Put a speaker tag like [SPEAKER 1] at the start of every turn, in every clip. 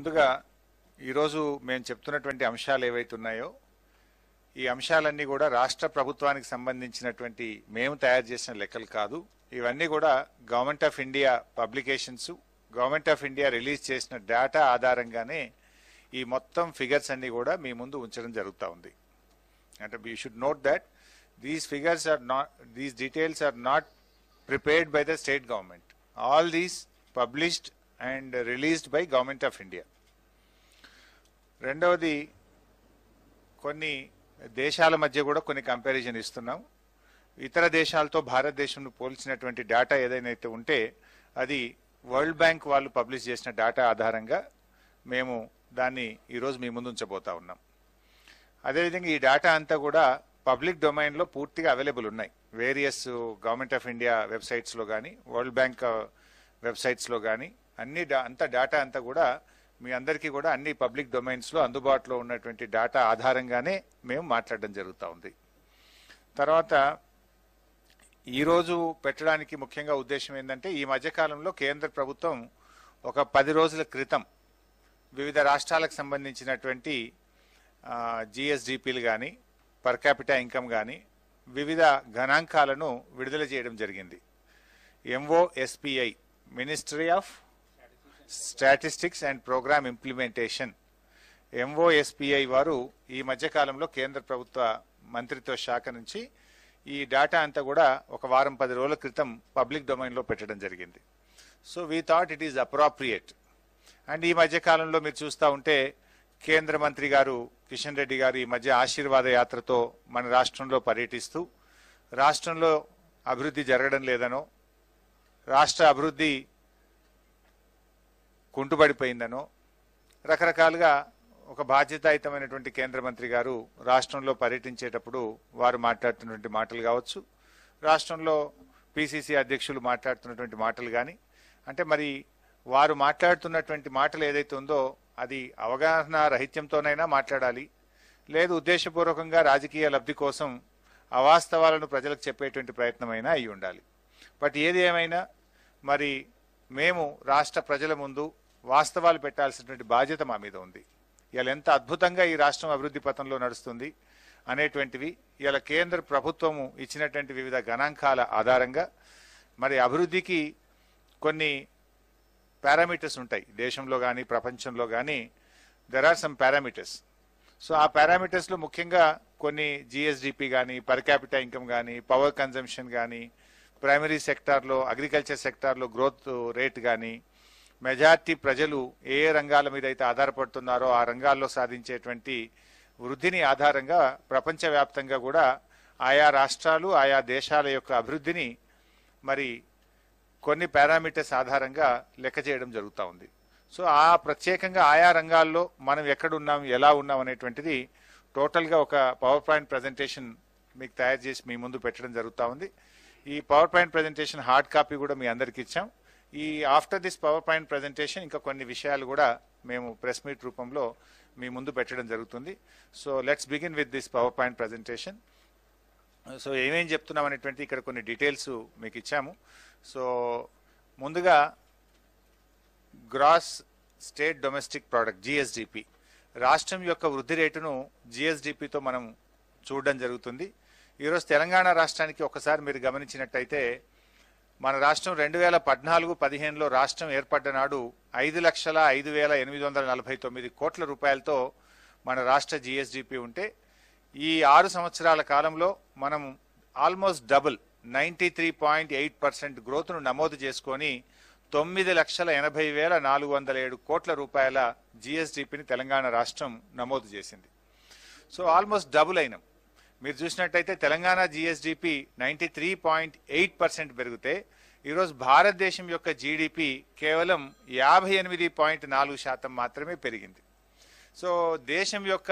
[SPEAKER 1] ముందుగా ఈరోజు మేము చెప్తున్నటువంటి అంశాలు ఏవైతే ఉన్నాయో ఈ అంశాలన్నీ కూడా రాష్ట్ర ప్రభుత్వానికి సంబంధించినటువంటి మేము తయారు చేసిన లెక్కలు కాదు. ఇవన్నీ కూడా government of India publications, government of India release చేసిన డేటా ఆధారంగానే ఈ మొత్తం ఫిగర్స్ అన్ని కూడా మీ ముందు ఉంచడం జరుగుతూ ఉంది. అంటే you should note that these figures are not, these details are not prepared by the state government. All these published and released by Government of India. రెండవది, కొన్ని దేశాల మధ్య కూడా కొన్ని కంపారిజన్ ఇస్తున్నాం. ఇతర దేశాలతో భారతదేశంను పోల్చినటువంటి డేటా ఏదైతే ఉంటే అది వరల్డ్ బ్యాంక్ వాళ్ళు పబ్లిష్ చేసిన డేటా ఆధారంగా మేము దాన్ని ఈరోజు మీ ముందు ఉంచబోతా ఉన్నాం. అదేవిధంగా ఈ డేటా అంతా కూడా పబ్లిక్ డొమైన్లో పూర్తిగా అవైలబుల్ ఉన్నాయి. వేరియస్ గవర్నమెంట్ ఆఫ్ ఇండియా వెబ్సైట్స్లో కానీ, వరల్డ్ బ్యాంక్ వెబ్సైట్స్లో కానీ అంత డేటా అంతా కూడా మీ అందరికీ కూడా అన్ని పబ్లిక్ డొమైన్స్లో అందుబాటులో ఉన్నటువంటి డేటా ఆధారంగానే మేము మాట్లాడడం జరుగుతూ ఉంది. తర్వాత ఈరోజు పెట్టడానికి ముఖ్యంగా ఉద్దేశం ఏంటంటే, ఈ మధ్యకాలంలో కేంద్ర ప్రభుత్వం ఒక 10 రోజుల క్రితం వివిధ రాష్ట్రాలకు సంబంధించినటువంటి జిఎస్డిపిలు కానీ, పర్ క్యాపిటా ఇన్కమ్ కానీ వివిధ గణాంకాలను విడుదల చేయడం జరిగింది. MOSPI, ministry of statistics and programme implementation, MOSPI వారు ఈ మధ్యకాలంలో కేంద్ర ప్రభుత్వ మంత్రిత్వ శాఖ నుంచి ఈ డేటా అంతా కూడా ఒక వారం 10 రోజుల క్రితం పబ్లిక్ డొమైన్లో పెట్టడం జరిగింది. So we thought it is appropriate. And ఈ మధ్యకాలంలో మీరు చూస్తూ ఉంటే కేంద్ర మంత్రి గారు కిషన్ రెడ్డి గారు ఈ మధ్య ఆశీర్వాద యాత్రతో మన రాష్ట్రంలో పర్యటిస్తూ రాష్ట్రంలో అభివృద్ధి జరగడం లేదనో, రాష్ట్ర అభివృద్ధి కుంటుపడిపోయిందనో, రకరకాలుగా ఒక బాధ్యతాయుతమైనటువంటి కేంద్ర మంత్రి గారు రాష్ట్రంలో పర్యటించేటప్పుడు వారు మాట్లాడుతున్నటువంటి మాటలు కావచ్చు, రాష్ట్రంలో పిసిసి అధ్యక్షులు మాట్లాడుతున్నటువంటి మాటలు కానీ, అంటే మరి వారు మాట్లాడుతున్నటువంటి మాటలు ఏదైతే ఉందో అది అవగాహన రహిత్యంతోనైనా మాట్లాడాలి, లేదు ఉద్దేశపూర్వకంగా రాజకీయ లబ్ధి కోసం అవాస్తవాలను ప్రజలకు చెప్పేటువంటి ప్రయత్నమైనా అయి ఉండాలి. బట్ ఏది ఏమైనా మరి మేము రాష్ట్ర ప్రజల ముందు వాస్తవాలు పెట్టాల్సినటువంటి బాధ్యత మా మీద ఉంది. ఇలా ఎంత అద్భుతంగా ఈ రాష్ట్రం అభివృద్ధి పథంలో నడుస్తుంది అనేటువంటివి ఇలా కేంద్ర ప్రభుత్వము ఇచ్చినటువంటి వివిధ గణాంకాల ఆధారంగా మరి అభివృద్ధికి కొన్ని పారామీటర్స్ ఉంటాయి. దేశంలో కానీ ప్రపంచంలో కానీ there are some parameters. So ఆ పారామీటర్స్లో ముఖ్యంగా కొన్ని జిఎస్డిపి కానీ, పర్ క్యాపిటా ఇన్కమ్ కానీ, పవర్ కన్జంప్షన్ కానీ, ప్రైమరీ సెక్టార్లో అగ్రికల్చర్ సెక్టార్లో గ్రోత్ రేట్ కానీ, మెజార్టీ ప్రజలు ఏ రంగాల మీద అయితే ఆధారపడుతున్నారో ఆ రంగాల్లో సాధించేటువంటి వృద్ధిని ఆధారంగా ప్రపంచవ్యాప్తంగా కూడా ఆయా రాష్ట్రాలు ఆయా దేశాల యొక్క అభివృద్ధిని మరి కొన్ని పారామీటర్స్ ఆధారంగా లెక్క చేయడం జరుగుతూ ఉంది. సో ఆ ప్రత్యేకంగా ఆయా రంగాల్లో మనం ఎక్కడున్నాం, ఎలా ఉన్నాం అనేటువంటిది టోటల్గా ఒక పవర్ పాయింట్ ప్రజెంటేషన్ మీకు తయారు చేసి మీ ముందు పెట్టడం జరుగుతూ ఉంది. ఈ power point presentation hard copy కూడా మీ అందరికి ఇచ్చాం. ఈ after this power point presentation ఇంకా కొన్ని విషయాలు కూడా మేము ప్రెస్ మీట్ రూపంలో మీ ముందు పెట్టడం జరుగుతుంది. So let's begin with this power point presentation. So ఏమేం చెప్తున్నాం అనేటువంటి ఇక్కడ కొన్ని డీటెయిల్స్ మీకు ఇచ్చాము. సో ముందుగా gross state domestic product GSDP, రాష్ట్రం యొక్క వృద్ధి రేటును జిఎస్డిపితో మనం చూడడం జరుగుతుంది. ఈరోజు తెలంగాణ రాష్ట్రానికి ఒకసారి మీరు గమనించినట్టయితే మన రాష్ట్రం 2014-15లో రాష్ట్రం ఏర్పడ్డ నాడు 5,05,849 కోట్ల రూపాయలతో మన రాష్ట్ర జిఎస్డిపి ఉంటే ఈ 6 సంవత్సరాల కాలంలో మనం ఆల్మోస్ట్ డబుల్ 93.8% గ్రోత్ను నమోదు చేసుకొని 9,80,407 కోట్ల రూపాయల జిఎస్డిపిని తెలంగాణ రాష్ట్రం నమోదు చేసింది. సో ఆల్మోస్ట్ డబుల్ అయినాం. మీరు చూసినట్టయితే తెలంగాణ జిఎస్డిపి 93.8% పెరిగితే ఈరోజు భారతదేశం యొక్క జీడిపి కేవలం 58.4% మాత్రమే పెరిగింది. సో దేశం యొక్క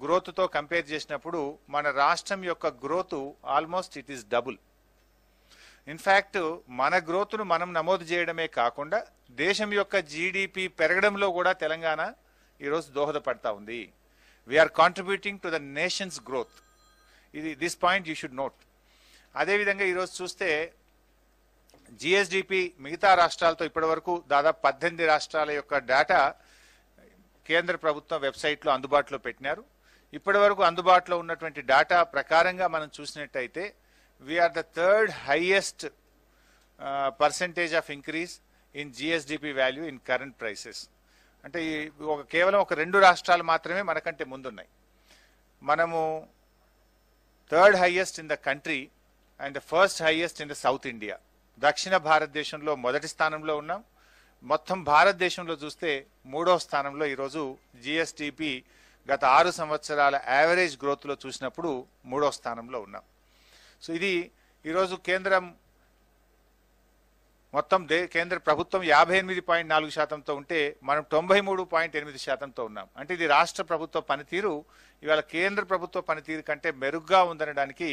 [SPEAKER 1] గ్రోత్తో కంపేర్ చేసినప్పుడు మన రాష్ట్రం యొక్క growth almost it is double. In fact మన గ్రోత్ను మనం నమోదు చేయడమే కాకుండా దేశం యొక్క జీడిపి పెరగడంలో కూడా తెలంగాణ ఈరోజు దోహదపడతా ఉంది. We're contributing to the nation's growth. This point you should note. అదేవిధంగా ఈరోజు చూస్తే జిఎస్డిపి మిగతా రాష్ట్రాలతో ఇప్పటి వరకు దాదాపు 18 రాష్ట్రాల యొక్క డేటా కేంద్ర ప్రభుత్వం వెబ్సైట్లో అందుబాటులో పెట్టినారు. ఇప్పటి వరకు అందుబాటులో ఉన్నటువంటి డేటా ప్రకారంగా మనం చూసినట్టయితే we're the third highest percentage of increase in GSDP value in current prices. అంటే కేవలం ఒక 2 రాష్ట్రాలు మాత్రమే మనకంటే ముందున్నాయి. మనము third highest in the country and the first highest in the south India. దక్షిణ భారతదేశంలో మొదటి స్థానంలో ఉన్నాం. మొత్తం భారతదేశంలో చూస్తే 3వ స్థానంలో ఈరోజు జిఎస్డిపి గత 6 సంవత్సరాల యావరేజ్ గ్రోత్లో చూసినప్పుడు 3వ స్థానంలో ఉన్నాం. సో ఇది ఈరోజు కేంద్ర ప్రభుత్వం 58.4%తో ఉంటే మనం 93.8%తో ఉన్నాం. అంటే ఇది రాష్ట్ర ప్రభుత్వ పనితీరు ఇవాళ కేంద్ర ప్రభుత్వ పనితీరు కంటే మెరుగ్గా ఉందనడానికి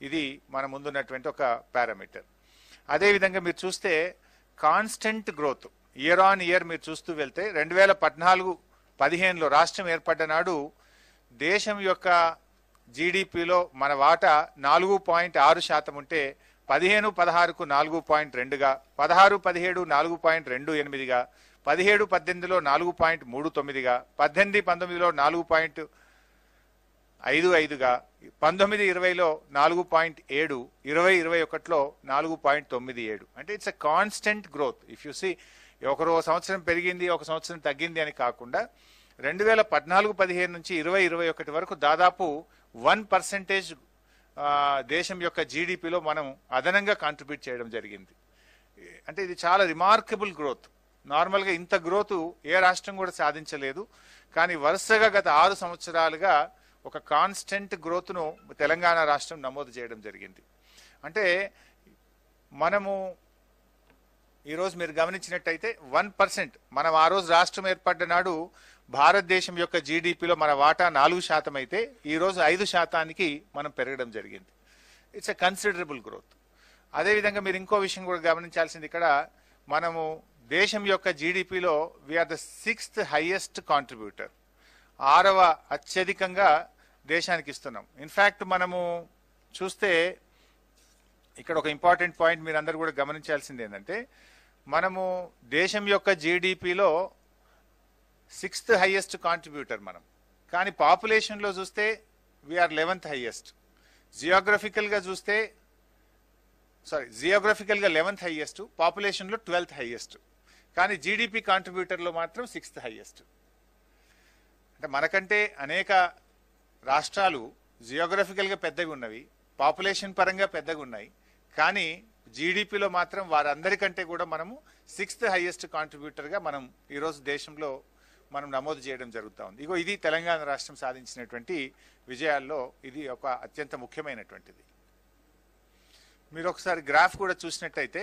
[SPEAKER 1] ఇది మన ముందున్నటువంటి ఒక పారామీటర్. అదేవిధంగా మీరు చూస్తే constant growth year on year మీరు చూస్తూ వెళ్తే 2014-15లో రాష్ట్రం ఏర్పడ్డ నాడు దేశం యొక్క జీడిపిలో మన వాటా 4.6% ఉంటే 15-16కు 4.2గా, 16-17 4.28గా, 17-18లో 4.39గా, 18-19లో 4.55గా, 19-20లో 4.7, 20-21లో 4.97. అంటే it's a constant growth. If you see ఒక సంవత్సరం పెరిగింది, ఒక సంవత్సరం తగ్గింది అని కాకుండా 2014-15 నుంచి 20-21 వరకు దాదాపు 1% దేశం యొక్క జీడిపిలో మనం అదనంగా కాంట్రిబ్యూట్ చేయడం జరిగింది. అంటే ఇది చాలా రిమార్కబుల్ గ్రోత్. నార్మల్గా ఇంత గ్రోత్ ఏ రాష్ట్రం కూడా సాధించలేదు. కానీ వరుసగా గత 6 సంవత్సరాలుగా ఒక కాన్స్టెంట్ గ్రోత్ను తెలంగాణ రాష్ట్రం నమోదు చేయడం జరిగింది. అంటే మనము ఈరోజు మీరు గమనించినట్టయితే 1%, మనం ఆ రోజు రాష్ట్రం ఏర్పడ్డ నాడు భారతదేశం యొక్క జీడిపిలో మన వాటా 4% అయితే ఈరోజు 5%కి మనం పెరగడం జరిగింది. It's a considerable growth. అదేవిధంగా మీరు ఇంకో విషయం కూడా గమనించాల్సింది, ఇక్కడ మనము దేశం యొక్క జీడిపిలో we are the 6th highest contributor. 6వ అత్యధికంగా దేశానికి ఇస్తున్నాం. ఇన్ఫ్యాక్ట్ మనము చూస్తే ఇక్కడ ఒక ఇంపార్టెంట్ పాయింట్ మీరు అందరు కూడా గమనించాల్సింది ఏంటంటే, మనము దేశం యొక్క జీడిపిలో 6th హైయెస్ట్ కాంట్రిబ్యూటర్ మనం, కానీ పాపులేషన్లో చూస్తే వీఆర్ 11th హైయెస్ట్. జియోగ్రఫికల్గా 11th హైయెస్ట్, పాపులేషన్లో 12th హైయెస్ట్, కానీ జీడిపి కాంట్రిబ్యూటర్లో మాత్రం 6th హైయెస్ట్. అంటే మనకంటే అనేక రాష్ట్రాలు జియోగ్రఫికల్గా పెద్దవి ఉన్నవి, పాపులేషన్ పరంగా పెద్దగా ఉన్నాయి, కానీ జీడిపిలో మాత్రం వారందరికంటే కూడా మనము 6th హైయెస్ట్ కాంట్రిబ్యూటర్గా మనం ఈరోజు దేశంలో మనం నమోదు చేయడం జరుగుతూ ఉంది. ఇది తెలంగాణ రాష్ట్రం సాధించినటువంటి విజయాల్లో ఇది ఒక అత్యంత ముఖ్యమైనటువంటిది. మీరు ఒకసారి గ్రాఫ్ కూడా చూసినట్టయితే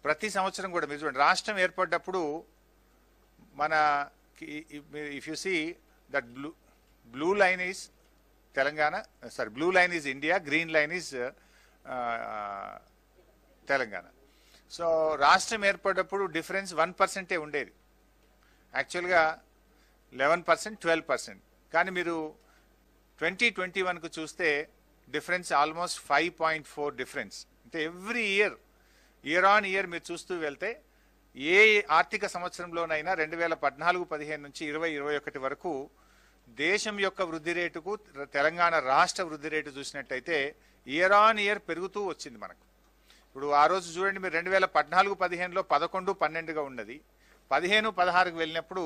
[SPEAKER 1] ప్రతి సంవత్సరం కూడా మీరు చూడండి, రాష్ట్రం ఏర్పడ్డప్పుడు మన if you see that blue line is Telangana, blue line is India, green line is Telangana. So రాష్ట్రం ఏర్పడ్డప్పుడు డిఫరెన్స్ 1% ఉండేది, యాక్చువల్గా 11%, 12%. కానీ మీరు 2021కు చూస్తే డిఫరెన్స్ ఆల్మోస్ట్ 5.4 డిఫరెన్స్. అంటే ఎవ్రీ ఇయర్ ఆన్ ఇయర్ మీరు చూస్తూ వెళ్తే ఏ ఆర్థిక సంవత్సరంలోనైనా 2014-15 నుంచి 20-21 వరకు దేశం యొక్క వృద్ధి రేటుకు తెలంగాణ రాష్ట్ర వృద్ధి రేటు చూసినట్టయితే ఇయర్ ఆన్ ఇయర్ పెరుగుతూ వచ్చింది మనకు. ఇప్పుడు ఆ రోజు చూడండి, మీరు 2014-15లో 11-12గా ఉన్నది, 15-16కు వెళ్ళినప్పుడు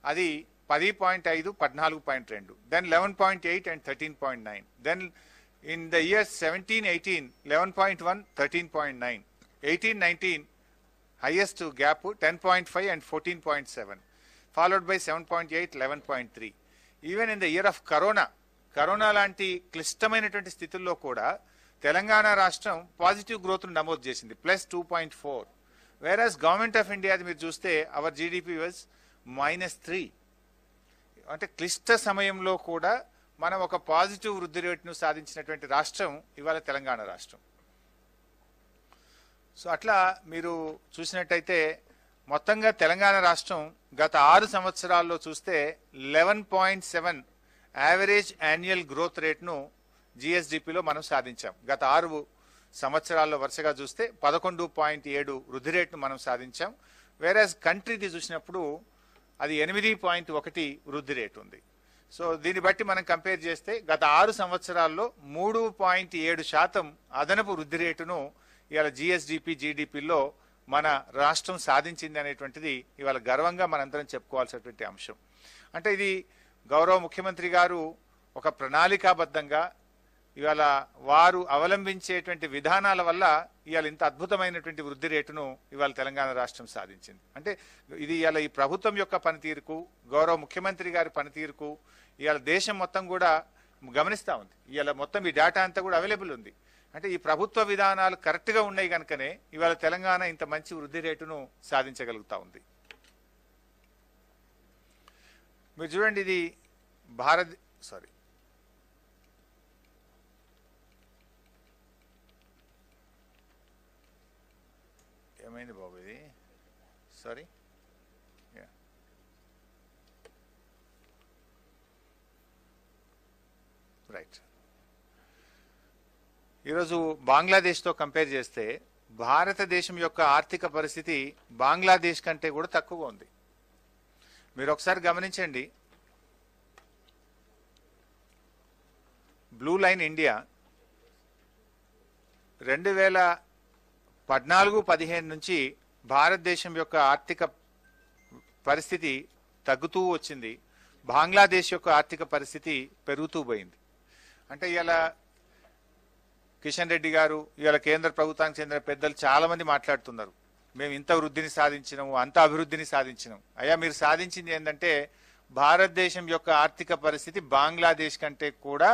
[SPEAKER 1] అది 10.5, 14.2, then 11.8 and 13.9, then in the year 17-18 11.1, 13.9, 18-19 highest gap 10.5 and 14.7, followed by 7.8, 11.3. Even in the year of corona లాంటి క్లిష్టమైనటువంటి స్థితుల్లో కూడా తెలంగాణ రాష్ట్రం పాజిటివ్ గ్రోత్ను నమోదు చేసింది, +2.4. వేరాస్ గవర్నమెంట్ ఆఫ్ ఇండియా మీరు చూస్తే అవర్ జీడిపి వాజ్ -3. అంటే క్లిష్ట సమయంలో కూడా మనం ఒక పాజిటివ్ వృద్ధి రేటును సాధించినటువంటి రాష్ట్రం ఇవాళ తెలంగాణ రాష్ట్రం. సో అట్లా మీరు చూసినట్టయితే మొత్తంగా తెలంగాణ రాష్ట్రం గత 6 సంవత్సరాల్లో చూస్తే 11.7 యావరేజ్ యాన్యువల్ గ్రోత్ రేట్ను జిఎస్డిపిలో మనం సాధించాం. గత 6 సంవత్సరాల్లో వరుసగా చూస్తే 11.7 వృద్ధి రేట్ను మనం సాధించాం. వేరాజ్ కంట్రీది చూసినప్పుడు అది 8.1 వృద్ధి రేటు ఉంది. సో దీన్ని బట్టి మనం కంపేర్ చేస్తే గత 6 సంవత్సరాల్లో 3.7% అదనపు వృద్ధి రేటును ఇవాళ జిఎస్డిపి జీడిపిలో మన రాష్ట్రం సాధించింది అనేటువంటిది ఇవాళ గర్వంగా మనందరం చెప్పుకోవాల్సినటువంటి అంశం. అంటే ఇది గౌరవ ముఖ్యమంత్రి గారు ఒక ప్రణాళికాబద్ధంగా ఇవాళ వారు అవలంబించేటువంటి విధానాల వల్ల ఇవాళ ఇంత అద్భుతమైనటువంటి వృద్ధి రేటును ఇవాళ తెలంగాణ రాష్ట్రం సాధించింది. అంటే ఇది ఇవాళ ఈ ప్రభుత్వం యొక్క పనితీరుకు, గౌరవ ముఖ్యమంత్రి గారి పనితీరుకు ఇవాళ దేశం మొత్తం కూడా గమనిస్తూ ఉంది. ఇవాళ మొత్తం ఈ డేటా అంతా కూడా అవైలబుల్ ఉంది. అంటే ఈ ప్రభుత్వ విధానాలు కరెక్ట్గా ఉన్నాయి కనుకనే ఇవాళ తెలంగాణ ఇంత మంచి వృద్ధి రేటును సాధించగలుగుతా ఉంది. మీరు చూడండి, ఇది ఏమైంది బాబు, ఇది సారీ రైట్. ఈరోజు బంగ్లాదేశ్తో కంపేర్ చేస్తే భారతదేశం యొక్క ఆర్థిక పరిస్థితి బంగ్లాదేశ్ కంటే కూడా తక్కువగా ఉంది. మీరు ఒకసారి గమనించండి, బ్లూ లైన్ ఇండియా 2014-15 నుంచి భారతదేశం యొక్క ఆర్థిక పరిస్థితి తగ్గుతూ వచ్చింది, బంగ్లాదేశ్ యొక్క ఆర్థిక పరిస్థితి పెరుగుతూ పోయింది. అంటే ఇలా కిషన్ రెడ్డి గారు, ఇవాళ కేంద్ర ప్రభుత్వానికి చెందిన పెద్దలు చాలా మంది మాట్లాడుతున్నారు, మేము ఇంత వృద్ధిని సాధించినాము, అంత అభివృద్ధిని సాధించినాం. అయ్యా, మీరు సాధించింది ఏంటంటే భారతదేశం యొక్క ఆర్థిక పరిస్థితి బంగ్లాదేశ్ కంటే కూడా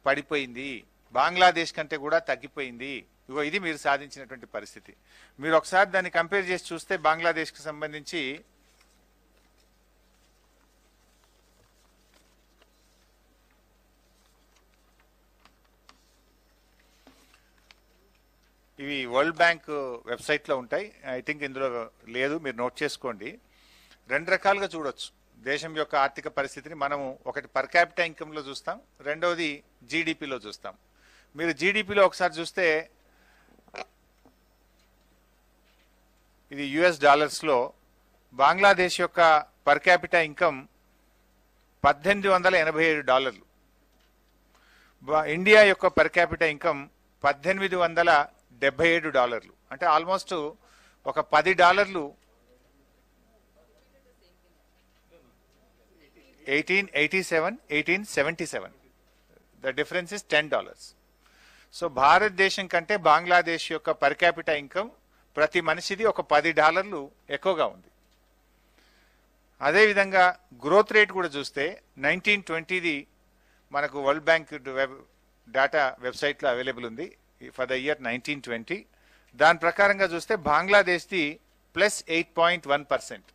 [SPEAKER 1] పడిపోయింది, బంగ్లాదేశ్ కంటే కూడా తగ్గిపోయింది. ఇగో ఇది మీరు సాధించినటువంటి పరిస్థితి. మీరు ఒకసారి దాన్ని కంపేర్ చేసి చూస్తే బంగ్లాదేశ్కి సంబంధించి ఇవి వరల్డ్ బ్యాంక్ వెబ్సైట్లో ఉంటాయి. ఐ థింక్ ఇందులో లేదు, మీరు నోట్ చేసుకోండి. 2 రకాలుగా చూడొచ్చు దేశం యొక్క ఆర్థిక పరిస్థితిని. మనము ఒకటి పర్ క్యాపిటల్ ఇన్కంలో చూస్తాం, రెండవది జీడిపిలో చూస్తాం. మీరు జీడిపిలో ఒకసారి చూస్తే ఇది యుఎస్ డాలర్స్లో బంగ్లాదేశ్ యొక్క పర్ క్యాపిటల్ ఇన్కమ్ $1887. ఇండియా యొక్క పర్ క్యాపిటల్ ఇన్కమ్ $1877. అంటే ఆల్మోస్ట్ ఒక $10 1877. The difference is $10. సో భారతదేశం కంటే బంగ్లాదేశ్ యొక్క పర్ క్యాపిటల్ ఇన్కమ్ ప్రతి మనిషిది ఒక $10 ఎక్కువగా ఉంది. అదేవిధంగా గ్రోత్ రేట్ కూడా చూస్తే 1920ది మనకు వరల్డ్ బ్యాంక్ డేటా వెబ్సైట్లో అవైలబుల్ ఉంది ఫర్ ద ఇయర్ 1920. దాని ప్రకారంగా చూస్తే బంగ్లాదేశ్ది +8.1%.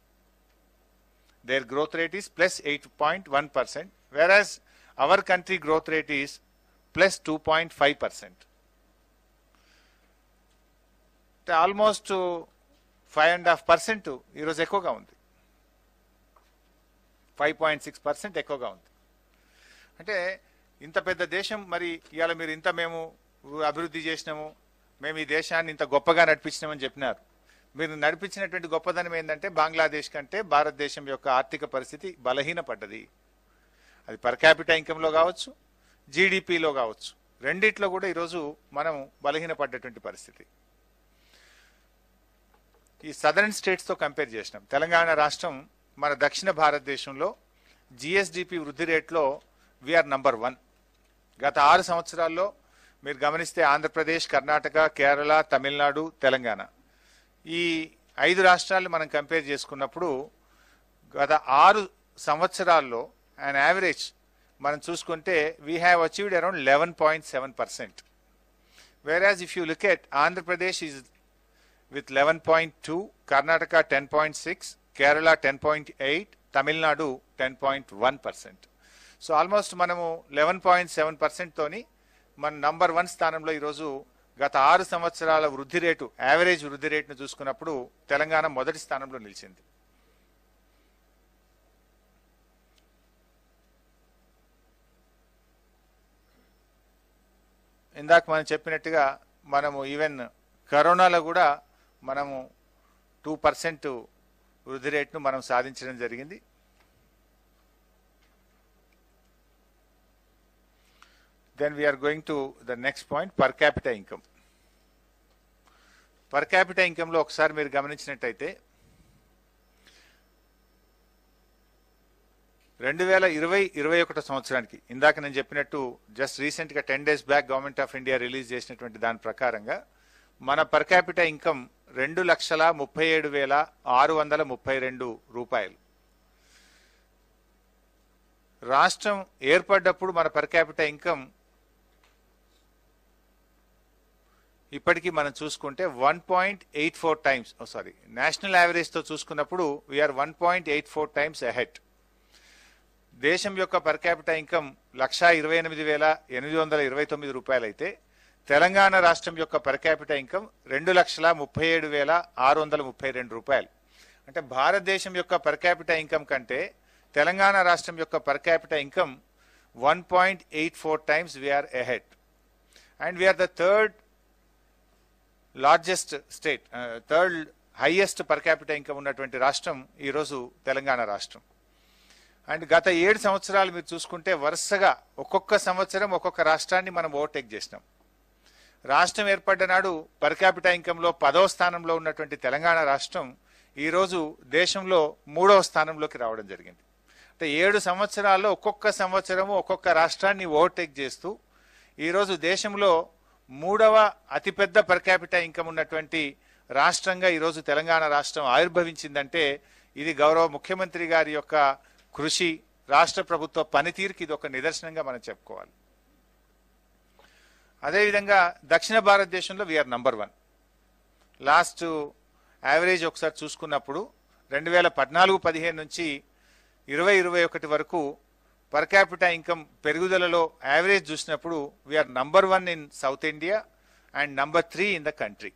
[SPEAKER 1] Their growth rate is +8.1%, whereas our country growth rate is +2.5%. Almost 5.5% ఈరోజు ఎక్కువగా ఉంది, 5.6% ఎక్కువగా ఉంది. అంటే ఇంత పెద్ద దేశం, మరి ఇవాళ మీరు ఇంత మేము అభివృద్ధి చేసినాము, మేము ఈ దేశాన్ని ఇంత గొప్పగా నడిపించినామని చెప్పినారు. మీరు నడిపించినటువంటి గొప్పదనం ఏంటంటే బంగ్లాదేశ్ కంటే భారతదేశం యొక్క ఆర్థిక పరిస్థితి బలహీనపడ్డది. అది పర్ క్యాపిటల్ ఇన్కంలో కావచ్చు, జీడిపిలో కావచ్చు, రెండిట్లో కూడా ఈరోజు మనం బలహీనపడ్డటువంటి పరిస్థితి. ఈ సదరన్ స్టేట్స్తో కంపేర్ చేసినాం. తెలంగాణ రాష్ట్రం మన దక్షిణ భారతదేశంలో జిఎస్డిపి వృద్ధి రేట్లో వీఆర్ నంబర్ 1. గత 6 సంవత్సరాల్లో మీరు గమనిస్తే ఆంధ్రప్రదేశ్, కర్ణాటక, కేరళ, తమిళనాడు, తెలంగాణ, ఈ 5 రాష్ట్రాలు మనం కంపేర్ చేసుకున్నప్పుడు గత 6 సంవత్సరాల్లో అండ్ యావరేజ్ మనం చూసుకుంటే we have achieved around 11.7%. whereas if you look at Andhra Pradesh is with 11.2, Karnataka 10.6, Kerala 10.8, Tamil Nadu 10.1%. So almost మనము 11.7% తోని మన నంబర్ 1 స్థానంలో ఈరోజు గత 6 సంవత్సరాల వృద్ధి రేటు, యావరేజ్ వృద్ధి రేటును చూసుకున్నప్పుడు తెలంగాణ మొదటి స్థానంలో నిలిచింది. ఇందాక మనం చెప్పినట్టుగా మనము ఈవెన్ కరోనాలో కూడా మనము 2% వృద్ధి రేటును మనం సాధించడం జరిగింది. Then we are going to the next point, per capita income. Per capita income లో ఒకసారి మీరు గమనించినట్టయితే 2020-21 సంవత్సరానికి ఇందాక నేను చెప్పినట్టు జస్ట్ రీసెంట్ గా 10 days back government of India release చేసినటువంటి దాని ప్రకారంగా మన పర్ క్యాపిటా ఇన్కమ్ 2,37,632 రూపాయలు. రాష్ట్రం ఏర్పడ్డప్పుడు మన పర్ క్యాపిటా ఇన్కమ్ ఇప్పటికీ మనం చూసుకుంటే 1.84 టైమ్స్, సారీ, నేషనల్ యావరేజ్ తో చూసుకున్నప్పుడు వీఆర్ 1.84 టైమ్స్ అహెడ్. దేశం యొక్క పర్ క్యాపిటా ఇన్కమ్ 1,28,829 రూపాయలు అయితే తెలంగాణ రాష్ట్రం యొక్క పర్ క్యాపిటా ఇన్కమ్ 2,37,632 రూపాయలు. అంటే భారతదేశం యొక్క పర్ క్యాపిటా ఇన్కమ్ కంటే తెలంగాణ రాష్ట్రం యొక్క per capita income 1.84 times we're ahead. And we're the third largest state, third highest per capita income ఉన్నటువంటి రాష్ట్రం ఈరోజు తెలంగాణ రాష్ట్రం. అండ్ గత 7 సంవత్సరాలు మీరు చూసుకుంటే వరుసగా ఒక్కొక్క సంవత్సరం ఒక్కొక్క రాష్ట్రాన్ని మనం ఓవర్టేక్ చేసినాం. రాష్ట్రం ఏర్పడ్డ నాడు పర్ క్యాపిటా ఇన్కంలో 10వ స్థానంలో ఉన్నటువంటి తెలంగాణ రాష్ట్రం ఈరోజు దేశంలో 3వ స్థానంలోకి రావడం జరిగింది. అంటే 7 సంవత్సరాల్లో ఒక్కొక్క సంవత్సరము ఒక్కొక్క రాష్ట్రాన్ని ఓవర్టేక్ చేస్తూ ఈరోజు దేశంలో 3వ అతిపెద్ద పర్ క్యాపిటా ఇన్కమ్ ఉన్నటువంటి రాష్ట్రంగా ఈరోజు తెలంగాణ రాష్ట్రం ఆవిర్భవించిందంటే ఇది గౌరవ ముఖ్యమంత్రి గారి యొక్క కృషి, రాష్ట్ర ప్రభుత్వ పనితీరుకి ఇది ఒక నిదర్శనంగా మనం చెప్పుకోవాలి. అదేవిధంగా దక్షిణ భారతదేశంలో వీఆర్ నంబర్ 1. లాస్ట్ యావరేజ్ ఒకసారి చూసుకున్నప్పుడు 2014-15 నుంచి 2021 వరకు పర్ క్యాపిటా ఇన్కమ్ పెరుగుదలలో యావరేజ్ చూసినప్పుడు we're number 1 in south India and number 3 in the country.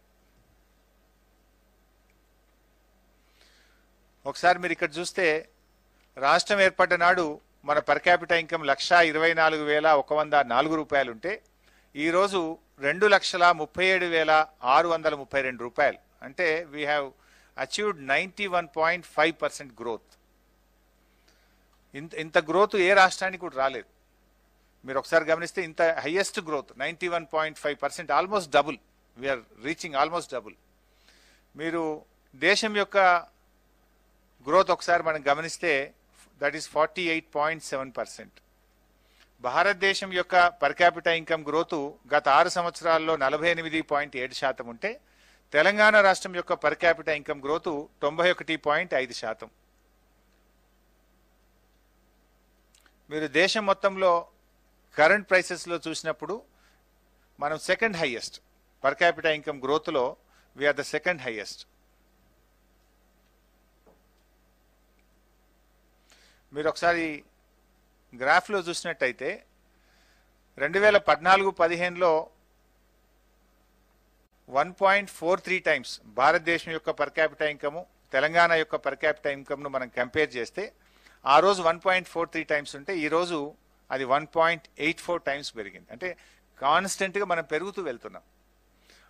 [SPEAKER 1] ఒకసారి మీరు ఇక్కడ చూస్తే రాష్ట్రం ఏర్పడ్డ నాడు మన పర్ క్యాపిటా ఇన్కమ్ 1,24,104 రూపాయలు ఉంటే ఈరోజు 2,37,632 రూపాయలు. అంటే వీ హ్యావ్ అచీవ్డ్ 91.5% గ్రోత్. ఇంత గ్రోత్ ఏ రాష్ట్రానికి కూడా రాలేదు. మీరు ఒకసారి గమనిస్తే ఇంత highest growth 91.5%, almost double. We're reaching almost double. మీరు దేశం యొక్క గ్రోత్ ఒకసారి మనం గమనిస్తే దట్ ఈస్ 48.7%. భారతదేశం యొక్క పర్ క్యాపిటా ఇన్కమ్ గ్రోత్ గత 6 సంవత్సరాల్లో 48.7% ఉంటే తెలంగాణ రాష్ట్రం యొక్క పర్ క్యాపిటా ఇన్కమ్ గ్రోత్ 91.5%. మీరు దేశం మొత్తంలో కరెంట్ ప్రైసెస్లో చూసినప్పుడు మనం second highest per capita income గ్రోత్లో వీఆర్ ద సెకండ్ హైయెస్ట్. మీరు ఒకసారి గ్రాఫ్లో చూసినట్టయితే 2014-15లో 1.43 టైమ్స్ భారతదేశం యొక్క పర్ క్యాపిటా ఇన్కమ్ తెలంగాణ యొక్క పర్ క్యాపిటా ఇన్కమ్ను మనం కంపేర్ చేస్తే ఆ రోజు 1.43 టైమ్స్ ఉంటే ఈరోజు అది 1.84 టైమ్స్ పెరిగింది. అంటే కాన్స్టెంట్గా మనం పెరుగుతూ వెళ్తున్నాం.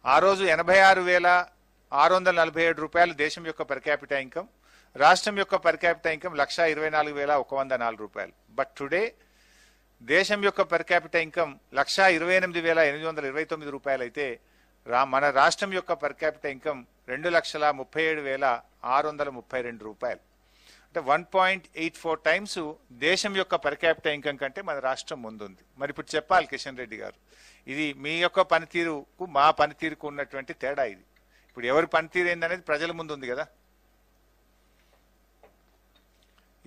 [SPEAKER 1] ఆ రోజు 86,647 రూపాయలు దేశం యొక్క పర్ క్యాపిటా ఇన్కమ్, రాష్ట్రం యొక్క పర్ క్యాపిటా ఇన్కమ్ 1,24,104 రూపాయలు. బట్ టుడే దేశం యొక్క పర్ క్యాపిటా ఇన్కమ్ 1,28,829 రూపాయలు అయితే మన రాష్ట్రం యొక్క పర్ క్యాపిటా ఇన్కమ్ 2,37,632 రూపాయలు. అంటే 1.84 టైమ్స్ దేశం యొక్క పర్ క్యాపిటా ఇన్కమ్ కంటే మన రాష్ట్రం ముందుంది. మరి ఇప్పుడు చెప్పాలి కిషన్ రెడ్డి గారు, ఇది మీ యొక్క పనితీరుకు మా పనితీరుకు ఉన్నటువంటి తేడా. ఇది ఇప్పుడు ఎవరి పనితీరు ఏందనేది ప్రజల ముందు ఉంది కదా.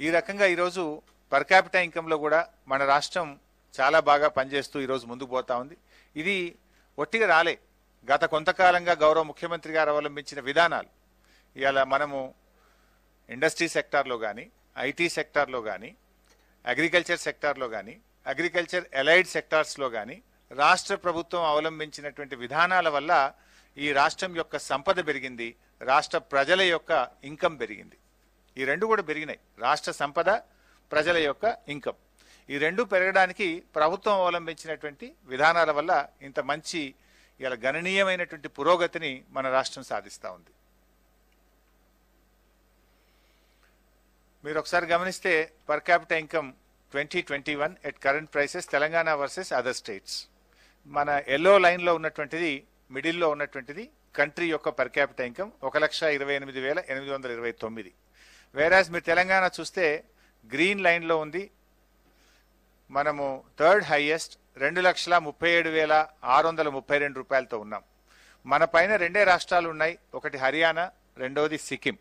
[SPEAKER 1] ఈ రకంగా ఈరోజు పర్ క్యాపిటా ఇన్కంలో కూడా మన రాష్ట్రం చాలా బాగా పనిచేస్తూ ఈరోజు ముందుకు పోతా ఉంది. ఇది ఒట్టిగా రాలే. గత కొంతకాలంగా గౌరవ ముఖ్యమంత్రి గారు అవలంబించిన విధానాలు ఇవాళ మనము ఇండస్ట్రీ సెక్టార్లో కానీ, ఐటీ సెక్టార్లో కానీ, అగ్రికల్చర్ సెక్టార్లో కానీ, అగ్రికల్చర్ ఎలైడ్ సెక్టార్స్లో కానీ రాష్ట్ర ప్రభుత్వం అవలంబించినటువంటి విధానాల వల్ల ఈ రాష్ట్రం యొక్క సంపద పెరిగింది, రాష్ట్ర ప్రజల యొక్క ఇన్కమ్ పెరిగింది. ఈ రెండు కూడా పెరిగినాయి. రాష్ట్ర సంపద, ప్రజల యొక్క ఇన్కమ్, ఈ రెండు పెరగడానికి ప్రభుత్వం అవలంబించినటువంటి విధానాల వల్ల ఇంత మంచి ఇలా గణనీయమైనటువంటి పురోగతిని మన రాష్ట్రం సాధిస్తూ ఉంది. మీరు ఒకసారి గమనిస్తే per capital income 2021 at current prices Telangana versus other states. మన ఎల్లో లైన్లో ఉన్నటువంటిది, మిడిల్లో ఉన్నటువంటిది కంట్రీ యొక్క పర్ క్యాపిటల్ ఇన్కమ్ 1,28,829. వేరాజ్ మీరు తెలంగాణ చూస్తే గ్రీన్ లైన్లో ఉంది, మనము థర్డ్ హైయెస్ట్ 2,37,632 రూపాయలతో ఉన్నాం. మన పైన రెండే రాష్ట్రాలు ఉన్నాయి, ఒకటి హర్యానా, రెండవది సిక్కిం.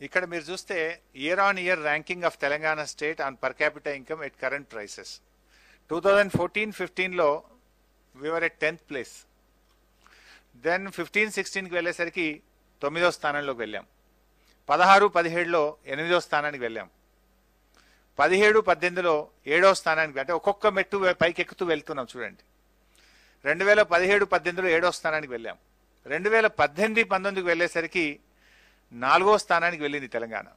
[SPEAKER 1] ఇక్కడ మీరు చూస్తే year on year ranking of Telangana state on per capital income at current prices. 2014-15లో we're at 10th place. Then 15-16కి వెళ్ళేసరికి 9వ స్థానంలోకి వెళ్ళాం. 16-17లో 8వ స్థానానికి వెళ్ళాం. 17-18లో 7వ స్థానానికి, అంటే ఒక్కొక్క మెట్టు పైకి ఎక్కుతూ వెళ్తున్నాం చూడండి. 2017-18లో 7వ స్థానానికి వెళ్ళాం. 2018-19కి వెళ్ళేసరికి 4వ స్థానానికి వెళ్ళింది తెలంగాణ.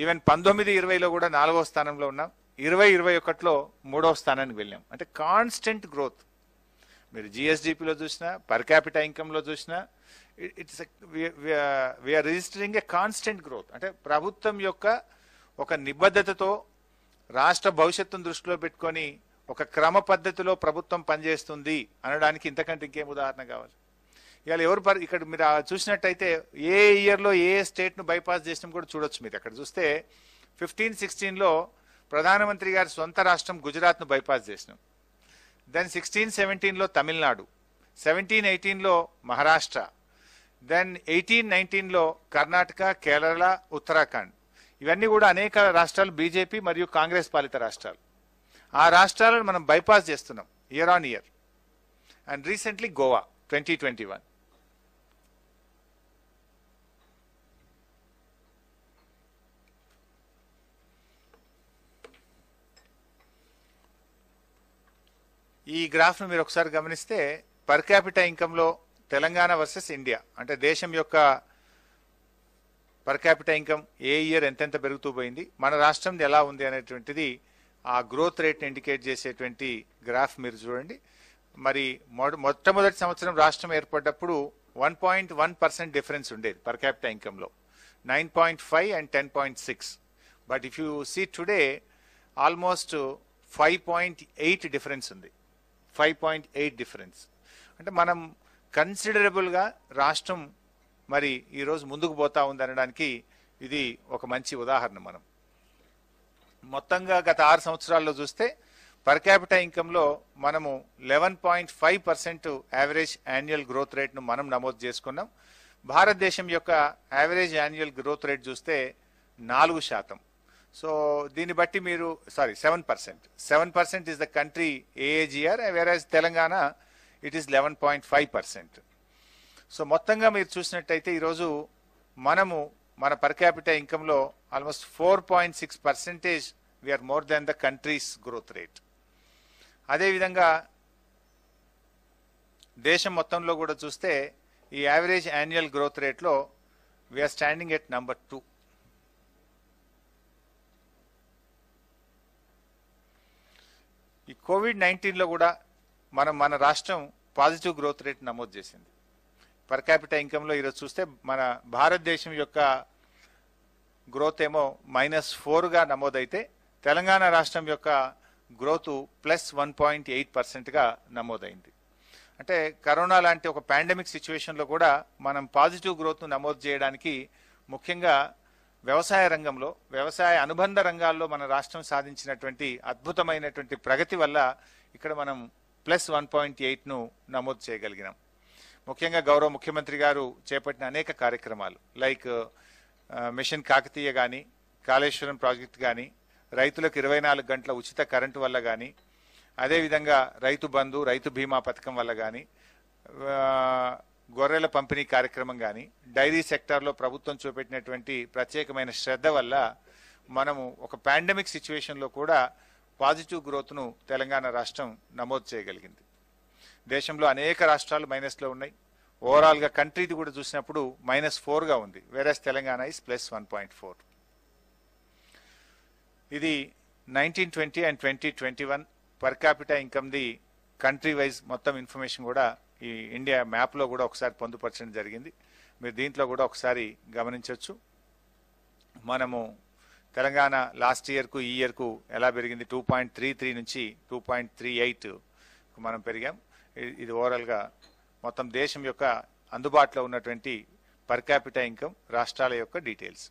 [SPEAKER 1] ఈవెన్ 19-20లో కూడా 4వ స్థానంలో ఉన్నాం. 20-21లో 3వ స్థానానికి వెళ్ళాం. అంటే కాన్స్టెంట్ గ్రోత్. మీరు జిఎస్డిపిలో చూసినా, పర్ క్యాపిటల్ ఇన్కమ్లో చూసినా, it's we're registering a constant growth. అంటే ప్రభుత్వం యొక్క ఒక నిబద్ధతతో, రాష్ట్ర భవిష్యత్తును దృష్టిలో పెట్టుకొని ఒక క్రమ పద్ధతిలో ప్రభుత్వం పనిచేస్తుంది అనడానికి ఇంతకంటే ఇంకేం ఉదాహరణ కావాలి? ఇవాళ ఎవరు ఇక్కడ మీరు చూసినట్టయితే ఏ ఇయర్లో ఏ స్టేట్ను బైపాస్ చేసినా కూడా చూడొచ్చు. మీరు అక్కడ చూస్తే 15-16లో ప్రధానమంత్రి గారి సొంత రాష్ట్రం గుజరాత్ను బైపాస్ చేసినాం. దెన్ 16-17లో తమిళనాడు, 17-18లో మహారాష్ట్ర, దెన్ 18-19లో కర్ణాటక, కేరళ, ఉత్తరాఖండ్. ఇవన్నీ కూడా అనేక రాష్ట్రాలు బీజేపీ మరియు కాంగ్రెస్ పాలిత రాష్ట్రాలు. ఆ రాష్ట్రాలను మనం బైపాస్ చేస్తున్నాం year on year. And recently Goa 2021. ఈ గ్రాఫ్ను మీరు ఒకసారి గమనిస్తే పర్ క్యాపిటల్ ఇన్కంలో తెలంగాణ వర్సెస్ ఇండియా, అంటే దేశం యొక్క పర్ క్యాపిటల్ ఇన్కమ్ ఏ ఇయర్ ఎంతెంత పెరుగుతూ పోయింది, మన రాష్ట్రం ఎలా ఉంది అనేటువంటిది ఆ గ్రోత్ రేట్ని ఇండికేట్ చేసేటువంటి గ్రాఫ్ మీరు చూడండి. మరి మొట్టమొదటి సంవత్సరం రాష్ట్రం ఏర్పడ్డప్పుడు 1.1% డిఫరెన్స్ ఉండేది పర్ క్యాపిటల్ ఇన్కంలో, 9.5 and 10.6. But if you see today almost 5.8 difference ఉంది. 5.8 డిఫరెన్స్ అంటే మనం కన్సిడరబుల్గా రాష్ట్రం మరి ఈరోజు ముందుకు పోతా ఉంది అనడానికి ఇది ఒక మంచి ఉదాహరణ. మనం మొత్తంగా గత 6 సంవత్సరాల్లో చూస్తే పర్ క్యాపిటల్ ఇన్కంలో మనము 11.5% యావరేజ్ యాన్యువల్ గ్రోత్ రేట్ను మనం నమోదు చేసుకున్నాం. భారతదేశం యొక్క యావరేజ్ యాన్యువల్ గ్రోత్ రేట్ చూస్తే 4%. సో దీన్ని బట్టి మీరు 7% is the country AAGR, whereas Telangana it is 11.5%. So మొత్తంగా మీరు చూసినట్టయితే ఈరోజు మనము మన పర్ క్యాపిటల్ ఇన్కంలో almost 4.6% we're more than the country's growth rate. అదేవిధంగా దేశం మొత్తంలో కూడా చూస్తే ఈ యావరేజ్ యాన్యువల్ గ్రోత్ రేట్లో వీఆర్ స్టాండింగ్ ఎట్ నంబర్ 2. ఈ కోవిడ్-19లో కూడా మన రాష్ట్రం పాజిటివ్ గ్రోత్ రేట్ నమోదు చేసింది. పర్ క్యాపిటల్ ఇన్కంలో ఈరోజు చూస్తే మన భారతదేశం యొక్క గ్రోత్ ఏమో -4గా నమోదైతే తెలంగాణ రాష్ట్రం యొక్క గ్రోత్ +1.8%గా నమోదైంది. అంటే కరోనా లాంటి ఒక పాండమిక్ సిచ్యువేషన్లో కూడా మనం పాజిటివ్ గ్రోత్ను నమోదు చేయడానికి ముఖ్యంగా వ్యవసాయ రంగంలో, వ్యవసాయ అనుబంధ రంగాల్లో మన రాష్ట్రం సాధించినటువంటి అద్భుతమైనటువంటి ప్రగతి వల్ల ఇక్కడ మనం +1.8ను నమోదు చేయగలిగినాం. ముఖ్యంగా గౌరవ ముఖ్యమంత్రి గారు చేపట్టిన అనేక కార్యక్రమాలు లైక్ మిషన్ కాకతీయ కానీ, కాళేశ్వరం ప్రాజెక్ట్ కానీ, రైతులకు 24 గంటల ఉచిత కరెంటు వల్ల కానీ, అదేవిధంగా రైతు బంధు, రైతు బీమా పథకం వల్ల కానీ, గొర్రెల పంపిణీ కార్యక్రమం కానీ, డైరీ సెక్టార్లో ప్రభుత్వం చూపెట్టినటువంటి ప్రత్యేకమైన శ్రద్ధ వల్ల మనము ఒక పాండమిక్ సిచ్యువేషన్లో కూడా పాజిటివ్ గ్రోత్ను తెలంగాణ రాష్ట్రం నమోదు చేయగలిగింది. దేశంలో అనేక రాష్ట్రాలు మైనస్లో ఉన్నాయి. ఓవరాల్గా కంట్రీది కూడా చూసినప్పుడు -4గా ఉంది, వేరేస్ తెలంగాణ ఇస్ +1.4. ఇది 1920 and 2021 per capital income the country wise మొత్తం ఇన్ఫర్మేషన్ కూడా ఈ ఇండియా మ్యాప్లో కూడా ఒకసారి పొందుపరచడం జరిగింది. మీరు దీంట్లో కూడా ఒకసారి గమనించవచ్చు. మనము తెలంగాణ లాస్ట్ ఇయర్కు ఈ ఇయర్కు ఎలా పెరిగింది, 2.33 నుంచి 2.38 మనం పెరిగాం. ఇది ఓవరాల్గా మొత్తం దేశం యొక్క అందుబాటులో ఉన్నటువంటి పర్ క్యాపిటల్ ఇన్కమ్ రాష్ట్రాల యొక్క డీటెయిల్స్.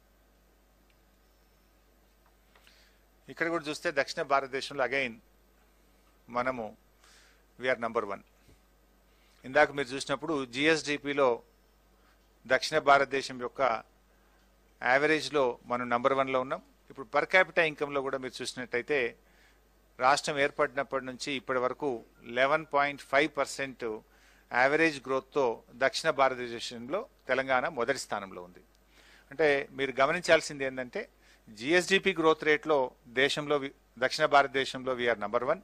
[SPEAKER 1] ఇక్కడ కూడా చూస్తే దక్షిణ భారతదేశంలో అగైన్ మనము వీఆర్ నంబర్ 1. ఇందాక మీరు చూసినప్పుడు జిఎస్డిపిలో దక్షిణ భారతదేశం యొక్క యావరేజ్లో మనం నంబర్ 1లో ఉన్నాం. ఇప్పుడు పర్ క్యాపిటల్ ఇన్కంలో కూడా మీరు చూసినట్టయితే రాష్ట్రం ఏర్పడినప్పటి నుంచి ఇప్పటి వరకు 11.5% యావరేజ్ గ్రోత్తో దక్షిణ భారతదేశంలో తెలంగాణ మొదటి స్థానంలో ఉంది. అంటే మీరు గమనించాల్సింది ఏంటంటే జిఎస్డిపి గ్రోత్ రేట్లో దేశంలో దక్షిణ భారతదేశంలో we're number 1.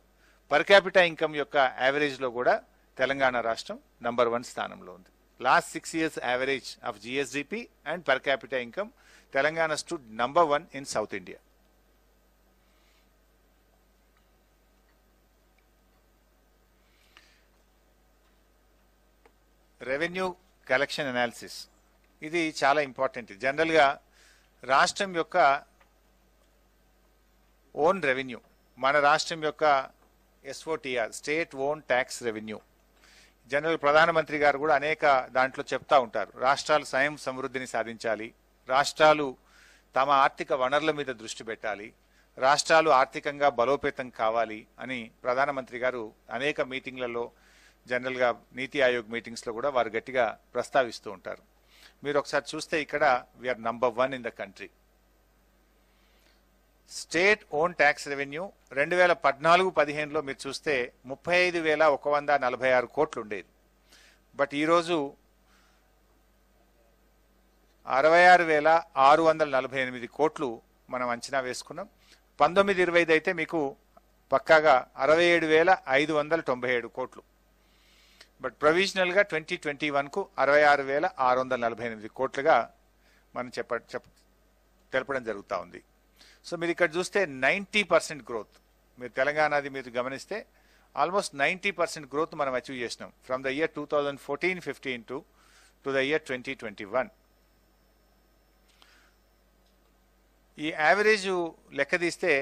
[SPEAKER 1] Per capital income యొక్క యావరేజ్లో కూడా తెలంగాణ రాష్ట్రం నంబర్ 1 స్థానంలో ఉంది. Last 6 years average of GSDP and per capita income, Telangana stood number 1 in South India. Revenue collection analysis. ఇది చాలా ఇంపార్టెంట్. జనరల్గా రాష్ట్రం యొక్క ఓన్ రెవెన్యూ, మన రాష్ట్రం యొక్క SOTR state own tax revenue, general ప్రధానమంత్రి గారు కూడా అనేక దాంట్లో చెప్తా ఉంటారు. రాష్ట్రాలు స్వయం సమృద్ధిని సాధించాలి, రాష్ట్రాలు తమ ఆర్థిక వనరుల మీద దృష్టి పెట్టాలి, రాష్ట్రాలు ఆర్థికంగా బలోపేతం కావాలి అని ప్రధానమంత్రి గారు అనేక మీటింగ్లలో, జనరల్గా నీతి ఆయోగ్ మీటింగ్స్లో కూడా వారు గట్టిగా ప్రస్తావిస్తూ ఉంటారు. మీరు ఒకసారి చూస్తే ఇక్కడ we're number 1 in the country. State own tax revenue 2014-15లో మీరు చూస్తే 35,146 కోట్లు ఉండేది. బట్ ఈరోజు 66,648 కోట్లు మనం అంచనా వేసుకున్నాం. 19-20 అయితే మీకు పక్కాగా 67,597 కోట్లు. బట్ ప్రొవిజనల్గా 2021కు 66,648 కోట్లుగా మనం తెలపడం జరుగుతూ ఉంది. సో మీరు ఇక్కడ చూస్తే 90% గ్రోత్, మీరు తెలంగాణది మీరు గమనిస్తే ఆల్మోస్ట్ 90% గ్రోత్ మనం అచీవ్ చేసినాం from the year 2014-15 to the year 2021. ఈ యావరేజ్ లెక్క తీస్తే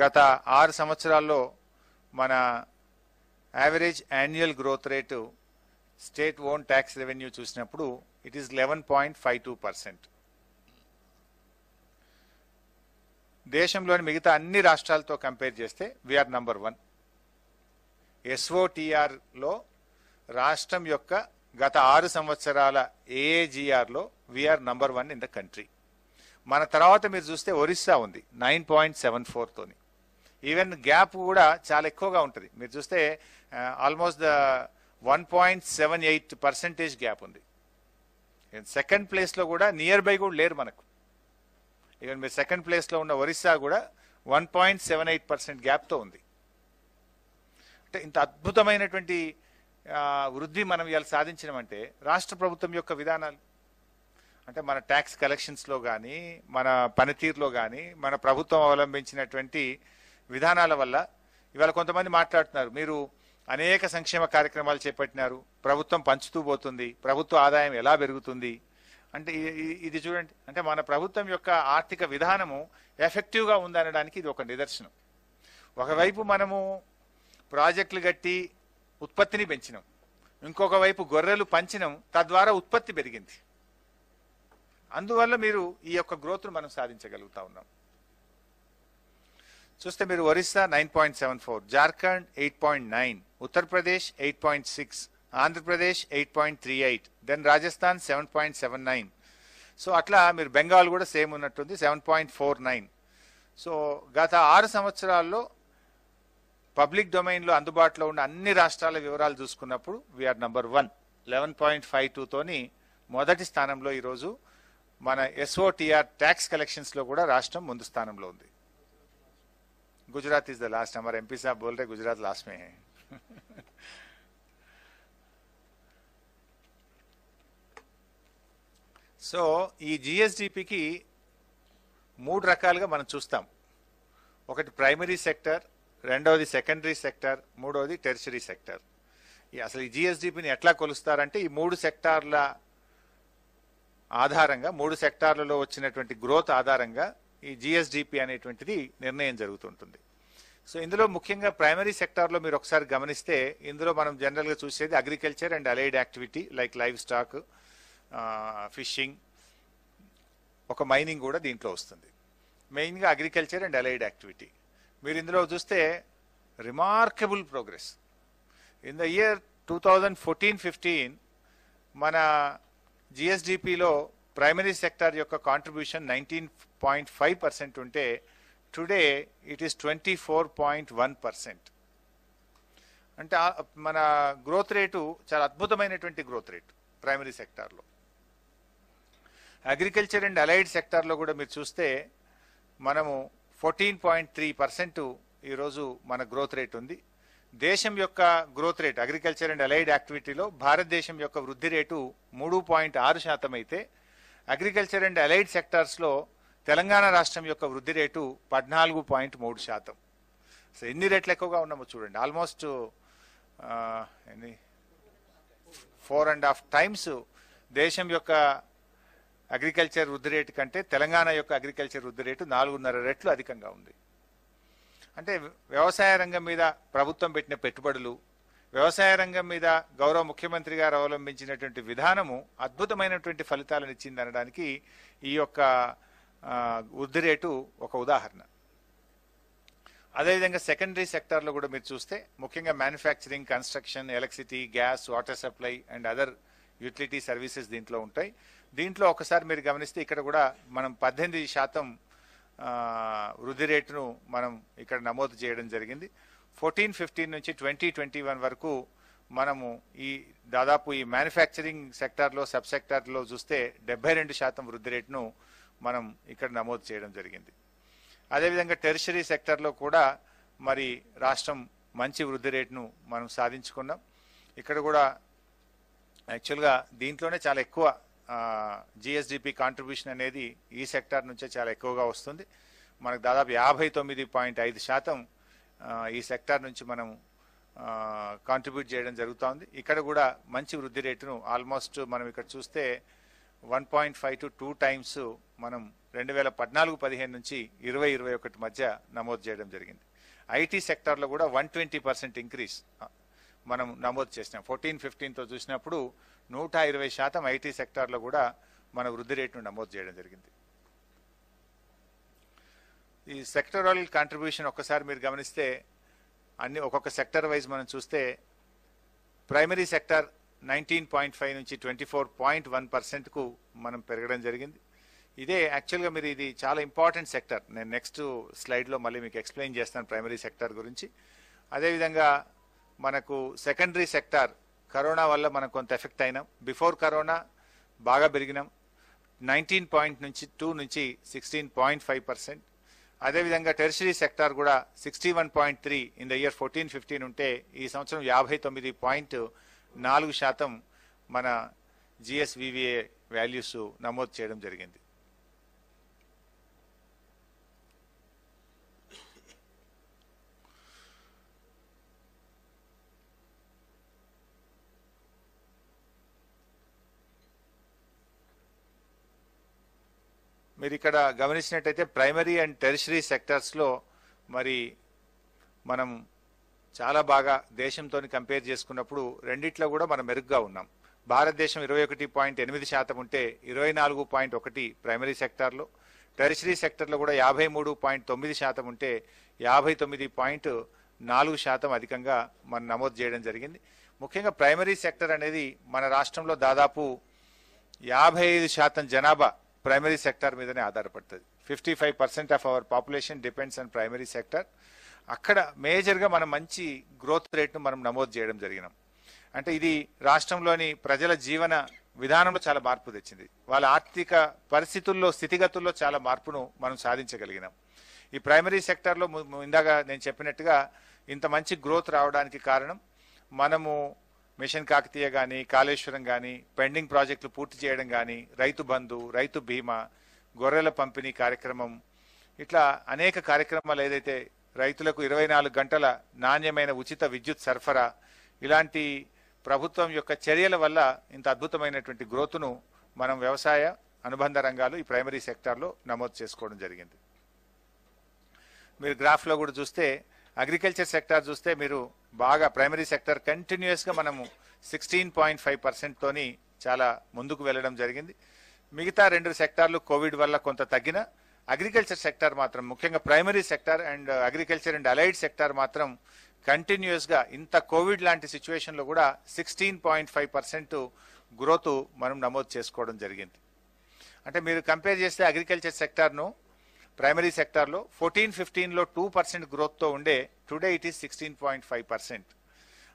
[SPEAKER 1] గత 6 సంవత్సరాల్లో మన average annual growth rate state own tax revenue చూసినప్పుడు ఇట్ ఈస్ 11.52%. దేశంలోని మిగతా అన్ని రాష్ట్రాలతో కంపేర్ చేస్తే వీఆర్ నంబర్ 1. SOTRలో రాష్ట్రం యొక్క గత 6 సంవత్సరాల AAGRలో we're number 1 in the country. మన తర్వాత మీరు చూస్తే ఒరిస్సా ఉంది 9.74తోని. ఈవెన్ గ్యాప్ కూడా చాలా ఎక్కువగా ఉంటుంది. మీరు చూస్తే ఆల్మోస్ట్ 1.78% గ్యాప్ ఉంది. సెకండ్ ప్లేస్లో కూడా నియర్ బై కూడా లేరు మనకు. ఈవెన్ మీరు సెకండ్ ప్లేస్లో ఉన్న ఒరిస్సా కూడా 1.78% గ్యాప్తో ఉంది. అంటే ఇంత అద్భుతమైనటువంటి వృద్ధి మనం ఇవాళ సాధించినామంటే రాష్ట్ర ప్రభుత్వం యొక్క విధానాలు, అంటే మన ట్యాక్స్ కలెక్షన్స్లో కానీ, మన పనితీరులో కానీ, మన ప్రభుత్వం అవలంబించినటువంటి విధానాల వల్ల. ఇవాళ కొంతమంది మాట్లాడుతున్నారు, మీరు అనేక సంక్షేమ కార్యక్రమాలు చేపట్టినారు, ప్రభుత్వం పంచుతూ పోతుంది, ప్రభుత్వ ఆదాయం ఎలా పెరుగుతుంది అంటే ఇది చూడండి. అంటే మన ప్రభుత్వం యొక్క ఆర్థిక విధానము ఎఫెక్టివ్గా ఉందనడానికి ఇది ఒక నిదర్శనం. ఒకవైపు మనము ప్రాజెక్టులు కట్టి ఉత్పత్తిని పెంచినాం, ఇంకొక వైపు గొర్రెలు పంచినాం, తద్వారా ఉత్పత్తి పెరిగింది. అందువల్ల మీరు ఈ యొక్క గ్రోత్ను మనం సాధించగలుగుతా ఉన్నాం. చూస్తే మీరు ఒరిస్సా 9.74, జార్ఖండ్ 8.9, ఉత్తరప్రదేశ్ 8.6, ఆంధ్రప్రదేశ్ 8.38, దెన్ రాజస్థాన్ 7.79. సో అట్లా మీరు బెంగాల్ కూడా సేమ్ ఉన్నట్టుంది 7.49. సో గత 6 సంవత్సరాల్లో పబ్లిక్ డొమైన్లో అందుబాటులో ఉన్న అన్ని రాష్ట్రాల వివరాలు చూసుకున్నప్పుడు వీఆర్ నంబర్ 1 11.52తోని మొదటి స్థానంలో ఈరోజు మన SOTR ట్యాక్స్ కలెక్షన్స్లో కూడా రాష్ట్రం ముందు స్థానంలో ఉంది. Gujarat is the last. हमारे MP साहब बोल रहे गुजरात लास्ट में है. సో ఈ జిఎస్డిపికి 3 రకాలుగా మనం చూస్తాం. ఒకటి ప్రైమరీ సెక్టర్, రెండవది సెకండరీ సెక్టర్, మూడవది టెర్షరీ సెక్టర్. అసలు ఈ జిఎస్డిపిని ఎట్లా కొలుస్తారంటే ఈ మూడు సెక్టార్ల ఆధారంగా, మూడు సెక్టార్లలో వచ్చినటువంటి గ్రోత్ ఆధారంగా ఈ జిఎస్డిపి అనేటువంటిది నిర్ణయం జరుగుతుంటుంది. సో ఇందులో ముఖ్యంగా ప్రైమరీ సెక్టార్లో మీరు ఒకసారి గమనిస్తే ఇందులో మనం జనరల్గా చూసేది agriculture and allied activity like live stock, fishing, ఒక మైనింగ్ కూడా దీంట్లో వస్తుంది. మెయిన్గా అగ్రికల్చర్ అండ్ అలైడ్ యాక్టివిటీ. మీరు ఇందులో చూస్తే remarkable progress in the year 2014-15 మన జిఎస్డిపిలో ప్రైమరీ సెక్టార్ యొక్క కాంట్రిబ్యూషన్ 19.5% ఉంటే టుడే ఇట్ ఈస్ 24.1%. అంటే మన గ్రోత్ రేటు చాలా అద్భుతమైనటువంటి గ్రోత్ రేటు ప్రైమరీ సెక్టార్లో. అగ్రికల్చర్ అండ్ అలైడ్ సెక్టార్లో కూడా మీరు చూస్తే మనము 14.3% ఈరోజు మన గ్రోత్ రేట్ ఉంది. దేశం యొక్క growth rate agriculture and allied యాక్టివిటీలో భారతదేశం యొక్క వృద్ధి రేటు 3.6% అయితే అగ్రికల్చర్ అండ్ అలైడ్ సెక్టార్స్లో తెలంగాణ రాష్ట్రం యొక్క వృద్ధి రేటు 14.3%. సో ఎన్ని రేట్లు ఎక్కువగా ఉన్నామో చూడండి. ఆల్మోస్ట్ 4.5 టైమ్స్ దేశం యొక్క అగ్రికల్చర్ వృద్ధి రేటు కంటే తెలంగాణ యొక్క అగ్రికల్చర్ వృద్ధి రేటు 4.5 రెట్లు అధికంగా ఉంది. అంటే వ్యవసాయ రంగం మీద ప్రభుత్వం పెట్టిన పెట్టుబడులు, వ్యవసాయ రంగం మీద గౌరవ ముఖ్యమంత్రి గారు అవలంబించినటువంటి విధానము అద్భుతమైనటువంటి ఫలితాలను ఇచ్చింది అనడానికి ఈ యొక్క వృద్ధి రేటు ఒక ఉదాహరణ. అదేవిధంగా సెకండరీ సెక్టార్లో కూడా మీరు చూస్తే ముఖ్యంగా manufacturing, construction, electricity, gas, water supply and other utility services దీంట్లో ఉంటాయి. దీంట్లో ఒకసారి మీరు గమనిస్తే ఇక్కడ కూడా మనం 18% వృద్ధి రేటును మనం ఇక్కడ నమోదు చేయడం జరిగింది. 14-15 నుంచి 2021 వరకు మనము ఈ దాదాపు ఈ మ్యానుఫ్యాక్చరింగ్ సెక్టార్లో, సబ్ సెక్టార్లో చూస్తే 72% వృద్ధి రేటును మనం ఇక్కడ నమోదు చేయడం జరిగింది. అదేవిధంగా టెరిషరీ సెక్టార్లో కూడా మరి రాష్ట్రం మంచి వృద్ధి రేటును మనం సాధించుకున్నాం. ఇక్కడ కూడా యాక్చువల్గా దీంట్లోనే చాలా ఎక్కువ జిఎస్డిపి కాంట్రిబ్యూషన్ అనేది ఈ సెక్టార్ నుంచే చాలా ఎక్కువగా వస్తుంది. మనకు దాదాపు 59.5% ఈ సెక్టార్ నుంచి మనం కాంట్రిబ్యూట్ చేయడం జరుగుతూ ఉంది. ఇక్కడ కూడా మంచి వృద్ధి రేటును ఆల్మోస్ట్ మనం ఇక్కడ చూస్తే 1.5 to 2 టైమ్స్ మనం 2014-15 నుంచి 2021 మధ్య నమోదు చేయడం జరిగింది. ఐటీ సెక్టార్లో కూడా 120% ఇంక్రీజ్ మనం నమోదు చేసినాం. 14-15తో చూసినప్పుడు 120% ఐటీ సెక్టార్లో కూడా మన వృద్ధి రేటును నమోదు చేయడం జరిగింది. ఈ సెక్టరల్ కాంట్రిబ్యూషన్ ఒక్కసారి మీరు గమనిస్తే అన్ని ఒక్కొక్క సెక్టర్ వైజ్ మనం చూస్తే ప్రైమరీ సెక్టర్ 19.5 నుంచి 24.1%కు మనం పెరగడం జరిగింది. ఇదే యాక్చువల్గా మీరు ఇది చాలా ఇంపార్టెంట్ సెక్టర్. నేను నెక్స్ట్ స్లైడ్లో మళ్ళీ మీకు ఎక్స్ప్లెయిన్ చేస్తాను ప్రైమరీ సెక్టర్ గురించి. అదేవిధంగా మనకు సెకండరీ సెక్టార్ కరోనా వల్ల మనం కొంత ఎఫెక్ట్ అయినాం. బిఫోర్ కరోనా బాగా పెరిగినాం. 19.2 నుంచి 16.5%. అదేవిధంగా టెరిషరీ సెక్టార్ కూడా 61.3 ఇన్ ద ఇయర్ 14-15 ఉంటే ఈ సంవత్సరం 59.4% మన జిఎస్వివిఏ వాల్యూస్ నమోదు చేయడం జరిగింది. మీరు ఇక్కడ గమనించినట్టయితే ప్రైమరీ అండ్ టెరిషరీ సెక్టర్స్లో మరి మనం చాలా బాగా దేశంతో కంపేర్ చేసుకున్నప్పుడు రెండిట్లో కూడా మనం మెరుగ్గా ఉన్నాం. భారతదేశం 21.8% ఉంటే 24.1 ప్రైమరీ సెక్టార్లో, టెరిషరీ సెక్టర్లో కూడా 53.9% ఉంటే 59.4% అధికంగా మనం నమోదు చేయడం జరిగింది. ముఖ్యంగా ప్రైమరీ సెక్టర్ అనేది మన రాష్ట్రంలో దాదాపు 55% జనాభా ప్రైమరీ సెక్టర్ మీదనే ఆధారపడుతుంది. 55% of our population depends on primary sector. అక్కడ మేజర్గా మనం మంచి గ్రోత్ రేట్ను మనం నమోదు చేయడం జరిగినాం. అంటే ఇది రాష్ట్రంలోని ప్రజల జీవన విధానంలో చాలా మార్పు తెచ్చింది. వాళ్ళ ఆర్థిక పరిస్థితుల్లో, స్థితిగతుల్లో చాలా మార్పును మనం సాధించగలిగినాం. ఈ ప్రైమరీ సెక్టర్లో ఇందాక నేను చెప్పినట్టుగా ఇంత మంచి గ్రోత్ రావడానికి కారణం మనము మిషన్ కాకతీయ కానీ, కాళేశ్వరం కానీ, పెండింగ్ ప్రాజెక్టులు పూర్తి చేయడం కానీ, రైతు బంధు, రైతు బీమా, గొర్రెల పంపిణీ కార్యక్రమం, ఇట్లా అనేక కార్యక్రమాలు ఏదైతే రైతులకు 24 గంటల నాణ్యమైన ఉచిత విద్యుత్ సరఫరా, ఇలాంటి ప్రభుత్వం యొక్క చర్యల వల్ల ఇంత అద్భుతమైనటువంటి గ్రోత్ను మనం వ్యవసాయ అనుబంధ రంగాలు ఈ ప్రైమరీ సెక్టార్లో నమోదు చేసుకోవడం జరిగింది. మీరు గ్రాఫ్లో కూడా చూస్తే అగ్రికల్చర్ సెక్టార్ చూస్తే మీరు బాగా ప్రైమరీ సెక్టార్ కంటిన్యూస్గా మనము 16.5% తోని చాలా ముందుకు వెళ్ళడం జరిగింది. మిగతా రెండు సెక్టార్లు కోవిడ్ వల్ల కొంత తగ్గిన, అగ్రికల్చర్ సెక్టార్ మాత్రం ముఖ్యంగా primary sector and agriculture and allied sector మాత్రం కంటిన్యూస్గా ఇంత కోవిడ్ లాంటి సిచ్యువేషన్లో కూడా 16.5% గ్రోత్ మనం నమోదు చేసుకోవడం జరిగింది. అంటే మీరు కంపేర్ చేస్తే అగ్రికల్చర్ సెక్టార్ను ప్రైమరీ సెక్టార్లో 14-15లో 2% గ్రోత్తో ఉండే, టుడే ఇట్ ఈస్ 16.5%.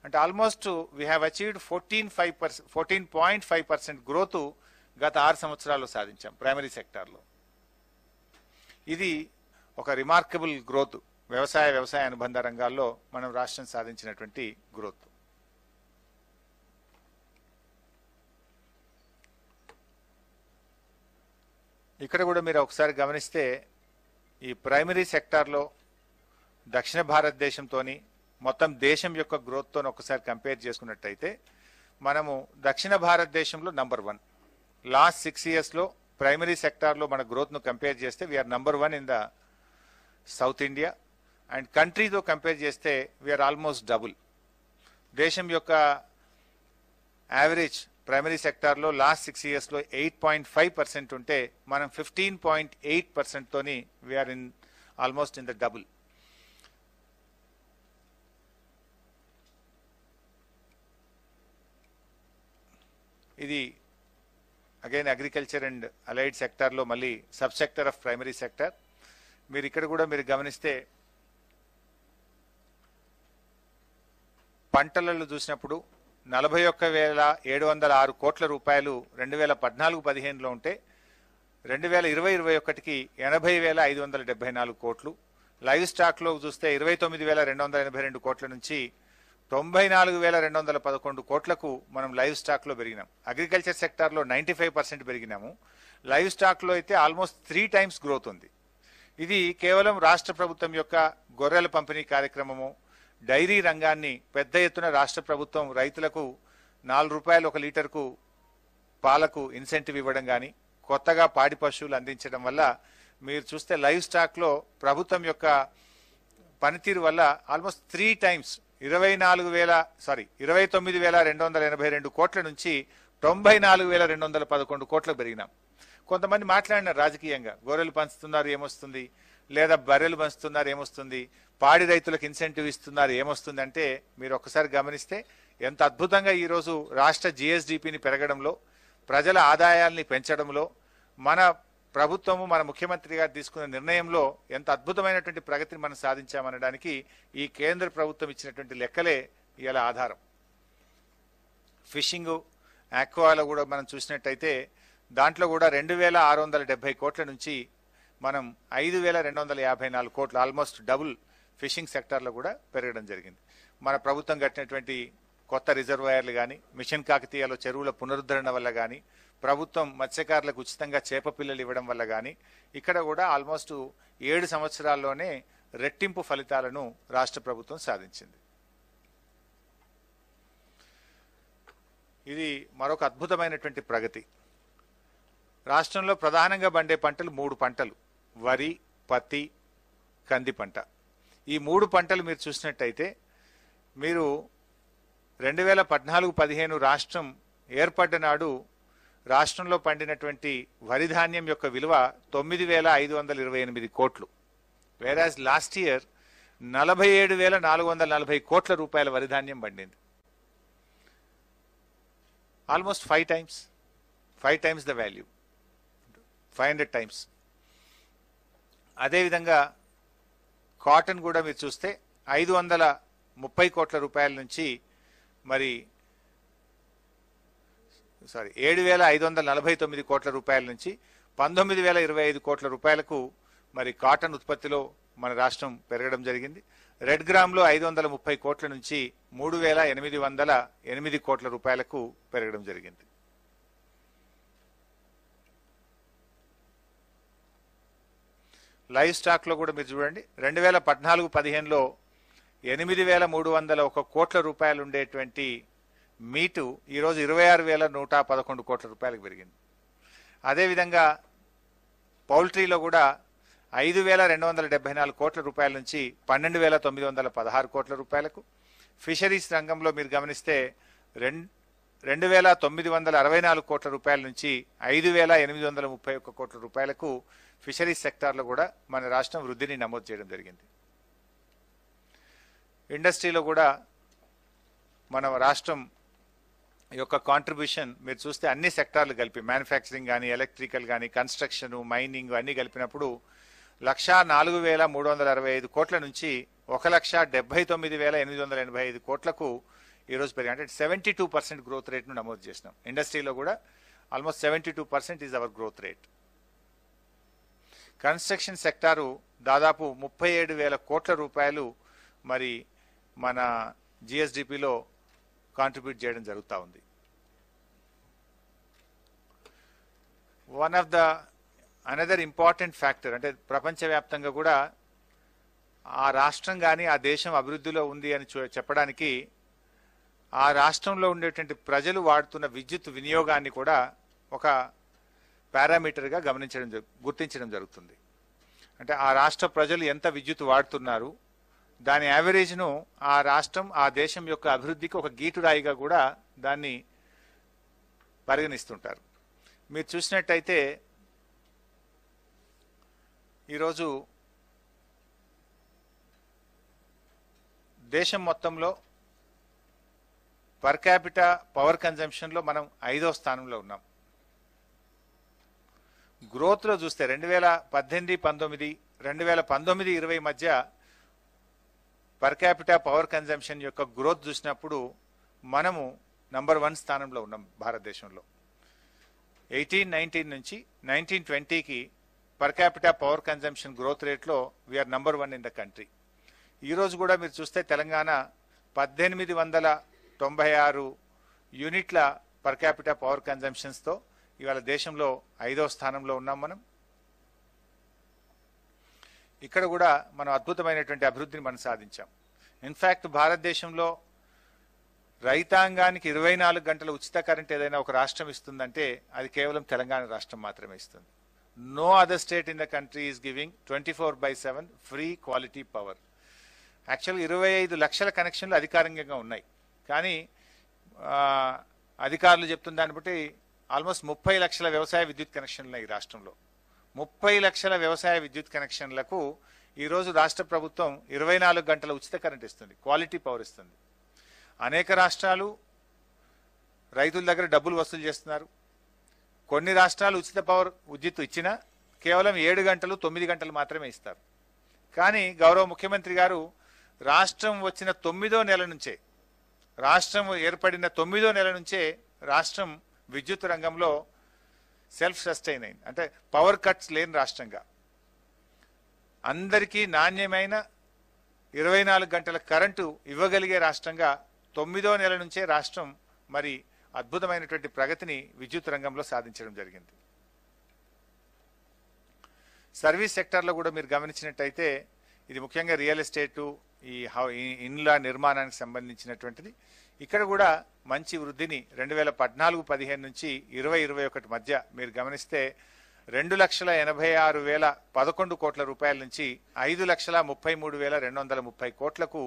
[SPEAKER 1] అంటే almost we have achieved 14.5% growth గత 6 సంవత్సరాల్లో సాధించాం ప్రైమరీ సెక్టార్లో. ఇది ఒక రిమార్కబుల్ గ్రోత్ వ్యవసాయ అనుబంధ రంగాల్లో మనం రాష్ట్రం సాధించినటువంటి గ్రోత్. ఇక్కడ కూడా మీరు ఒకసారి గమనిస్తే ఈ ప్రైమరీ సెక్టార్లో దక్షిణ భారతదేశంతోని మొత్తం దేశం యొక్క గ్రోత్తో ఒకసారి కంపేర్ చేసుకున్నట్టయితే మనము దక్షిణ భారతదేశంలో నంబర్ 1. లాస్ట్ 6 ఇయర్స్లో ప్రైమరీ సెక్టార్లో మన గ్రోత్ను కంపేర్ చేస్తే we're number 1 in the south India. And కంట్రీతో కంపేర్ చేస్తే వీఆర్ ఆల్మోస్ట్ డబుల్. దేశం యొక్క యావరేజ్ ప్రైమరీ సెక్టార్లో లాస్ట్ 6 ఇయర్స్లో 8.5% ఉంటే మనం 15.8% తోని we're in almost in the double. ఇది అగైన్ అగ్రికల్చర్ అండ్ అలైడ్ సెక్టార్లో మళ్ళీ sub sector of primary sector. మీరు ఇక్కడ కూడా మీరు గమనిస్తే పంటలలో చూసినప్పుడు 41,706 కోట్ల రూపాయలు 2014-15లో ఉంటే 2020-21కి 80,574 కోట్లు. లైవ్ స్టాక్లో చూస్తే 29,282 కోట్ల నుంచి 94,211 కోట్లకు మనం లైవ్ స్టాక్లో పెరిగినాం. అగ్రికల్చర్ సెక్టార్లో 95% పెరిగినాము. లైవ్ స్టాక్లో అయితే ఆల్మోస్ట్ 3 టైమ్స్ గ్రోత్ ఉంది. ఇది కేవలం రాష్ట్ర ప్రభుత్వం యొక్క గొర్రెల పంపిణీ కార్యక్రమము, డైరీ రంగాన్ని పెద్ద ఎత్తున రాష్ట్ర ప్రభుత్వం రైతులకు 4 రూపాయలు 1 లీటర్కు పాలకు ఇన్సెంటివ్ ఇవ్వడం కానీ, కొత్తగా పాడి పశువులు అందించడం వల్ల మీరు చూస్తే లైవ్ స్టాక్లో ప్రభుత్వం యొక్క పనితీరు వల్ల ఆల్మోస్ట్ 3 టైమ్స్ 29,282 కోట్ల నుంచి 94,211 కోట్లకు పెరిగినాం. కొంతమంది మాట్లాడినారు రాజకీయంగా, గొర్రెలు పంచుతున్నారు ఏమొస్తుంది, లేదా బర్రెలు పంచుతున్నారు ఏమొస్తుంది, పాడి రైతులకు ఇన్సెంటివ్ ఇస్తున్నారు ఏమొస్తుంది అంటే మీరు ఒక్కసారి గమనిస్తే ఎంత అద్భుతంగా ఈరోజు రాష్ట్ర జిఎస్డిపిని పెరగడంలో, ప్రజల ఆదాయాల్ని పెంచడంలో మన ప్రభుత్వము మన ముఖ్యమంత్రి గారు తీసుకున్న నిర్ణయంలో ఎంత అద్భుతమైనటువంటి ప్రగతిని మనం సాధించామనడానికి ఈ కేంద్ర ప్రభుత్వం ఇచ్చినటువంటి లెక్కలే ఇలా ఆధారం. ఫిషింగ్ ఆక్వాలో కూడా మనం చూసినట్టయితే దాంట్లో కూడా 2,670 కోట్ల నుంచి మనం 5,254 కోట్లు, ఆల్మోస్ట్ డబుల్ ఫిషింగ్ సెక్టార్లో కూడా పెరగడం జరిగింది. మన ప్రభుత్వం కట్టినటువంటి కొత్త రిజర్వాయర్లు కానీ, మిషన్ కాకతీయలో చెరువుల పునరుద్ధరణ వల్ల కానీ, ప్రభుత్వం మత్స్యకారులకు ఉచితంగా చేప పిల్లలు ఇవ్వడం వల్ల కానీ ఇక్కడ కూడా ఆల్మోస్ట్ 7 సంవత్సరాల్లోనే రెట్టింపు ఫలితాలను రాష్ట్ర ప్రభుత్వం సాధించింది. ఇది మరొక అద్భుతమైనటువంటి ప్రగతి. రాష్ట్రంలో ప్రధానంగా పండే పంటలు 3 పంటలు: వరి, పత్తి, కంది పంట. ఈ 3 పంటలు మీరు చూసినట్టయితే మీరు 2014-15 రాష్ట్రం ఏర్పడ్డ నాడు రాష్ట్రంలో పండినటువంటి వరి ధాన్యం యొక్క విలువ 9,528 కోట్లు. వేరాజ్ లాస్ట్ ఇయర్ 47,440 కోట్ల రూపాయల వరి ధాన్యం పండింది. Almost 5 times the value, 500 times. అదేవిధంగా కాటన్ కూడా మీరు చూస్తే 530 కోట్ల రూపాయల నుంచి మరి 7,549 కోట్ల రూపాయల నుంచి 19,025 కోట్ల రూపాయలకు మరి కాటన్ ఉత్పత్తిలో మన రాష్ట్రం పెరగడం జరిగింది. రెడ్ గ్రామ్లో 530 కోట్ల నుంచి 3,808 కోట్ల రూపాయలకు పెరగడం జరిగింది. లైవ్ స్టాక్ లో కూడా మీరు చూడండి 2014-15లో 8,301 కోట్ల రూపాయలు ఉండేటువంటి మీటు ఈరోజు 26,111 కోట్ల రూపాయలకు పెరిగింది. అదేవిధంగా పౌల్ట్రీలో కూడా 5,274 కోట్ల రూపాయల నుంచి 12,916 కోట్ల రూపాయలకు, ఫిషరీస్ రంగంలో మీరు గమనిస్తే 2,964 కోట్ల రూపాయల నుంచి 5,831 కోట్ల రూపాయలకు ఫిషరీస్ సెక్టార్లో కూడా మన రాష్ట్రం వృద్ధిని నమోదు చేయడం జరిగింది. ఇండస్ట్రీలో కూడా మన రాష్ట్రం యొక్క కాంట్రిబ్యూషన్ మీరు చూస్తే అన్ని సెక్టార్లు కలిపి మ్యానుఫ్యాక్చరింగ్ కానీ, ఎలక్ట్రికల్ కానీ, కన్స్ట్రక్షన్, మైనింగ్ అన్ని కలిపినప్పుడు 1,04,365 కోట్ల నుంచి 1,79,885 కోట్లకు ఈరోజు పెరిగి, అంటే 72% గ్రోత్ రేట్ను నమోదు చేసినాం. ఇండస్ట్రీలో కూడా almost 72% is our growth rate. Construction sector దాదాపు 37,000 కోట్ల రూపాయలు మరి మన జిఎస్డిపిలో కాంట్రిబ్యూట్ చేయడం జరుగుతూ ఉంది. One of the another important factor అంటే ప్రపంచవ్యాప్తంగా కూడా ఆ రాష్ట్రం కానీ ఆ దేశం అభివృద్ధిలో ఉంది అని చెప్పడానికి ఆ రాష్ట్రంలో ఉండేటువంటి ప్రజలు వాడుతున్న విద్యుత్ వినియోగాన్ని కూడా ఒక పారామీటర్గా గుర్తించడం జరుగుతుంది. అంటే ఆ రాష్ట్ర ప్రజలు ఎంత విద్యుత్ వాడుతున్నారు, దాని యావరేజ్ను ఆ రాష్ట్రం ఆ దేశం యొక్క అభివృద్ధికి ఒక గీటురాయిగా కూడా దాన్ని పరిగణిస్తుంటారు. మీరు చూసినట్టయితే ఈరోజు దేశం మొత్తంలో పర్ క్యాపిటా పవర్ కన్జంప్షన్లో మనం 5వ స్థానంలో ఉన్నాం. గ్రోత్లో చూస్తే 2018-19, 2019-20 మధ్య పర్ క్యాపిటా పవర్ కన్జంప్షన్ యొక్క గ్రోత్ చూసినప్పుడు మనము నంబర్ 1 స్థానంలో ఉన్నాం భారతదేశంలో. 18-19 నుంచి 19-20కి per capita power consumption growth రేట్లో we're number 1 in the country. ఈరోజు కూడా మీరు చూస్తే తెలంగాణ 1,896 యూనిట్ల పర్ క్యాపిటా పవర్ కన్జంప్షన్స్తో ఇవాళ దేశంలో 5వ స్థానంలో ఉన్నాం మనం. ఇక్కడ కూడా మనం అద్భుతమైనటువంటి అభివృద్ధిని మనం సాధించాం. ఇన్ఫ్యాక్ట్ భారతదేశంలో రైతాంగానికి 24 గంటల ఉచిత కరెంట్ ఏదైనా ఒక రాష్ట్రం ఇస్తుందంటే అది కేవలం తెలంగాణ రాష్ట్రం మాత్రమే ఇస్తుంది. No other state in the country is giving 24/7 free quality power. యాక్చువల్గా 25 లక్షల కనెక్షన్లు అధికారికంగా ఉన్నాయి, కానీ అధికారులు చెప్తున్న దాన్ని బట్టి ఆల్మోస్ట్ 30 లక్షల వ్యవసాయ విద్యుత్ కనెక్షన్లు ఉన్నాయి ఈ రాష్ట్రంలో. 30 లక్షల వ్యవసాయ విద్యుత్ కనెక్షన్లకు ఈరోజు రాష్ట్ర ప్రభుత్వం 24 గంటల ఉచిత కరెంట్ ఇస్తుంది, క్వాలిటీ పవర్ ఇస్తుంది. అనేక రాష్ట్రాలు రైతుల దగ్గర డబ్బులు వసూలు చేస్తున్నారు. కొన్ని రాష్ట్రాలు ఉచిత పవర్ విద్యుత్ ఇచ్చినా కేవలం 7 గంటలు 9 గంటలు మాత్రమే ఇస్తారు. కానీ గౌరవ ముఖ్యమంత్రి గారు రాష్ట్రం వచ్చిన 9వ నెల నుంచే, రాష్ట్రం ఏర్పడిన 9వ నెల నుంచే రాష్ట్రం విద్యుత్ రంగంలో సెల్ఫ్ సస్టైన్ అయింది. అంటే పవర్ కట్స్ లేని రాష్ట్రంగా, అందరికీ నాణ్యమైన 24 గంటల కరెంటు ఇవ్వగలిగే రాష్ట్రంగా 9వ నెల నుంచే రాష్ట్రం మరి అద్భుతమైనటువంటి ప్రగతిని విద్యుత్ రంగంలో సాధించడం జరిగింది. సర్వీస్ సెక్టార్లో కూడా మీరు గమనించినట్టయితే ఇది ముఖ్యంగా రియల్ ఎస్టేటు, ఈ ఇండ్ల నిర్మాణానికి సంబంధించినటువంటిది. ఇక్కడ కూడా మంచి వృద్ధిని 2014-15 నుంచి 2021 మధ్య మీరు గమనిస్తే 2,86,11 కోట్ల రూపాయల నుంచి 5,33,230 కోట్లకు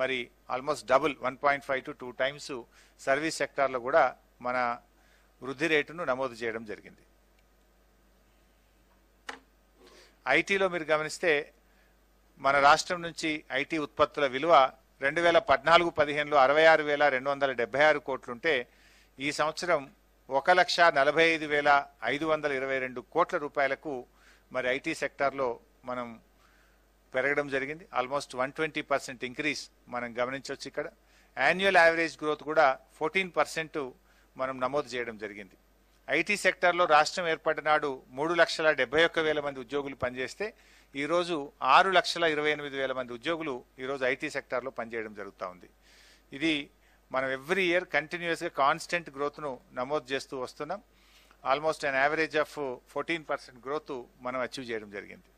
[SPEAKER 1] మరి almost double 1.5 to 2 times service సెక్టార్లో కూడా మన వృద్ధి రేటును నమోదు చేయడం జరిగింది. ఐటీలో మీరు గమనిస్తే మన రాష్ట్రం నుంచి ఐటీ ఉత్పత్తుల విలువ 2014-15లో 66,276 కోట్లుంటే ఈ సంవత్సరం 1,45,522 కోట్ల రూపాయలకు మరి ఐటీ సెక్టార్లో మనం పెరగడం జరిగింది. ఆల్మోస్ట్ 120% ఇంక్రీజ్ మనం గమనించవచ్చు. ఇక్కడ యాన్యువల్ యావరేజ్ గ్రోత్ కూడా 14% మనం నమోదు చేయడం జరిగింది. ఐటీ సెక్టార్లో రాష్ట్రం ఏర్పడిన నాడు 3,71,000 మంది ఉద్యోగులు పనిచేస్తే ఈరోజు 6,28,000 మంది ఉద్యోగులు ఈరోజు ఐటీ సెక్టార్లో పనిచేయడం జరుగుతూ ఉంది. ఇది మనం ఎవ్రీ ఇయర్ కంటిన్యూస్గా కాన్స్టెంట్ గ్రోత్ను నమోదు చేస్తూ వస్తున్నాం. Almost an average of 14% growth మనం అచీవ్ చేయడం జరిగింది.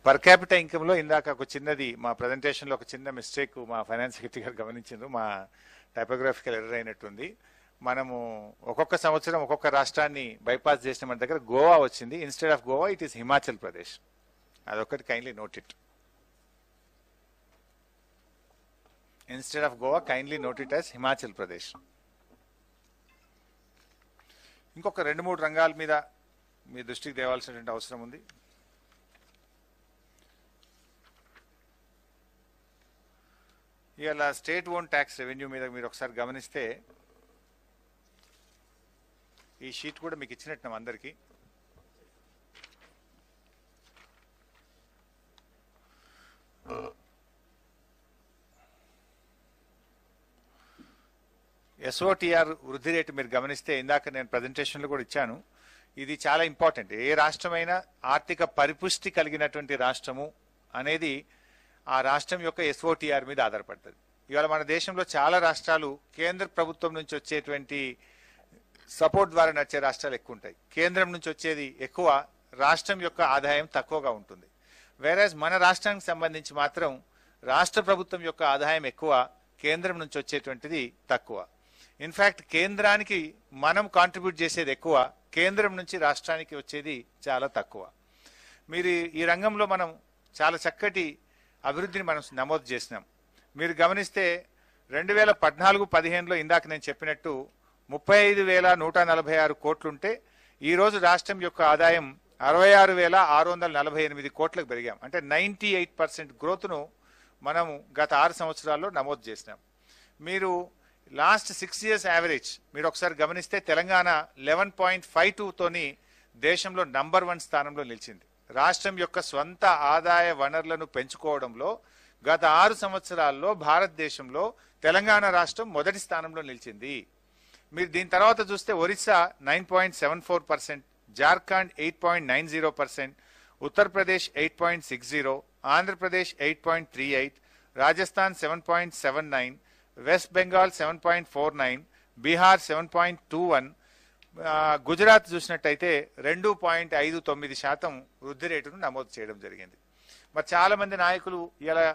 [SPEAKER 1] పర్ క్యాపిటల్ ఇన్కమ్ లో ఇందాక ఒక చిన్నది మా ప్రెజెంటేషన్ లో ఒక చిన్న మిస్టేక్ మా ఫైనాన్స్ సెక్రటరీ గారు గమనించారు. మా టైపోగ్రాఫికల్ ఎర్రర్ అయినట్టుంది. మనము ఒక్కొక్క సంవత్సరం ఒక్కొక్క రాష్ట్రాన్ని బైపాస్ చేసిన మన దగ్గర గోవా వచ్చింది. Instead of Goa it is Himachal Pradesh. అదొకటి kindly note it. Instead of Goa kindly note it as Himachal Pradesh. ఇంకొక 2-3 రంగాల మీద మీ దృష్టికి తేవాల్సినటువంటి అవసరం ఉంది. ఇవాళ స్టేట్ ఓన్ ట్యాక్స్ రెవెన్యూ మీద మీరు ఒకసారి గమనిస్తే, ఈ షీట్ కూడా మీకు ఇచ్చినట్టు అందరికీ. ఎస్ఓటిఆర్ వృద్ధి రేటు మీరు గమనిస్తే, ఇందాక నేను ప్రజెంటేషన్లో కూడా ఇచ్చాను, ఇది చాలా ఇంపార్టెంట్. ఏ రాష్ట్రమైనా ఆర్థిక పరిపుష్టి కలిగినటువంటి రాష్ట్రము అనేది ఆ రాష్ట్రం యొక్క ఎస్ఓటిఆర్ మీద ఆధారపడుతుంది. ఇవాళ మన దేశంలో చాలా రాష్ట్రాలు కేంద్ర ప్రభుత్వం నుంచి వచ్చేటువంటి సపోర్ట్ ద్వారా నడిచే రాష్ట్రాలు ఎక్కువ ఉంటాయి. కేంద్రం నుంచి వచ్చేది ఎక్కువ, రాష్ట్రం యొక్క ఆదాయం తక్కువగా ఉంటుంది. వేరేజ్ మన రాష్ట్రానికి సంబంధించి మాత్రం రాష్ట్ర ప్రభుత్వం యొక్క ఆదాయం ఎక్కువ, కేంద్రం నుంచి వచ్చేటువంటిది తక్కువ. ఇన్ఫ్యాక్ట్ కేంద్రానికి మనం కాంట్రిబ్యూట్ చేసేది ఎక్కువ, కేంద్రం నుంచి రాష్ట్రానికి వచ్చేది చాలా తక్కువ. మీరు ఈ రంగంలో మనం చాలా చక్కటి అభివృద్ధిని మనం నమోదు చేసినాం. మీరు గమనిస్తే 2014-15లో ఇందాక నేను చెప్పినట్టు 35,146 కోట్లుంటే ఈరోజు రాష్ట్రం యొక్క ఆదాయం 66,648 కోట్లకు పెరిగాం. అంటే 98% గ్రోత్ను మనం గత 6 సంవత్సరాల్లో నమోదు చేసినాం. మీరు లాస్ట్ 6 years యావరేజ్ మీరు ఒకసారి గమనిస్తే తెలంగాణ 11.52తోని దేశంలో నంబర్ 1 స్థానంలో నిలిచింది. రాష్ట్రం యొక్క స్వంత ఆదాయ వనరులను పెంచుకోవడంలో గత 6 సంవత్సరాల్లో భారతదేశంలో తెలంగాణ రాష్ట్రం మొదటి స్థానంలో నిలిచింది. మీరు దీని తర్వాత చూస్తే ఒరిస్సా 9.74%, జార్ఖండ్ 8.90%, ఉత్తరప్రదేశ్ 8.60%, ఆంధ్రప్రదేశ్ 8.38%, రాజస్థాన్ 7.79%, వెస్ట్ బెంగాల్ 7.49%, బీహార్ 7.21%, గుజరాత్ చూసినట్టయితే 2.59% వృద్ధి రేటును నమోదు చేయడం జరిగింది. మరి చాలా మంది నాయకులు, ఇలా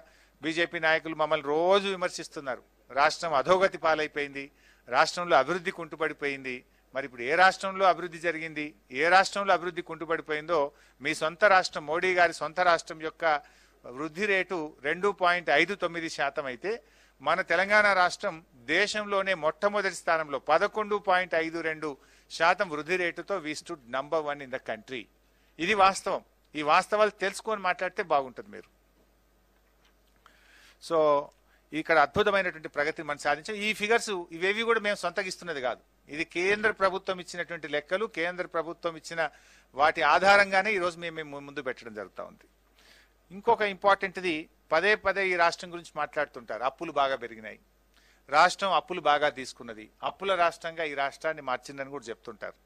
[SPEAKER 1] బీజేపీ నాయకులు మమ్మల్ని రోజు విమర్శిస్తున్నారు. రాష్ట్రం అధోగతి పాలైపోయింది, రాష్ట్రంలో అభివృద్ధి కుంటుపడిపోయింది. మరి ఇప్పుడు ఏ రాష్ట్రంలో అభివృద్ధి జరిగింది, ఏ రాష్ట్రంలో అభివృద్ధి కుంటుపడిపోయిందో మీ సొంత రాష్ట్రం, మోడీ గారి సొంత రాష్ట్రం యొక్క వృద్ధి రేటు 2.59% అయితే మన తెలంగాణ రాష్ట్రం దేశంలోనే మొట్టమొదటి స్థానంలో 11.52% వృద్ధి రేటుతో we stood number 1 in the country. ఇది వాస్తవం. ఈ వాస్తవాలు తెలుసుకొని మాట్లాడితే బాగుంటుంది మీరు. సో ఇక్కడ అద్భుతమైనటువంటి ప్రగతిని మనం సాధించాం. ఈ ఫిగర్స్ ఇవేవి కూడా మేము సొంతగా ఇస్తున్నది కాదు. ఇది కేంద్ర ప్రభుత్వం ఇచ్చినటువంటి లెక్కలు, కేంద్ర ప్రభుత్వం ఇచ్చిన వాటి ఆధారంగానే ఈరోజు మేము ముందు పెట్టడం జరుగుతూ ఉంది. ఇంకొక ఇంపార్టెంట్ది, పదే పదే ఈ రాష్ట్రం గురించి మాట్లాడుతుంటారు. అప్పులు బాగా పెరిగినాయి, రాష్ట్రం అప్పులు బాగా తీసుకున్నది, అప్పుల రాష్ట్రంగా ఈ రాష్ట్రాన్ని మార్చిందని కూడా చెప్తుంటారు.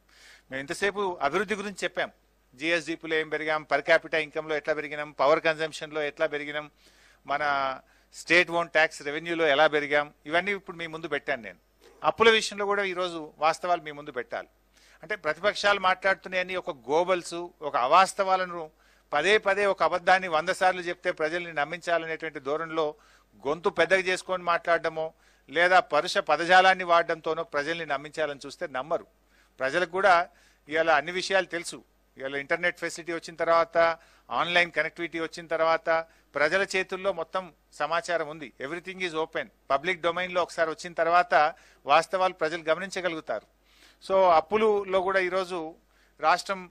[SPEAKER 1] మేము ఇంతసేపు అభివృద్ధి గురించి చెప్పాం. జిఎస్డిపిలో ఏం పెరిగాం, పర్ క్యాపిటల్ ఇన్కంలో ఎట్లా పెరిగినాం, పవర్ కన్జంప్షన్లో ఎట్లా పెరిగినాం, మన స్టేట్ ఓన్ ట్యాక్స్ రెవెన్యూలో ఎలా పెరిగాం, ఇవన్నీ ఇప్పుడు మీ ముందు పెట్టాను నేను. అప్పుల విషయంలో కూడా ఈరోజు వాస్తవాలు మీ ముందు పెట్టాలి. అంటే ప్రతిపక్షాలు మాట్లాడుతున్నాయని ఒక గోబల్స్, ఒక అవాస్తవాలను పదే పదే ఒక అబద్ధాన్ని 100 సార్లు చెప్తే ప్రజల్ని నమ్మించాలనేటువంటి ధోరణిలో గొంతు పెద్దగా చేసుకొని మాట్లాడడమో లేదా పరుష పదజాలాన్ని వాడడంతోనో ప్రజల్ని నమ్మించాలని చూస్తే నమ్మరు. ప్రజలకు కూడా ఇవాళ అన్ని విషయాలు తెలుసు. ఇవాళ ఇంటర్నెట్ ఫెసిలిటీ వచ్చిన తర్వాత, ఆన్లైన్ కనెక్టివిటీ వచ్చిన తర్వాత ప్రజల చేతుల్లో మొత్తం సమాచారం ఉంది. Everything is open. పబ్లిక్ డొమైన్లో ఒకసారి వచ్చిన తర్వాత వాస్తవాలు ప్రజలు గమనించగలుగుతారు. సో అప్పులలో కూడా ఈరోజు రాష్ట్రం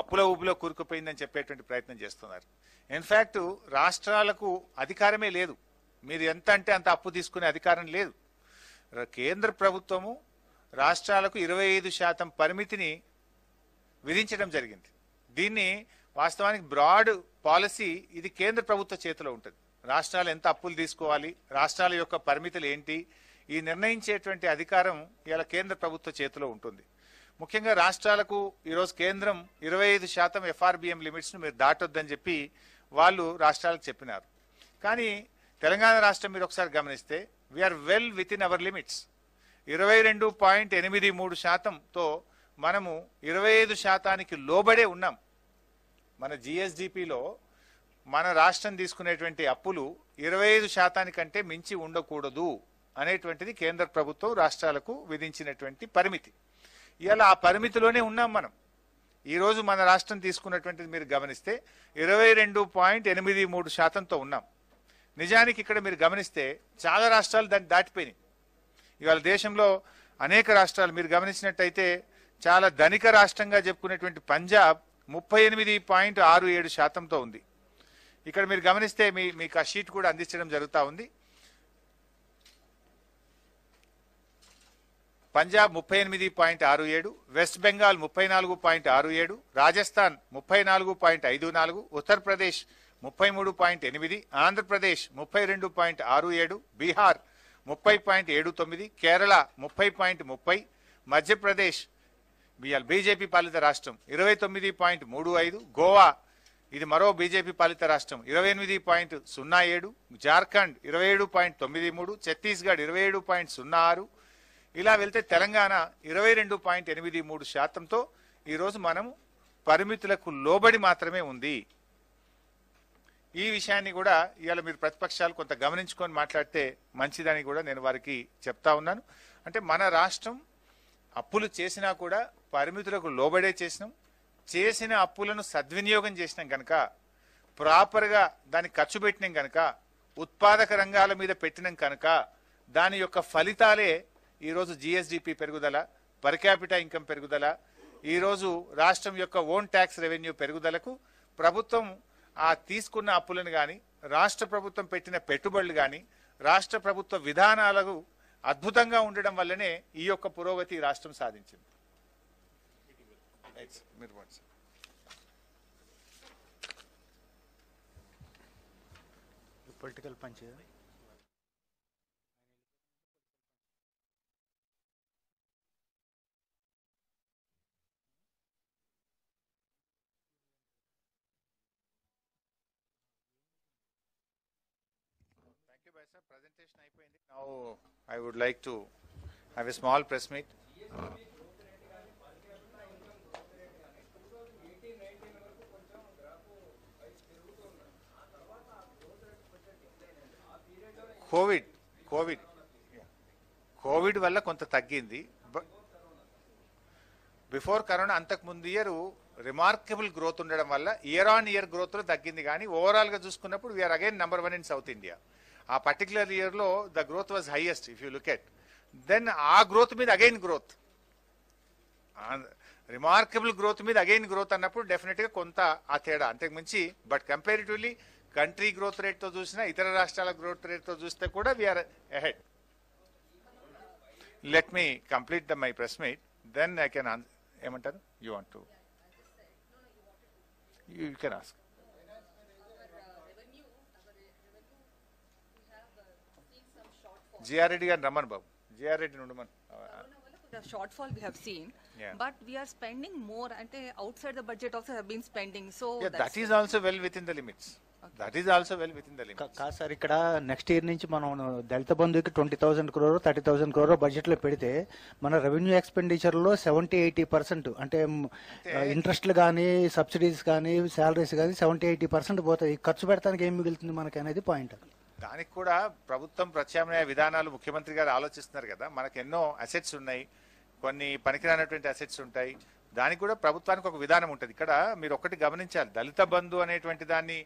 [SPEAKER 1] అప్పుల ఊబిలో కూరుకుపోయిందని చెప్పేటువంటి ప్రయత్నం చేస్తున్నారు. ఇన్ఫ్యాక్ట్ రాష్ట్రాలకు అధికారమే లేదు. మీరు ఎంత అంటే అంత అప్పు తీసుకునే అధికారం లేదు. కేంద్ర ప్రభుత్వము రాష్ట్రాలకు 25% పరిమితిని విధించడం జరిగింది. దీన్ని వాస్తవానికి బ్రాడ్ పాలసీ, ఇది కేంద్ర ప్రభుత్వ చేతిలో ఉంటుంది. రాష్ట్రాలు ఎంత అప్పులు తీసుకోవాలి, రాష్ట్రాల యొక్క పరిమితులు ఏంటి, ఈ నిర్ణయించేటువంటి అధికారం ఇలా కేంద్ర ప్రభుత్వ చేతిలో ఉంటుంది. ముఖ్యంగా రాష్ట్రాలకు ఈరోజు కేంద్రం 25% ఎఫ్ఆర్బిఎం లిమిట్స్ను మీరు దాటొద్దని చెప్పి వాళ్ళు రాష్ట్రాలకు చెప్పినారు. కానీ తెలంగాణ రాష్ట్రం మీరు ఒకసారి గమనిస్తే we're well within our limits. 22.83%తో మనము 25%కి లోబడే ఉన్నాం. మన జిఎస్డిపిలో మన రాష్ట్రం తీసుకునేటువంటి అప్పులు 25% మించి ఉండకూడదు అనేటువంటిది కేంద్ర ప్రభుత్వం రాష్ట్రాలకు విధించినటువంటి పరిమితి. ఇలా ఆ పరిమితిలోనే ఉన్నాం మనం. ఈరోజు మన రాష్ట్రం తీసుకున్నటువంటిది మీరు గమనిస్తే 22.83%తో ఉన్నాం. నిజానికి ఇక్కడ మీరు గమనిస్తే చాలా రాష్ట్రాలు దాన్ని దాటిపోయినాయి. ఇవాళ దేశంలో అనేక రాష్ట్రాలు మీరు గమనించినట్టయితే చాలా ధనిక రాష్ట్రంగా చెప్పుకునేటువంటి పంజాబ్ 38.67%తో ఉంది. ఇక్కడ మీరు గమనిస్తే మీకు ఆ షీట్ కూడా అందించడం జరుగుతూ ఉంది. పంజాబ్ 38.67, వెస్ట్ బెంగాల్ 34.67, రాజస్థాన్ 34.54, ఉత్తరప్రదేశ్ 33.8, ఆంధ్రప్రదేశ్ 32.67, బీహార్ 30.79, కేరళ 30.30, మధ్యప్రదేశ్ బీజేపీ పాలిత రాష్ట్రం 29.35, గోవా ఇది మరో బీజేపీ పాలిత రాష్ట్రం 28.07, జార్ఖండ్ 27.93, ఛత్తీస్గఢ్ 27.06, ఇలా వెళ్తే తెలంగాణ 22.83%తో ఈరోజు మనం పరిమితులకు లోబడి మాత్రమే ఉంది. ఈ విషయాన్ని కూడా ఇవాళ మీరు ప్రతిపక్షాలు కొంత గమనించుకొని మాట్లాడితే మంచిదని కూడా నేను వారికి చెప్తా ఉన్నాను. అంటే మన రాష్ట్రం అప్పులు చేసినా కూడా పరిమితులకు లోబడే చేసినాం. చేసిన అప్పులను సద్వినియోగం చేసినాం కనుక, ప్రాపర్గా దాన్ని ఖర్చు పెట్టినాం కనుక, ఉత్పాదక రంగాల మీద పెట్టినాం కనుక దాని యొక్క ఫలితాలే ఈరోజు జిఎస్డిపి పెరుగుదల, పర్ క్యాపిటా ఇన్కమ్ పెరుగుదల, ఈరోజు రాష్ట్రం యొక్క ఓన్ ట్యాక్స్ రెవెన్యూ పెరుగుదలకు ప్రభుత్వం ఆ తీసుకున్న అప్పులను కానీ, రాష్ట్ర ప్రభుత్వం పెట్టిన పెట్టుబడులు కానీ, రాష్ట్ర ప్రభుత్వ విధానాలకు అద్భుతంగా ఉండడం వల్లనే ఈ యొక్క పురోగతి రాష్ట్రం సాధించింది.
[SPEAKER 2] పొలిటికల్ పంచ్
[SPEAKER 1] Presentation అయిపోయింది. Now I would like to have a small press meet. Covid వల్ల కొంత తగ్గింది. బిఫోర్ కరోనా అంతకు ముందు ఇయర్ రిమార్కబుల్ గ్రోత్ ఉండడం వల్ల ఇయర్ ఆన్ ఇయర్ గ్రోత్ లో తగ్గింది. కానీ ఓవరాల్ గా చూసుకున్నప్పుడు we're again number 1 in south India. ఆ పర్టికులర్ ఇయర్ లో the growth was highest if you look at. Then ఆ గ్రోత్ మీద అగైన్ గ్రోత్, రిమార్కబుల్ గ్రోత్ మీద అగైన్ గ్రోత్ అన్నప్పుడు డెఫినెట్ గా కొంత ఆ తేడా అంతకు మించి. But comparatively country growth rate తో చూసినా, ఇతర రాష్ట్రాల గ్రోత్ రేట్ తో చూస్తే కూడా we're ahead. Let me complete my press meet, then I can ఏమంటారు you want to you can ask. GR Reddy గారిని రమ్మను బాబు, జిఆర్ రెడ్డి నుండి మనం
[SPEAKER 3] The shortfall we have seen,
[SPEAKER 1] Yeah.
[SPEAKER 3] but we are spending more, and outside the budget also have been spending. So
[SPEAKER 1] Yeah, that is also well within the limits. That is also well within the limits.
[SPEAKER 2] కాదు sir, ఇక్కడ next year నుంచి మనం దళిత బంధుకి 20,000 crore 30,000 crore budget లో పెడితే మన revenue expenditure లో 70-80% అంటే ఇంట్రెస్ట్లు కానీ, సబ్సిడీస్ కానీ, శాలరీస్ కానీ 70-80% పోతాయి. ఖర్చు పెడతానికి ఏం మిగులుతుంది మనకి అనేది పాయింట్.
[SPEAKER 1] దానికి కూడా ప్రభుత్వం ప్రత్యామ్నాయ విధానాలు ముఖ్యమంత్రి గారు ఆలోచిస్తున్నారు కదా. మనకు ఎన్నో అసెట్స్ ఉన్నాయి, కొన్ని పనికిరానటువంటి అసెట్స్ ఉంటాయి. దానికి కూడా ప్రభుత్వానికి ఒక విధానం ఉంటుంది. ఇక్కడ మీరు ఒకటి గమనించాలి, దళిత బంధు అనేటువంటి దాన్ని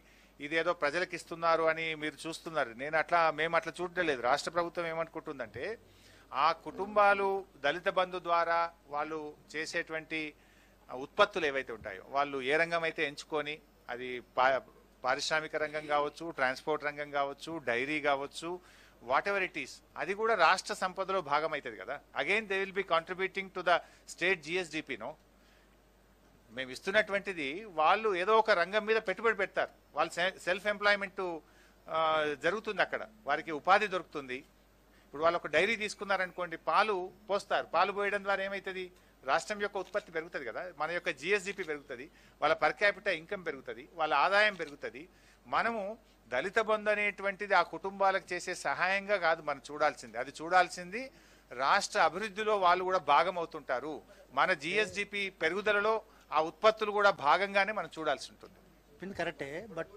[SPEAKER 1] ఇదేదో ప్రజలకు ఇస్తున్నారు అని మీరు చూస్తున్నారు. మేము అట్లా చూడలేదు. రాష్ట్ర ప్రభుత్వం ఏమనుకుంటుందంటే, ఆ కుటుంబాలు దళిత బంధు ద్వారా వాళ్ళు చేసేటువంటి ఉత్పత్తులు ఏవైతే ఉంటాయో, వాళ్ళు ఏ రంగం అయితే ఎంచుకొని, అది పారిశ్రామిక రంగం కావచ్చు, ట్రాన్స్పోర్ట్ రంగం కావచ్చు, డైరీ కావచ్చు, వాట్ ఎవర్ ఇట్ ఈస్, అది కూడా రాష్ట్ర సంపదలో భాగం అవుతుంది కదా. Again they will be contributing to the state జిఎస్డిపినో. మేము ఇస్తున్నటువంటిది వాళ్ళు ఏదో ఒక రంగం మీద పెట్టుబడి పెడతారు, వాళ్ళు సెల్ఫ్ ఎంప్లాయ్మెంట్ జరుగుతుంది, అక్కడ వారికి ఉపాధి దొరుకుతుంది. ఇప్పుడు వాళ్ళు ఒక డైరీ తీసుకున్నారనుకోండి, పాలు పోస్తారు, పాలు పోయడం ద్వారా ఏమవుతుంది, రాష్ట్రం యొక్క ఉత్పత్తి పెరుగుతుంది కదా, మన యొక్క జిఎస్డిపి పెరుగుతుంది, వాళ్ళ పర్ క్యాపిటల్ ఇన్కమ్ పెరుగుతుంది, వాళ్ళ ఆదాయం పెరుగుతుంది. మనము దళిత బంధు అనేటువంటిది ఆ కుటుంబాలకు చేసే సహాయంగా కాదు మనం చూడాల్సింది, అది చూడాల్సింది రాష్ట్ర అభివృద్ధిలో వాళ్ళు కూడా భాగం అవుతుంటారు. మన జిఎస్డిపి పెరుగుదలలో ఆ ఉత్పత్తులు కూడా భాగంగానే మనం చూడాల్సి ఉంటుంది.
[SPEAKER 2] కరెక్టే, బట్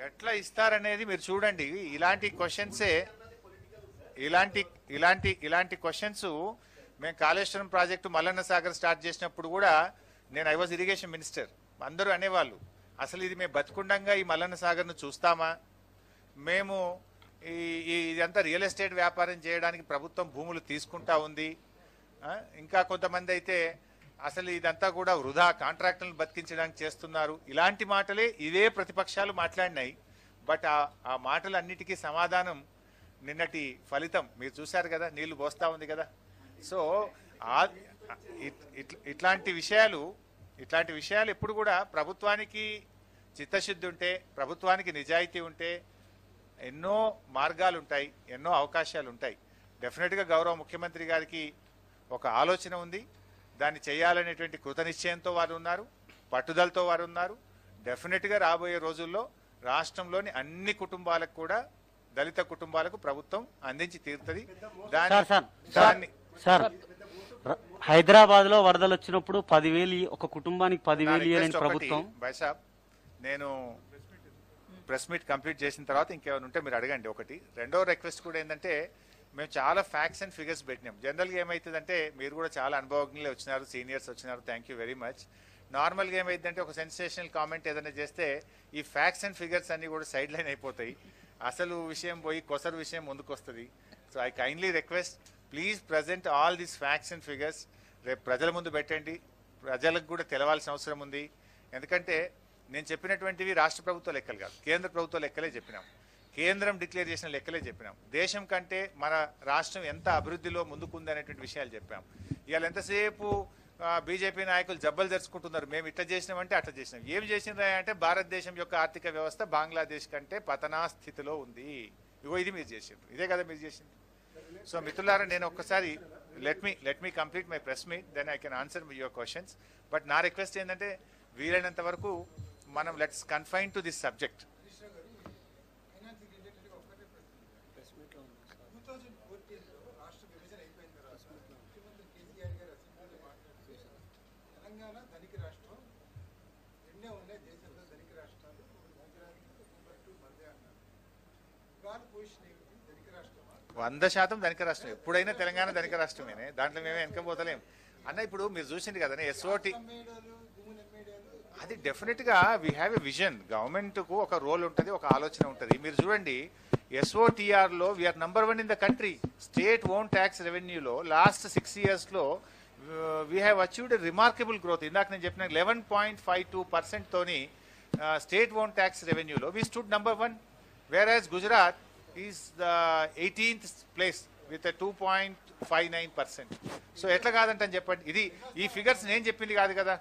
[SPEAKER 1] ఎట్లా ఇస్తారనేది మీరు చూడండి. ఇలాంటి క్వశ్చన్సే ఇలాంటి ఇలాంటి ఇలాంటి క్వశ్చన్స్ మేము కాళేశ్వరం ప్రాజెక్టు మల్లన్న సాగర్ స్టార్ట్ చేసినప్పుడు కూడా నేను ఐ వాజ్ ఇరిగేషన్ మినిస్టర్. అందరూ అనేవాళ్ళు అసలు ఇది మేము బతుకుండంగా ఈ మల్లన్న సాగర్ను చూస్తామా, మేము ఇదంతా రియల్ ఎస్టేట్ వ్యాపారం చేయడానికి ప్రభుత్వం భూములు తీసుకుంటా ఉంది, ఇంకా కొంతమంది అయితే అసలు ఇదంతా కూడా వృధా కాంట్రాక్టులను బతికించడానికి చేస్తున్నారు. ఇలాంటి మాటలే ఇవే ప్రతిపక్షాలు మాట్లాడినాయి. బట్ ఆ మాటలన్నిటికీ సమాధానం నిన్నటి ఫలితం మీరు చూశారు కదా, నీళ్లు పోస్తా ఉంది కదా. సో ఇట్లాంటి విషయాలు ఎప్పుడు కూడా ప్రభుత్వానికి చిత్తశుద్ధి ఉంటే, ప్రభుత్వానికి నిజాయితీ ఉంటే ఎన్నో మార్గాలు ఉంటాయి, ఎన్నో అవకాశాలు ఉంటాయి. డెఫినెట్గా గౌరవ ముఖ్యమంత్రి గారికి ఒక ఆలోచన ఉంది, దాన్ని చేయాలనేటువంటి కృతనిశ్చయంతో వారు ఉన్నారు, పట్టుదలతో వారు ఉన్నారు. డెఫినెట్గా రాబోయే రోజుల్లో రాష్ట్రంలోని అన్ని కుటుంబాలకు కూడా, దళిత కుటుంబాలకు ప్రభుత్వం అందించి తీరుతుంది.
[SPEAKER 4] హైదరాబాద్ లో వరదలు వచ్చినప్పుడు 10,000 ఒక కుటుంబానికి 10,000 ఇవ్వాలని ప్రభుత్వం.
[SPEAKER 1] బైసాబ్, నేను ప్రెస్ మీట్ కంప్లీట్ చేసిన తర్వాత ఇంకేమైనా ఉంటే మీరు అడగండి. ఒకటి రెండో రిక్వెస్ట్ కూడా ఏంటంటే, మేము చాలా ఫ్యాక్ట్స్ అండ్ ఫిగర్స్ పెట్టినాం. జనరల్గా ఏమవుతుందంటే, మీరు కూడా చాలా అనుభవజ్ఞులే వచ్చినారు, సీనియర్స్ వచ్చినారు, థ్యాంక్ యూ వెరీ మచ్. నార్మల్గా ఏమైందంటే ఒక సెన్సేషనల్ కామెంట్ ఏదైనా చేస్తే ఈ ఫ్యాక్ట్స్ అండ్ ఫిగర్స్ అన్ని కూడా సైడ్ లైన్ అయిపోతాయి, అసలు విషయం పోయి కొసరు విషయం ముందుకు వస్తుంది. So I kindly request, please present all these facts and figures. రేపు ప్రజల ముందు పెట్టండి, ప్రజలకు కూడా తెలవాల్సిన అవసరం ఉంది. ఎందుకంటే నేను చెప్పినటువంటివి రాష్ట్ర ప్రభుత్వ లెక్కలు కాదు, కేంద్ర ప్రభుత్వ లెక్కలే చెప్పినాం, కేంద్రం డిక్లేర్ చేసిన లెక్కలే చెప్పినాం. దేశం కంటే మన రాష్ట్రం ఎంత అభివృద్ధిలో ముందుకుంది అనేటువంటి విషయాలు చెప్పాం. ఇవాళ ఎంతసేపు బీజేపీ నాయకులు జబ్బలు జరుచుకుంటున్నారు, మేము ఇట్లా చేసినామంటే అట్లా చేసినాం. ఏం చేసినారా అంటే, భారతదేశం యొక్క ఆర్థిక వ్యవస్థ బంగ్లాదేశ్ కంటే పతనా స్థితిలో ఉంది. ఇగో ఇది మీరు చేసిండ్రు, ఇదే కదా మీరు చేసింది. సో మిత్రులారా, నేను ఒక్కసారి let me complete my press meet, then I can answer your questions. But నా రిక్వెస్ట్ ఏంటంటే, వీలైనంత వరకు మనం let's confine to this subject. వంద శాతం ధనిక రాష్ట్రం, ఎప్పుడైనా తెలంగాణ ధనిక రాష్ట్రమేనే, దాంట్లో మేమే వెనకపోతలేం అన్న. ఇప్పుడు మీరు చూసింది కదా ఎస్ఓటి, అది డెఫినెట్గా వీ హ్యావ్ ఎ విజన్. గవర్నమెంట్కు ఒక రోల్ ఉంటుంది, ఒక ఆలోచన ఉంటుంది. మీరు చూడండి, ఎస్ఓటిఆర్లో we're number 1 in the country. State own tax రెవెన్యూలో లాస్ట్ 6 yearsలో we have achieved remarkable growth. ఇందాక నేను చెప్పిన 11.52% తోని స్టేట్ ఓన్ ట్యాక్స్ రెవెన్యూలో we stood number 1, whereas Gujarat is the 18th place with 2.59%. So ఎట్లా కాదంటని చెప్పండి, ఇది ఈ ఫిగర్స్ నేను చెప్పింది కాదు కదా.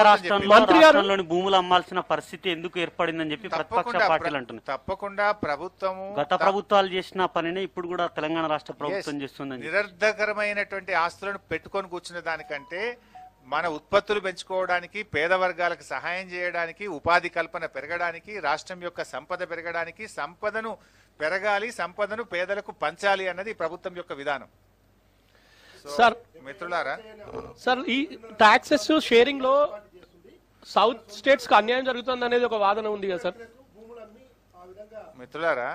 [SPEAKER 4] రాష్ట్రంలోని భూములు అమ్మాల్సిన పరిస్థితి ఎందుకు ఏర్పడిందని చెప్పి ప్రతిపక్ష పార్టీలు అంటున్నాయి.
[SPEAKER 1] తప్పకుండా ప్రభుత్వము,
[SPEAKER 4] గత ప్రభుత్వాలు చేసిన పనిని ఇప్పుడు కూడా తెలంగాణ రాష్ట్ర ప్రభుత్వం చేస్తుందని.
[SPEAKER 1] నిరర్ధకరమైనటువంటి ఆస్తులను పెట్టుకొని కూర్చున్న దానికంటే మన ఉత్పత్తులు పెంచుకోవడానికి, పేద వర్గాలకు సహాయం చేయడానికి, ఉపాధి కల్పన పెరగడానికి, రాష్ట్రం యొక్క సంపద పెరగడానికి, సంపదను పెరగాలి, సంపదను పేదలకు పంచాలి అన్నది ప్రభుత్వం యొక్క విధానం.
[SPEAKER 5] సార్
[SPEAKER 1] మిత్రులారా,
[SPEAKER 5] సార్ ఈ టాక్సెస్ షేరింగ్ లో సౌత్ స్టేట్స్ కి అన్యాయం జరుగుతుంది అనేది ఒక వాదన ఉంది కదా సార్.
[SPEAKER 1] మిత్రులారా,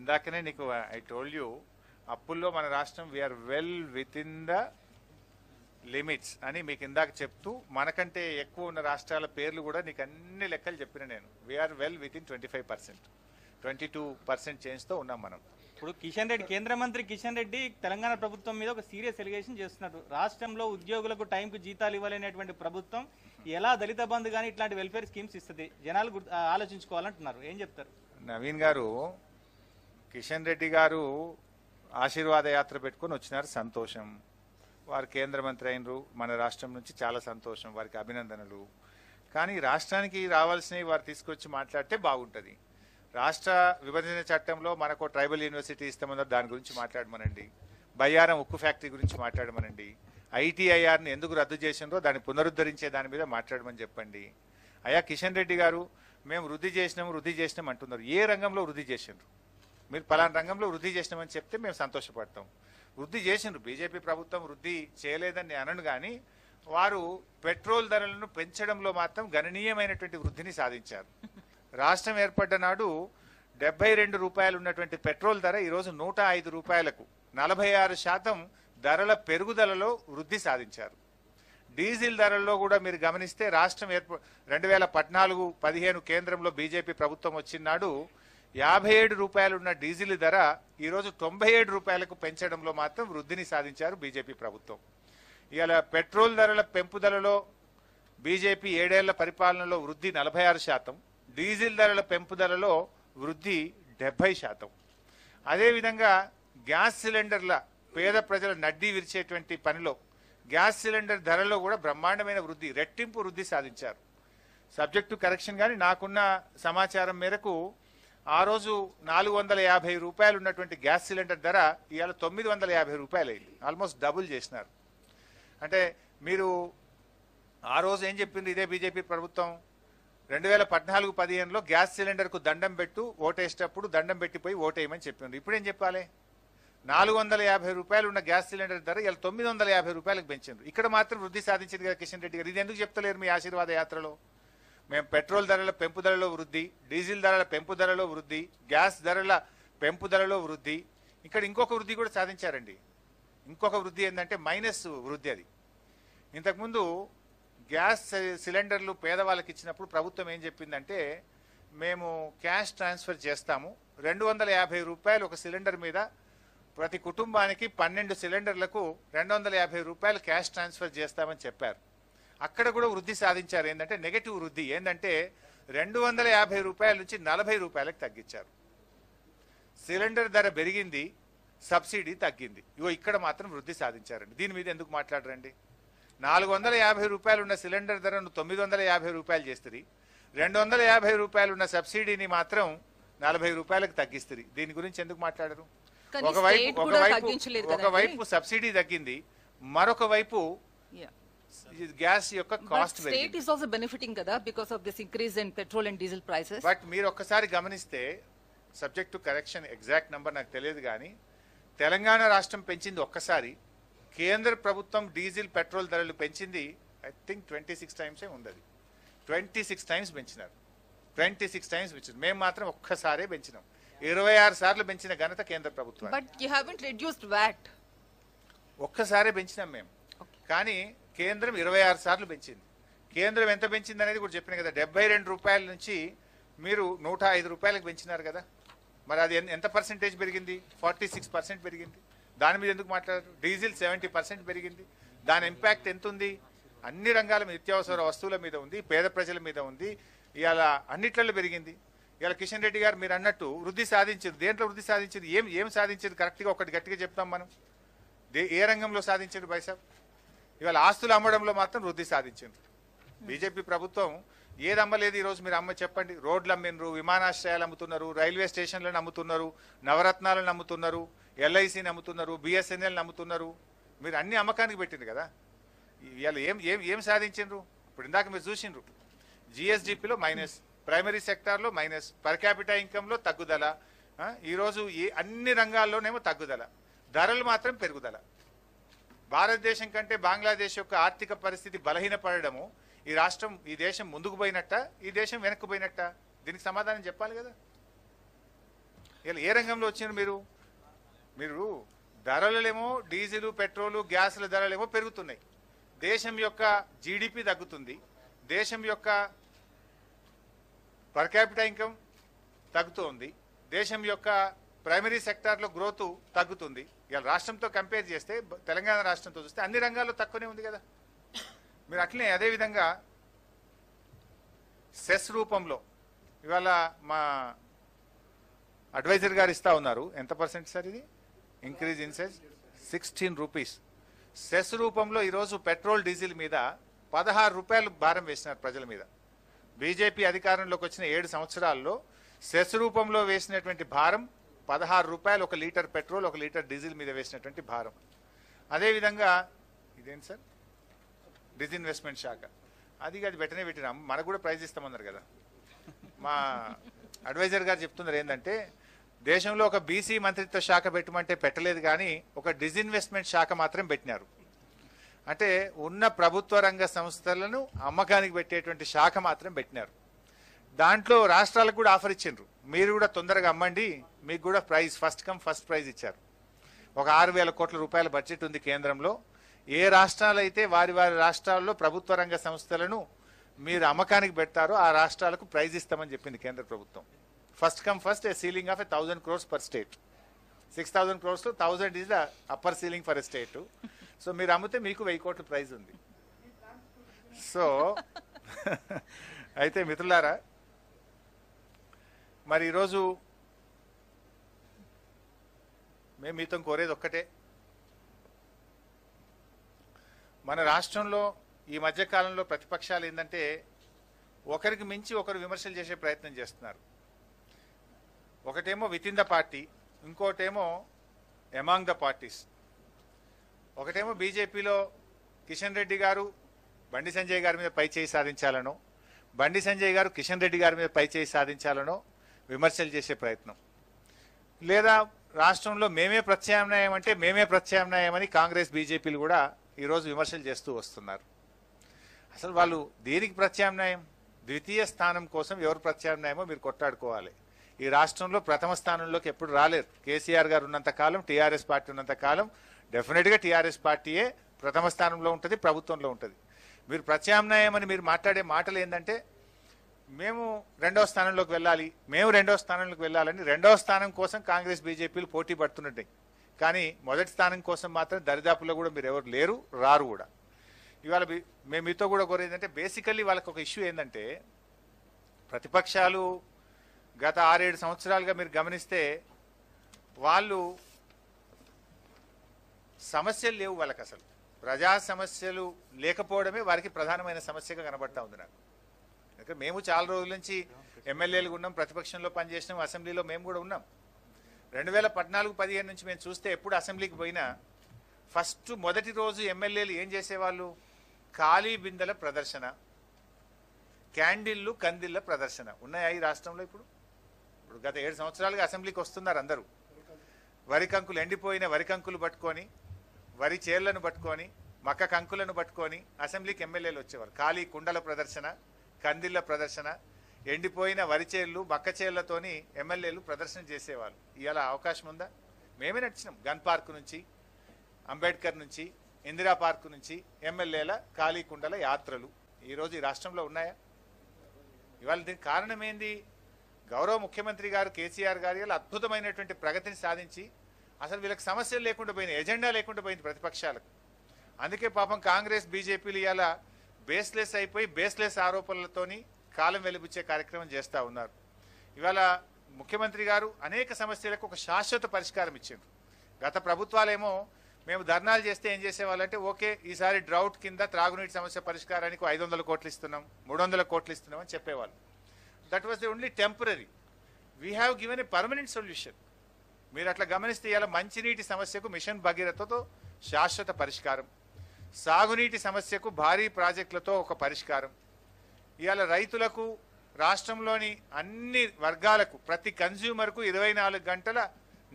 [SPEAKER 1] ఇందాకనే నీకు ఐ టోల్డ్ యూ, అప్పుల్లో మన రాష్ట్రం we're well within the limits అని మీకు ఇందాక చెప్తూ, మనకంటే ఎక్కువ ఉన్న రాష్ట్రాల పేర్లు కూడా నీకు అన్ని లెక్కలు చెప్పిన నేను. వీఆర్ వెల్ విత్ ఇన్ 25%, 22% చేంజ్తో ఉన్నాం మనం.
[SPEAKER 6] ఇప్పుడు కిషన్ రెడ్డి, కేంద్ర మంత్రి కిషన్ రెడ్డి తెలంగాణ ప్రభుత్వం మీద ఒక సీరియస్ ఎలిగేషన్ చేస్తున్నారు. రాష్ట్రంలో ఉద్యోగులకు టైంకు జీతాలు ఇవ్వలేనటువంటి ప్రభుత్వం ఎలా దళిత బంధు కానీ ఇట్లాంటి వెల్ఫేర్ స్కీమ్స్ ఇస్తుంది, జనాలు ఆలోచించుకోవాలంటున్నారు. ఏం చెప్తారు?
[SPEAKER 1] నవీన్ గారు, కిషన్ రెడ్డి గారు ఆశీర్వాద యాత్ర పెట్టుకొని వచ్చినారు, సంతోషం. వారు కేంద్ర మంత్రి అయినరు, మన రాష్ట్రం నుంచి చాలా సంతోషం, వారికి అభినందనలు. కానీ రాష్ట్రానికి రావాల్సినవి వారు తీసుకొచ్చి మాట్లాడితే బాగుంటుంది. రాష్ట్ర విభజన చట్టంలో మనకు ట్రైబల్ యూనివర్సిటీ ఇస్తామన్నారు, దాని గురించి మాట్లాడమనండి. బయ్యారం ఉక్కు ఫ్యాక్టరీ గురించి మాట్లాడమనండి. ఐటీఐఆర్ని ఎందుకు రద్దు చేసినారో దాన్ని పునరుద్ధరించే దాని మీద మాట్లాడమని చెప్పండి. అయ్యా కిషన్ రెడ్డి గారు, మేము వృద్ధి చేసినాం అంటున్నారు. ఏ రంగంలో వృద్ధి చేసినారు? మీరు పలానా రంగంలో వృద్ధి చేసినామని చెప్తే మేము సంతోషపడతాం. వృద్ధి చేసిండ్రు, బీజేపీ ప్రభుత్వం వృద్ధి చేయలేదని అనను, కానీ వారు పెట్రోల్ ధరలను పెంచడంలో మాత్రం గణనీయమైనటువంటి వృద్ధిని సాధించారు. రాష్ట్రం ఏర్పడ్డ నాడు 72 రూపాయలు ఉన్నటువంటి పెట్రోల్ ధర ఈరోజు 105 రూపాయలకు 46% ధరల పెరుగుదలలో వృద్ధి సాధించారు. డీజిల్ ధరల్లో కూడా మీరు గమనిస్తే రాష్ట్రం 2014-15 కేంద్రంలో బీజేపీ ప్రభుత్వం వచ్చినాడు 57 రూపాయలున్న డీజిల్ ధర ఈరోజు 97 రూపాయలకు పెంచడంలో మాత్రం వృద్ధిని సాధించారు బీజేపీ ప్రభుత్వం. ఇవాళ పెట్రోల్ ధరల పెంపుదలలో బీజేపీ 7 ఏళ్ల పరిపాలనలో వృద్ధి 46%, డీజిల్ ధరల పెంపుదలలో వృద్ధి 70%. అదేవిధంగా గ్యాస్ సిలిండర్ల పేద ప్రజల నడ్డీ విరిచేటువంటి పనిలో గ్యాస్ సిలిండర్ ధరలో కూడా బ్రహ్మాండమైన వృద్ధి, రెట్టింపు వృద్ధి సాధించారు. సబ్జెక్టు కరెక్షన్ కానీ నాకున్న సమాచారం మేరకు ఆ రోజు 450 రూపాయలు ఉన్నటువంటి గ్యాస్ సిలిండర్ ధర ఇవాళ 950 రూపాయలు అయింది. ఆల్మోస్ట్ డబుల్ చేసినారు. అంటే మీరు ఆ రోజు ఏం చెప్పింది ఇదే బీజేపీ ప్రభుత్వం, 2014-15లో గ్యాస్ సిలిండర్కు దండం పెట్టు, ఓటేసేటప్పుడు దండం పెట్టిపోయి ఓటేయమని చెప్పింది. ఇప్పుడు ఏం చెప్పాలి? 450 రూపాయలు ఉన్న గ్యాస్ సిలిండర్ ధర ఇలా 950 రూపాయలకు పెంచింది. ఇక్కడ మాత్రం వృద్ధి సాధించింది కదా కిషన్ రెడ్డి గారు. ఇది ఎందుకు చెప్తలేరు మీ ఆశీర్వాద యాత్రలో? మేము పెట్రోల్ ధరల పెంపుదలలో వృద్ధి, డీజిల్ ధరల పెంపుదలలో వృద్ధి, గ్యాస్ ధరల పెంపుదలలో వృద్ధి, ఇక్కడ ఇంకొక వృద్ధి కూడా సాధించారండి. ఇంకొక వృద్ధి ఏంటంటే మైనస్ వృద్ధి. అది ఇంతకుముందు గ్యాస్ సిలిండర్లు పేదవాళ్ళకి ఇచ్చినప్పుడు ప్రభుత్వం ఏం చెప్పిందంటే మేము క్యాష్ ట్రాన్స్ఫర్ చేస్తాము, 250 రూపాయలు ఒక సిలిండర్ మీద ప్రతి కుటుంబానికి 12 సిలిండర్లకు 250 రూపాయలు క్యాష్ ట్రాన్స్ఫర్ చేస్తామని చెప్పారు. అక్కడ కూడా వృద్ధి సాధించారు. ఏంటంటే నెగటివ్ వృద్ధి ఏంటంటే 250 రూపాయల నుంచి 40 రూపాయలకు తగ్గించారు. సిలిండర్ ధర పెరిగింది, సబ్సిడీ తగ్గింది. ఇగో ఇక్కడ మాత్రం వృద్ధి సాధించారండి. దీని మీద ఎందుకు మాట్లాడరండి? 450 రూపాయలు ఉన్న సిలిండర్ ధరను 950 రూపాయలు చేస్తుంది, 250 రూపాయలు ఉన్న సబ్సిడీని మాత్రం 40 రూపాయలకు తగ్గిస్తుంది. దీని గురించి ఎందుకు మాట్లాడరు? ఒకవైపు సబ్సిడీ తగ్గింది, మరొక వైపు గ్యాస్ యొక్క cost
[SPEAKER 3] state is also benefiting kada because of this increase in petrol and diesel prices.
[SPEAKER 1] But మీరు ఒక్కసారి గమనిస్తే subject to correction exact number నాకు తెలియదు కానీ తెలంగాణ రాష్ట్రం పెంచింది ఒక్కసారి, కేంద్ర ప్రభుత్వం డీజిల్ పెట్రోల్ ధరలు పెంచింది ఐ థింక్ 26 టైమ్స్ ఉంది. అది 26 టైమ్స్ పెంచినారు. 26 టైమ్స్ పెంచారు. మేము మాత్రం ఒక్కసారే పెంచినాం. 26 సార్లు పెంచిన ఘనత కేంద్ర ప్రభుత్వం.
[SPEAKER 3] But you haven't reduced VAT.
[SPEAKER 1] ఒక్కసారే పెంచినాం మేము. కానీ కేంద్రం 26 సార్లు పెంచింది. కేంద్రం ఎంత పెంచింది అనేది కూడా చెప్పిన కదా, 72 రూపాయల నుంచి మీరు 105 రూపాయలకు పెంచినారు కదా. మరి అది ఎంత పర్సెంటేజ్ పెరిగింది? 46% పెరిగింది. దాని మీద ఎందుకు మాట్లాడారు? డీజిల్ 70% పెరిగింది. దాని ఇంపాక్ట్ ఎంత ఉంది? అన్ని రంగాల మీద, నిత్యావసర వస్తువుల మీద ఉంది, పేద ప్రజల మీద ఉంది, ఇవాళ అన్నిట్లలో పెరిగింది. ఇవాళ కిషన్ రెడ్డి గారు మీరు అన్నట్టు వృద్ధి సాధించింది. దేంట్లో వృద్ధి సాధించింది? ఏం సాధించింది? కరెక్ట్గా ఒకటి గట్టిగా చెప్తాం మనం. ఏ రంగంలో సాధించింది బైసాబ్? ఇవాళ ఆస్తులు అమ్మడంలో మాత్రం వృద్ధి సాధించింది. బీజేపీ ప్రభుత్వం ఏది అమ్మలేదు ఈరోజు? మీరు అమ్మ చెప్పండి. రోడ్లు అమ్మినరు, విమానాశ్రయాలు అమ్ముతున్నారు, రైల్వే స్టేషన్లను అమ్ముతున్నారు, నవరత్నాలను అమ్ముతున్నారు, ఎల్ఐసిని అమ్ముతున్నారు, బిఎస్ఎన్ఎల్ని అమ్ముతున్నారు. మీరు అన్ని అమ్మకానికి పెట్టింది కదా. ఇవాళ ఏం సాధించిండ్రు? ఇప్పుడు ఇందాక మీరు చూసిండ్రు, జిఎస్డిపిలో మైనస్, ప్రైమరీ సెక్టార్లో మైనస్, పర్ క్యాపిటా ఇన్కంలో తగ్గుదల, ఈరోజు అన్ని రంగాల్లోనేమో తగ్గుదల, ధరలు మాత్రం పెరుగుదల. భారతదేశం కంటే బంగ్లాదేశ్ యొక్క ఆర్థిక పరిస్థితి బలహీనపడము ఈ రాష్ట్రం, ఈ దేశం ముందుకు పోయినట్ట, ఈ దేశం వెనక్కు పోయినట్ట? దీనికి సమాధానం చెప్పాలి కదా. ఇలా ఏ రంగంలో వచ్చినారు మీరు? ధరలేమో డీజిల్, పెట్రోలు, గ్యాసుల ధరలేమో పెరుగుతున్నాయి, దేశం యొక్క జీడిపి తగ్గుతుంది, దేశం యొక్క పర్ క్యాపిటా ఇన్కమ్ తగ్గుతుంది, దేశం యొక్క ప్రైమరీ సెక్టార్లో గ్రోత్ తగ్గుతుంది. ఇలా రాష్ట్రంతో కంపేర్ చేస్తే, తెలంగాణ రాష్ట్రంతో చూస్తే అన్ని రంగాల్లో తక్కువనే ఉంది కదా. మీరు అట్లనే అదేవిధంగా సెస్ రూపంలో ఇవాళ మా అడ్వైజర్ గారు ఇస్తా ఉన్నారు. ఎంత పర్సెంట్ సార్ ఇది increase in cess? 16 rupees. Cess రూపంలో ఈరోజు పెట్రోల్, డీజిల్ మీద 16 రూపాయలు భారం వేసినారు ప్రజల మీద. బీజేపీ అధికారంలోకి వచ్చిన 7 సంవత్సరాల్లో సెస్ రూపంలో వేసినటువంటి భారం 16 రూపాయలు, 1 లీటర్ పెట్రోల్, 1 లీటర్ డీజిల్ మీద వేసినటువంటి భారం. అదేవిధంగా ఇదేంటి సార్, డిజిన్వెస్ట్మెంట్ శాఖ, అది వెంటనే పెట్టినాం, మనకు కూడా ప్రైజ్ ఇస్తామన్నారు కదా. మా అడ్వైజర్ గారు చెప్తున్నారు ఏంటంటే, దేశంలో ఒక బీసీ మంత్రిత్వ శాఖ పెట్టమంటే పెట్టలేదు, కానీ ఒక డిజిన్వెస్ట్మెంట్ శాఖ మాత్రం పెట్టినారు. అంటే ఉన్న ప్రభుత్వ రంగ సంస్థలను అమ్మకానికి పెట్టేటువంటి శాఖ మాత్రం పెట్టినారు. దాంట్లో రాష్ట్రాలకు కూడా ఆఫర్ ఇచ్చిండ్రు, మీరు కూడా తొందరగా అమ్మండి, మీకు కూడా praise first come first prize ఇచ్చారు. ఒక 6,000 కోట్ల రూపాయల బడ్జెట్ ఉంది కేంద్రంలో. ఏ రాష్ట్రాలు అయితే వారి వారి రాష్ట్రాల్లో ప్రభుత్వ రంగ సంస్థలను మీరు అమ్మకానికి పెడతారో ఆ రాష్ట్రాలకు ప్రైజ్ ఇస్తామని చెప్పింది కేంద్ర ప్రభుత్వం. First come first, A ceiling of 1,000 crores per state. 6,000 crores లో 1,000 is the upper ceiling for a state. So మీరు అమ్మితే మీకు 1,000 కోట్ల ప్రైజ్ ఉంది. సో అయితే మిత్రులారా, మరి ఈరోజు మేము మీతో కోరేది ఒక్కటే, మన రాష్ట్రంలో ఈ మధ్య కాలంలో ప్రతిపక్షాలు ఏంటంటే ఒకరికి మించి ఒకరు విమర్శలు చేసే ప్రయత్నం చేస్తున్నారు. ఒకటేమో విత్ ఇన్ ద పార్టీ, ఇంకోటేమో ఎమాంగ్ ద పార్టీస్. ఒకటేమో బీజేపీలో కిషన్ రెడ్డి గారు బండి సంజయ్ గారి మీద పై చేయి సాధించాలనో, బండి సంజయ్ గారు కిషన్ రెడ్డి గారి మీద పై చేయి సాధించాలనో విమర్శలు చేసే ప్రయత్నం, లేదా రాష్ట్రంలో మేమే ప్రత్యామ్నాయం అంటే మేమే ప్రత్యామ్నాయం అని కాంగ్రెస్ బీజేపీలు కూడా ఈరోజు విమర్శలు చేస్తూ వస్తున్నారు. అసలు వాళ్ళు దేనికి ప్రత్యామ్నాయం? ద్వితీయ స్థానం కోసం ఎవరు ప్రత్యామ్నాయమో మీరు కొట్టాడుకోవాలి. ఈ రాష్ట్రంలో ప్రథమ స్థానంలోకి ఎప్పుడు రాలేరు. కేసీఆర్ గారు ఉన్నంత కాలం, టీఆర్ఎస్ పార్టీ ఉన్నంత కాలం డెఫినెట్గా టీఆర్ఎస్ పార్టీయే ప్రథమ స్థానంలో ఉంటుంది, ప్రభుత్వంలో ఉంటుంది. మీరు ప్రత్యామ్నాయం అని మీరు మాట్లాడే మాటలు ఏంటంటే మేము రెండవ స్థానంలోకి వెళ్ళాలి, మేము రెండవ స్థానంలోకి వెళ్ళాలని రెండవ స్థానం కోసం కాంగ్రెస్ బీజేపీలు పోటీ పడుతున్నట్టాయి. కానీ మొదటి స్థానం కోసం మాత్రం దరిదాపుల్లో కూడా మీరు ఎవరు లేరు, రారు కూడా. ఇవాళ మేము మీతో కూడా కోరేది ఏంటంటే బేసికల్లీ వాళ్ళకి ఒక ఇష్యూ ఏంటంటే ప్రతిపక్షాలు గత 6-7 సంవత్సరాలుగా మీరు గమనిస్తే వాళ్ళు సమస్యలు లేవు వాళ్ళకి. అసలు ప్రజా సమస్యలు లేకపోవడమే వారికి ప్రధానమైన సమస్యగా కనబడతా ఉంది నాకు. ఎందుకంటే మేము చాలా రోజుల నుంచి ఎమ్మెల్యేలు ఉన్నాం, ప్రతిపక్షంలో పనిచేసినాం, అసెంబ్లీలో మేము కూడా ఉన్నాం. 2014-15 నుంచి మేము చూస్తే ఎప్పుడు అసెంబ్లీకి పోయినా ఫస్ట్ మొదటి రోజు ఎమ్మెల్యేలు ఏం చేసేవాళ్ళు? ఖాళీ బిందెల ప్రదర్శన, క్యాండిల్లు కందిళ్ళ ప్రదర్శన ఉన్నాయా ఈ రాష్ట్రంలో? ఇప్పుడు గత 7 సంవత్సరాలుగా అసెంబ్లీకి వస్తున్నారు అందరూ. వరి కంకులు, ఎండిపోయిన వరి కంకులు పట్టుకొని, వరి చేళ్లను పట్టుకొని, మక్క కంకులను పట్టుకొని అసెంబ్లీకి ఎమ్మెల్యేలు వచ్చేవారు. ఖాళీ కుండల ప్రదర్శన, కందిళ్ళ ప్రదర్శన, ఎండిపోయిన వరి చేళ్లు మక్క చేళ్లతోని ఎమ్మెల్యేలు ప్రదర్శన చేసేవాళ్ళు. ఇవాళ అవకాశం ఉందా? మేమే నడిచినాం. గన్ పార్క్ నుంచి, అంబేద్కర్ నుంచి, ఇందిరా పార్క్ నుంచి ఎమ్మెల్యేల ఖాళీ కుండల యాత్రలు ఈరోజు ఈ రాష్ట్రంలో ఉన్నాయా? ఇవాళ దీనికి కారణం ఏంది? గౌరవ ముఖ్యమంత్రి గారు కేసీఆర్ గారు ఇలా అద్భుతమైనటువంటి ప్రగతిని సాధించి అసలు వీళ్ళకి సమస్యలు లేకుండా పోయినాయి, ఎజెండా లేకుండా పోయింది ప్రతిపక్షాలకు. అందుకే పాపం కాంగ్రెస్ బీజేపీలు ఇలా బేస్లెస్ అయిపోయి బేస్లెస్ ఆరోపణలతోని కాలం వెలిపించే కార్యక్రమం చేస్తూ ఉన్నారు. ఇవాళ ముఖ్యమంత్రి గారు అనేక సమస్యలకు ఒక శాశ్వత పరిష్కారం ఇచ్చిండ్రు. గత ప్రభుత్వాలేమో మేము ధర్నాలు చేస్తే ఏం చేసేవాళ్ళంటే ఓకే ఈసారి డ్రౌట్ కింద త్రాగునీటి సమస్య పరిష్కారానికి 500 కోట్లు ఇస్తున్నాం, 300 కోట్లు ఇస్తున్నాం అని చెప్పేవాళ్ళు. That was the only temporary. We have given a permanent solution. మీరు అట్లా గమనిస్తే ఇలా మంచినీటి సమస్యకు మిషన్ భగీరథతో శాశ్వత పరిష్కారం, సాగునీటి సమస్యకు భారీ ప్రాజెక్టులతో ఒక పరిష్కారం, ఇవాళ రైతులకు, రాష్ట్రంలోని అన్ని వర్గాలకు, ప్రతి కన్జ్యూమర్కు 24 గంటల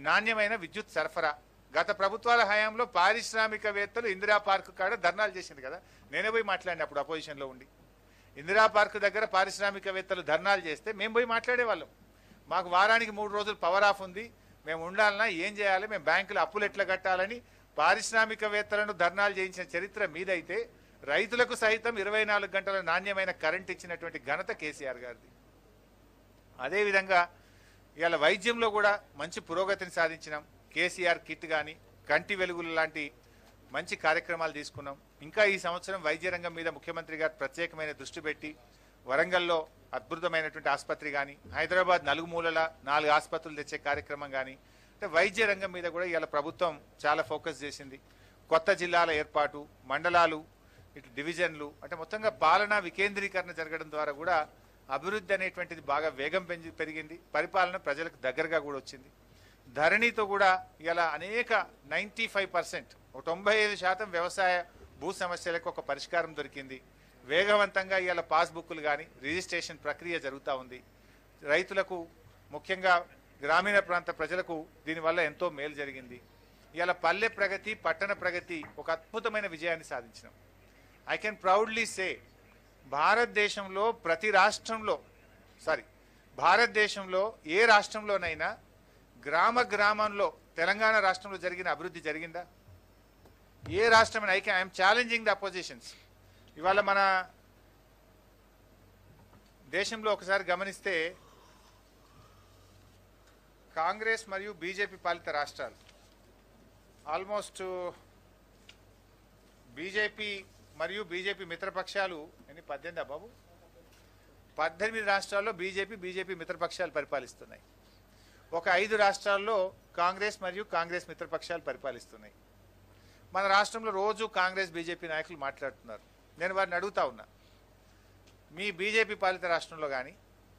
[SPEAKER 1] నాణ్యమైన విద్యుత్ సరఫరా. గత ప్రభుత్వాల హయాంలో పారిశ్రామికవేత్తలు ఇందిరా పార్క్ కాడ ధర్నాలు చేసింది కదా, నేనే పోయి మాట్లాడిన అప్పుడు అపోజిషన్లో ఉండి. ఇందిరా పార్క్ దగ్గర పారిశ్రామికవేత్తలు ధర్నాలు చేస్తే మేము పోయి మాట్లాడేవాళ్ళం. మాకు వారానికి 3 రోజులు పవర్ ఆఫ్ ఉంది, మేము ఉండాలన్నా ఏం చేయాలి, మేము బ్యాంకులు అప్పులు ఎట్లా కట్టాలని పారిశ్రామికవేత్తలను ధర్నాలు చేయించిన చరిత్ర మీదైతే రైతులకు సైతం 24 గంటల నాణ్యమైన కరెంట్ ఇచ్చినటువంటి ఘనత కేసీఆర్ గారిది. అదేవిధంగా ఇవాళ వైద్యంలో కూడా మంచి పురోగతిని సాధించినాం. కేసీఆర్ కిట్ కానీ, కంటి వెలుగులు లాంటి మంచి కార్యక్రమాలు తీసుకున్నాం. ఇంకా ఈ సంవత్సరం వైద్య రంగం మీద ముఖ్యమంత్రి గారు ప్రత్యేకమైన దృష్టి పెట్టి వరంగల్లో అద్భుతమైనటువంటి ఆసుపత్రి కానీ, హైదరాబాద్ నలుగుమూలల 4 ఆసుపత్రులు తెచ్చే కార్యక్రమం కానీ, అంటే వైద్య రంగం మీద కూడా ఇవాళ ప్రభుత్వం చాలా ఫోకస్ చేసింది. కొత్త జిల్లాల ఏర్పాటు, మండలాలు, ఇటు డివిజన్లు, అంటే మొత్తంగా పాలనా వికేంద్రీకరణ జరగడం ద్వారా కూడా అభివృద్ధి అనేటువంటిది బాగా వేగం పెరిగింది. పరిపాలన ప్రజలకు దగ్గరగా కూడా వచ్చింది. ధరణితో కూడా ఇలా అనేక 95%, 95% వ్యవసాయ భూ సమస్యలకు ఒక పరిష్కారం దొరికింది. వేగవంతంగా ఇవాళ పాస్బుక్లు కానీ రిజిస్ట్రేషన్ ప్రక్రియ జరుగుతూ ఉంది. రైతులకు, ముఖ్యంగా గ్రామీణ ప్రాంత ప్రజలకు దీనివల్ల ఎంతో మేలు జరిగింది. ఇవాళ పల్లె ప్రగతి పట్టణ ప్రగతి ఒక అద్భుతమైన విజయాన్ని సాధించినాం. ఐ కెన్ ప్రౌడ్లీ సే భారతదేశంలో భారతదేశంలో ఏ రాష్ట్రంలోనైనా గ్రామంలో తెలంగాణ రాష్ట్రంలో జరిగిన అభివృద్ధి జరిగిందా? ఏ రాష్ట్రమైనా ఐఎమ్ ఛాలెంజింగ్ ద అపోజిషన్స్. ఇవాళ మన దేశంలో ఒకసారి గమనిస్తే కాంగ్రెస్ మరియు బీజేపీ పాలిత రాష్ట్రాలు ఆల్మోస్ట్ బీజేపీ మరియు బీజేపీ మిత్రపక్షాలు 18 బాబు 18 రాష్ట్రాల్లో బీజేపీ మిత్రపక్షాలు పరిపాలిస్తున్నాయి. ఒక 5 రాష్ట్రాల్లో కాంగ్రెస్ మరియు కాంగ్రెస్ మిత్రపక్షాలు పరిపాలిస్తున్నాయి. మన రాష్ట్రంలో రోజు కాంగ్రెస్ బీజేపీ నాయకులు మాట్లాడుతున్నారు. నేను వారిని అడుగుతా ఉన్నా, మీ బీజేపీ పాలిత రాష్ట్రంలో కానీ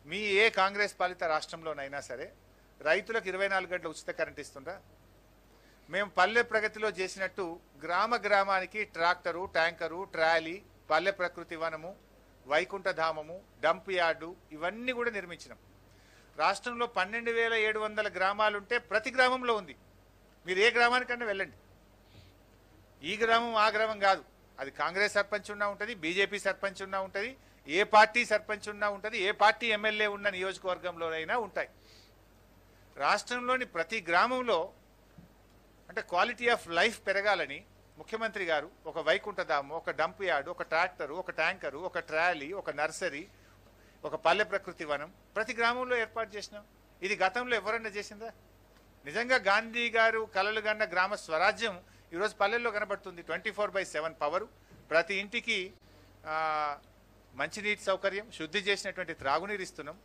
[SPEAKER 1] మీ ఏ కాంగ్రెస్ పాలిత రాష్ట్రంలోనైనా సరే రైతులకు 24 గంటల ఉచిత కరెంట్ ఇస్తుండ్రా? మేము పల్లె ప్రగతిలో చేసినట్టు గ్రామానికి ట్రాక్టరు, ట్యాంకరు, ట్రాలీ, పల్లె ప్రకృతి వనము, వైకుంఠధామము, డంప్ యార్డు ఇవన్నీ కూడా నిర్మించినాం. రాష్ట్రంలో 12,700 గ్రామాలుంటే ప్రతి గ్రామంలో ఉంది. మీరు ఏ గ్రామానికన్నా వెళ్ళండి. ఈ గ్రామం ఆ గ్రామం కాదు, అది కాంగ్రెస్ సర్పంచ్ ఉన్నా ఉంటుంది, బీజేపీ సర్పంచ్ ఉన్నా ఉంటుంది, ఏ పార్టీ సర్పంచ్ ఉన్నా ఉంటుంది, ఏ పార్టీ ఎమ్మెల్యే ఉన్న నియోజకవర్గంలోనైనా ఉంటాయి. రాష్ట్రంలోని ప్రతి గ్రామంలో అంటే క్వాలిటీ ఆఫ్ లైఫ్ పెరగాలని ముఖ్యమంత్రి గారు ఒక వైకుంఠధామం, ఒక డంప్ యార్డు, ఒక ట్రాక్టరు, ఒక ట్యాంకరు, ఒక ట్రాలీ, ఒక నర్సరీ, ఒక పల్లె ప్రకృతి వనం ప్రతి గ్రామంలో ఏర్పాటు చేసినాం. ఇది గతంలో ఎవరన్నా చేసిందా? నిజంగా గాంధీ గారు కలలు గన్న గ్రామ స్వరాజ్యం ఈరోజు పల్లెల్లో కనబడుతుంది. 24/7 పవరు, ప్రతి ఇంటికి మంచినీటి సౌకర్యం, శుద్ధి చేసినటువంటి త్రాగునీరు ఇస్తున్నాం,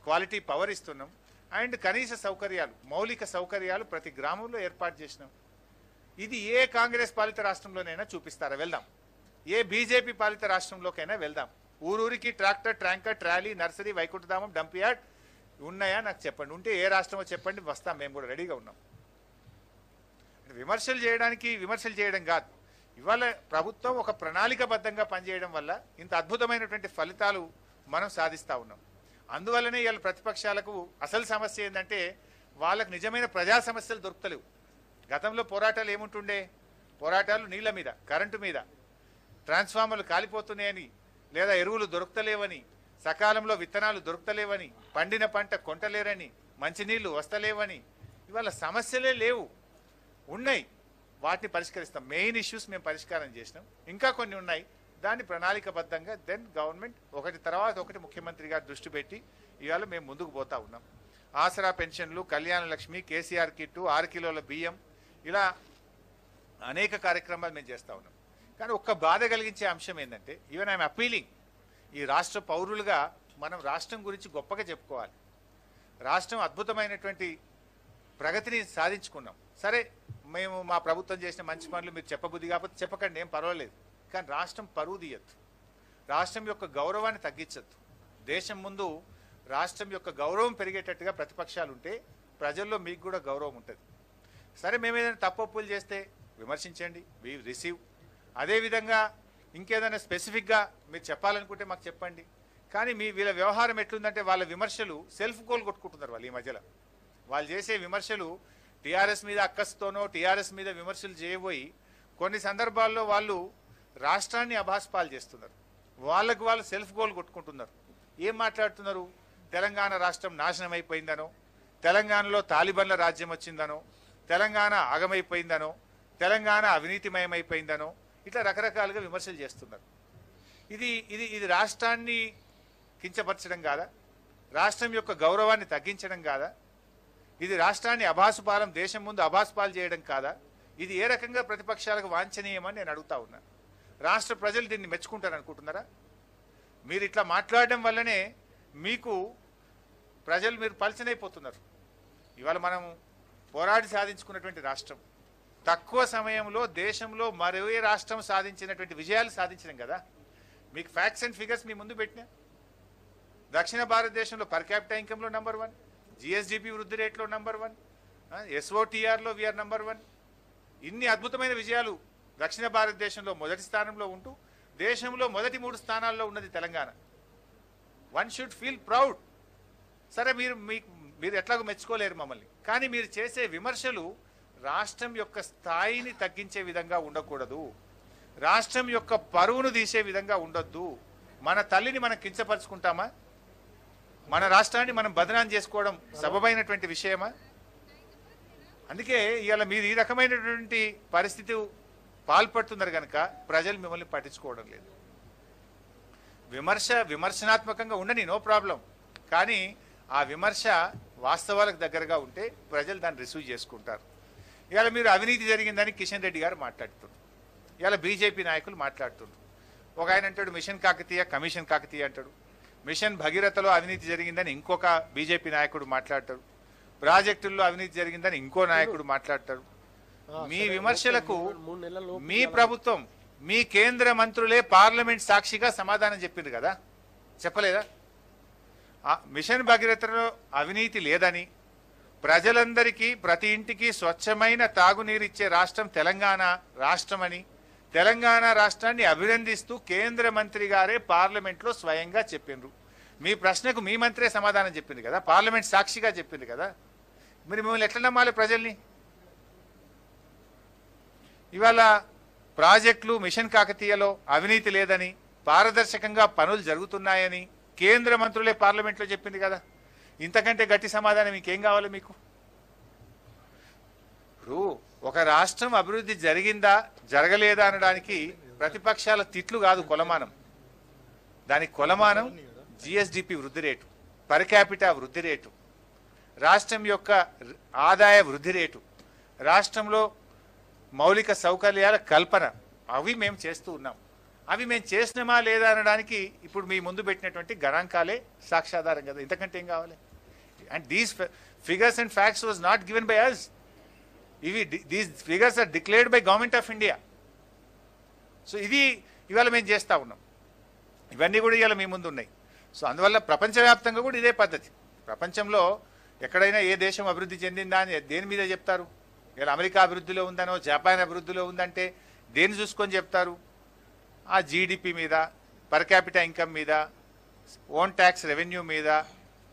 [SPEAKER 1] క్వాలిటీ పవర్ ఇస్తున్నాం, అండ్ కనీస సౌకర్యాలు, మౌలిక సౌకర్యాలు ప్రతి గ్రామంలో ఏర్పాటు చేసినాం. ఇది ఏ కాంగ్రెస్ పాలిత రాష్ట్రంలోనైనా చూపిస్తారా? వెళ్దాం. ఏ బీజేపీ పాలిత రాష్ట్రంలోకైనా వెళ్దాం. ఊరూరికి ట్రాక్టర్, ట్యాంకర్, ట్రాలీ, నర్సరీ, వైకుంఠధామం, డంప్ యార్డ్ ఉన్నాయా నాకు చెప్పండి. ఉంటే ఏ రాష్ట్రమో చెప్పండి, వస్తాం, మేము కూడా రెడీగా ఉన్నాం. విమర్శలు చేయడం కాదు. ఇవాళ ప్రభుత్వం ఒక ప్రణాళికబద్ధంగా పనిచేయడం వల్ల ఇంత అద్భుతమైనటువంటి ఫలితాలు మనం సాధిస్తూ ఉన్నాం. అందువల్లనే ఇవాళ ప్రతిపక్షాలకు అసలు సమస్య ఏంటంటే వాళ్ళకు నిజమైన ప్రజా సమస్యలు దొరుకుతలేవు. గతంలో పోరాటాలు ఏముంటుండే? పోరాటాలు నీళ్ల మీద, కరెంటు మీద, ట్రాన్స్ఫార్మర్లు కాలిపోతున్నాయని, లేదా ఎరువులు దొరుకుతలేవని, సకాలంలో విత్తనాలు దొరుకుతలేవని, పండిన పంట కొంటలేరని, మంచినీళ్లు వస్తలేవని. ఇవాళ సమస్యలే లేవు, ఉన్నాయి. వాటిని పరిష్కరిస్తాం. మెయిన్ ఇష్యూస్ మేము పరిష్కారం చేసినాం. ఇంకా కొన్ని ఉన్నాయి, దాన్ని ప్రణాళికబద్ధంగా దెన్ గవర్నమెంట్ ఒకటి తర్వాత ఒకటి ముఖ్యమంత్రి గారు దృష్టి పెట్టి ఇవాళ మేము ముందుకు పోతా ఉన్నాం. ఆసరా పెన్షన్లు, కళ్యాణ లక్ష్మి, కేసీఆర్ కిట్టు, 6 కిలోల బియ్యం, ఇలా అనేక కార్యక్రమాలు మేము చేస్తూ ఉన్నాం. కానీ ఒక్క బాధ కలిగించే అంశం ఏంటంటే, ఈవెన్ ఐఎమ్ అపీలింగ్, ఈ రాష్ట్ర పౌరులుగా మనం రాష్ట్రం గురించి గొప్పగా చెప్పుకోవాలి. రాష్ట్రం అద్భుతమైనటువంటి ప్రగతిని సాధించుకున్నాం. సరే, మేము మా ప్రభుత్వం చేసిన మంచి పనులు మీరు చెప్పబుద్ధి కాకపోతే చెప్పకండి, ఏం పర్వాలేదు. కానీ రాష్ట్రం పరువు తీయద్దు, రాష్ట్రం యొక్క గౌరవాన్ని తగ్గించద్దు. దేశం ముందు రాష్ట్రం యొక్క గౌరవం పెరిగేటట్టుగా ప్రతిపక్షాలు ఉంటే ప్రజల్లో మీకు కూడా గౌరవం ఉంటుంది. సరే, మేము ఏదైనా తప్పొప్పులు చేస్తే విమర్శించండి, వి రిసీవ్. అదేవిధంగా ఇంకేదైనా స్పెసిఫిక్గా మీరు చెప్పాలనుకుంటే మాకు చెప్పండి. కానీ వీళ్ళ వ్యవహారం ఎట్లుందంటే, వాళ్ళ విమర్శలు సెల్ఫ్ గోల్ కొట్టుకుంటున్నారు. వాళ్ళు ఈ మధ్యలో వాళ్ళు చేసే విమర్శలు టీఆర్ఎస్ మీద అక్కస్తోనో టీఆర్ఎస్ మీద విమర్శలు చేయబోయి కొన్ని సందర్భాల్లో వాళ్ళు రాష్ట్రాన్ని అభాస్పాలు చేస్తున్నారు. వాళ్ళకు వాళ్ళు సెల్ఫ్ గోల్ కొట్టుకుంటున్నారు. ఏం మాట్లాడుతున్నారు? తెలంగాణ రాష్ట్రం నాశనం అయిపోయిందనో, తెలంగాణలో తాలిబన్ల రాజ్యం వచ్చిందనో, తెలంగాణ ఆగమైపోయిందనో, తెలంగాణ అవినీతిమయమైపోయిందనో, ఇట్లా రకరకాలుగా విమర్శలు చేస్తున్నారు. ఇది రాష్ట్రాన్ని కించపరచడం కాదా? రాష్ట్రం యొక్క గౌరవాన్ని తగ్గించడం కాదా? ఇది రాష్ట్రాన్ని అభాసుపాలం, దేశం ముందు అభాసుపాలు చేయడం కాదా? ఇది ఏ రకంగా ప్రతిపక్షాలకు వాంఛనీయమని నేను అడుగుతా ఉన్నా. రాష్ట్ర ప్రజలు దీన్ని మెచ్చుకుంటారు అనుకుంటున్నారా? మీరు ఇట్లా మాట్లాడడం వల్లనే మీకు ప్రజలు మీరు పలచనైపోతున్నారు. ఇవాళ మనం పోరాడి సాధించుకున్నటువంటి రాష్ట్రం, తక్కువ సమయంలో దేశంలో మరో ఏ రాష్ట్రం సాధించినటువంటి విజయాలు సాధించడం కదా. మీకు ఫ్యాక్ట్స్ అండ్ ఫిగర్స్ మీ ముందు పెట్టినా. దక్షిణ భారతదేశంలో పర్ క్యాపిటల్ ఇన్కమ్లో నంబర్ 1, జిఎస్డిపి వృద్ధి రేట్లో నంబర్ 1, ఎస్ఓటీఆర్లో వీఆర్ నంబర్ 1. ఇన్ని అద్భుతమైన విజయాలు దక్షిణ భారతదేశంలో మొదటి స్థానంలో ఉంటూ దేశంలో మొదటి 3 స్థానాల్లో ఉన్నది Telangana. One should feel proud. సరే, మీరు ఎట్లాగో మెచ్చుకోలేరు మమ్మల్ని, కానీ మీరు చేసే విమర్శలు రాష్ట్రం యొక్క స్థాయిని తగ్గించే విధంగా ఉండకూడదు, రాష్ట్రం యొక్క పరువును తీసే విధంగా ఉండొద్దు. మన తల్లిని మనం కించపరుచుకుంటామా? మన రాష్ట్రాన్ని మనం బదనాం చేసుకోవడం సబబైనటువంటి విషయమా? అందుకే ఇవాళ మీరు ఈ రకమైనటువంటి పరిస్థితి పాల్పడుతున్నారు కనుక ప్రజలు మిమ్మల్ని పట్టించుకోవడం లేదు. విమర్శనాత్మకంగా ఉండని, నో ప్రాబ్లం, కానీ ఆ విమర్శ వాస్తవాలకు దగ్గరగా ఉంటే ప్రజలు దాన్ని రిసీవ్ చేసుకుంటారు. ఇవాళ మీరు అవినీతి జరిగిందని కిషన్ రెడ్డి గారు మాట్లాడుతున్నారు, ఇవాళ బీజేపీ నాయకులు మాట్లాడుతున్నారు. ఒక ఆయన అంటాడు మిషన్ కాకతీయ కమిషన్ కాకతీయ అంటాడు, మిషన్ భగీరథలో అవినీతి జరిగిందని ఇంకొక బీజేపీ నాయకుడు మాట్లాడతాడు, ప్రాజెక్టుల్లో అవినీతి జరిగిందని ఇంకో నాయకుడు మాట్లాడతాడు. మీ విమర్శలకు మీ ప్రభుత్వం, మీ కేంద్ర మంత్రులే పార్లమెంట్ సాక్షిగా సమాధానం చెప్పింది కదా, చెప్పలేదా? మిషన్ భగీరథలో అవినీతి లేదని, ప్రజలందరికీ ప్రతి ఇంటికి స్వచ్ఛమైన తాగునీరిచ్చే రాష్ట్రం తెలంగాణ రాష్ట్రమని, తెలంగాణ రాష్ట్రాన్ని అభినందిస్తూ కేంద్ర మంత్రి గారే పార్లమెంట్లో స్వయంగా చెప్పిండ్రు. మీ ప్రశ్నకు మీ మంత్రే సమాధానం చెప్పింది కదా, పార్లమెంట్ సాక్షిగా చెప్పింది కదా. మరి మిమ్మల్ని ఎట్లా నమ్మాలి ప్రజల్ని? ఇవాళ ప్రాజెక్టులు మిషన్ కాకతీయలో అవినీతి లేదని, పారదర్శకంగా పనులు జరుగుతున్నాయని కేంద్ర మంత్రులే పార్లమెంట్లో చెప్పింది కదా. ఇంతకంటే గట్టి సమాధానం ఇంకేం కావాలి మీకు? ఇప్పుడు ఒక రాష్ట్రం అభివృద్ధి జరిగిందా జరగలేదా అనడానికి ప్రతిపక్షాల తిట్లు కాదు కొలమానం. దానికి కొలమానం జిఎస్డిపి వృద్ధి రేటు, పర్ క్యాపిటా వృద్ధి రేటు, రాష్ట్రం యొక్క ఆదాయ వృద్ధి రేటు, రాష్ట్రంలో మౌలిక సౌకర్యాల కల్పన, అవి మేము చేస్తూ ఉన్నాం. అవి మేము చేసినామా లేదా అనడానికి ఇప్పుడు మీ ముందు పెట్టినటువంటి గణాంకాలే సాక్ష్యాధారం కదా. ఇంతకంటే ఏం కావాలి? And these figures and facts was not given by us. These figures are declared by Government of India. So ఇది ఇవాళ మేము చేస్తూ ఉన్నాం. ఇవన్నీ కూడా ఇవాళ మీ ముందు ఉన్నాయి. సో అందువల్ల ప్రపంచవ్యాప్తంగా కూడా ఇదే పద్ధతి. ప్రపంచంలో ఎక్కడైనా ఏ దేశం అభివృద్ధి చెందిందా అని దేని మీద చెప్తారు? ఇలా అమెరికా అభివృద్ధిలో ఉందనో జపాన్ అభివృద్ధిలో ఉందంటే దేన్ని చూసుకొని చెప్తారు? ఆ జీడిపి మీద, పర్ క్యాపిటల్ ఇన్కమ్ మీద, ఓన్ ట్యాక్స్ రెవెన్యూ మీద,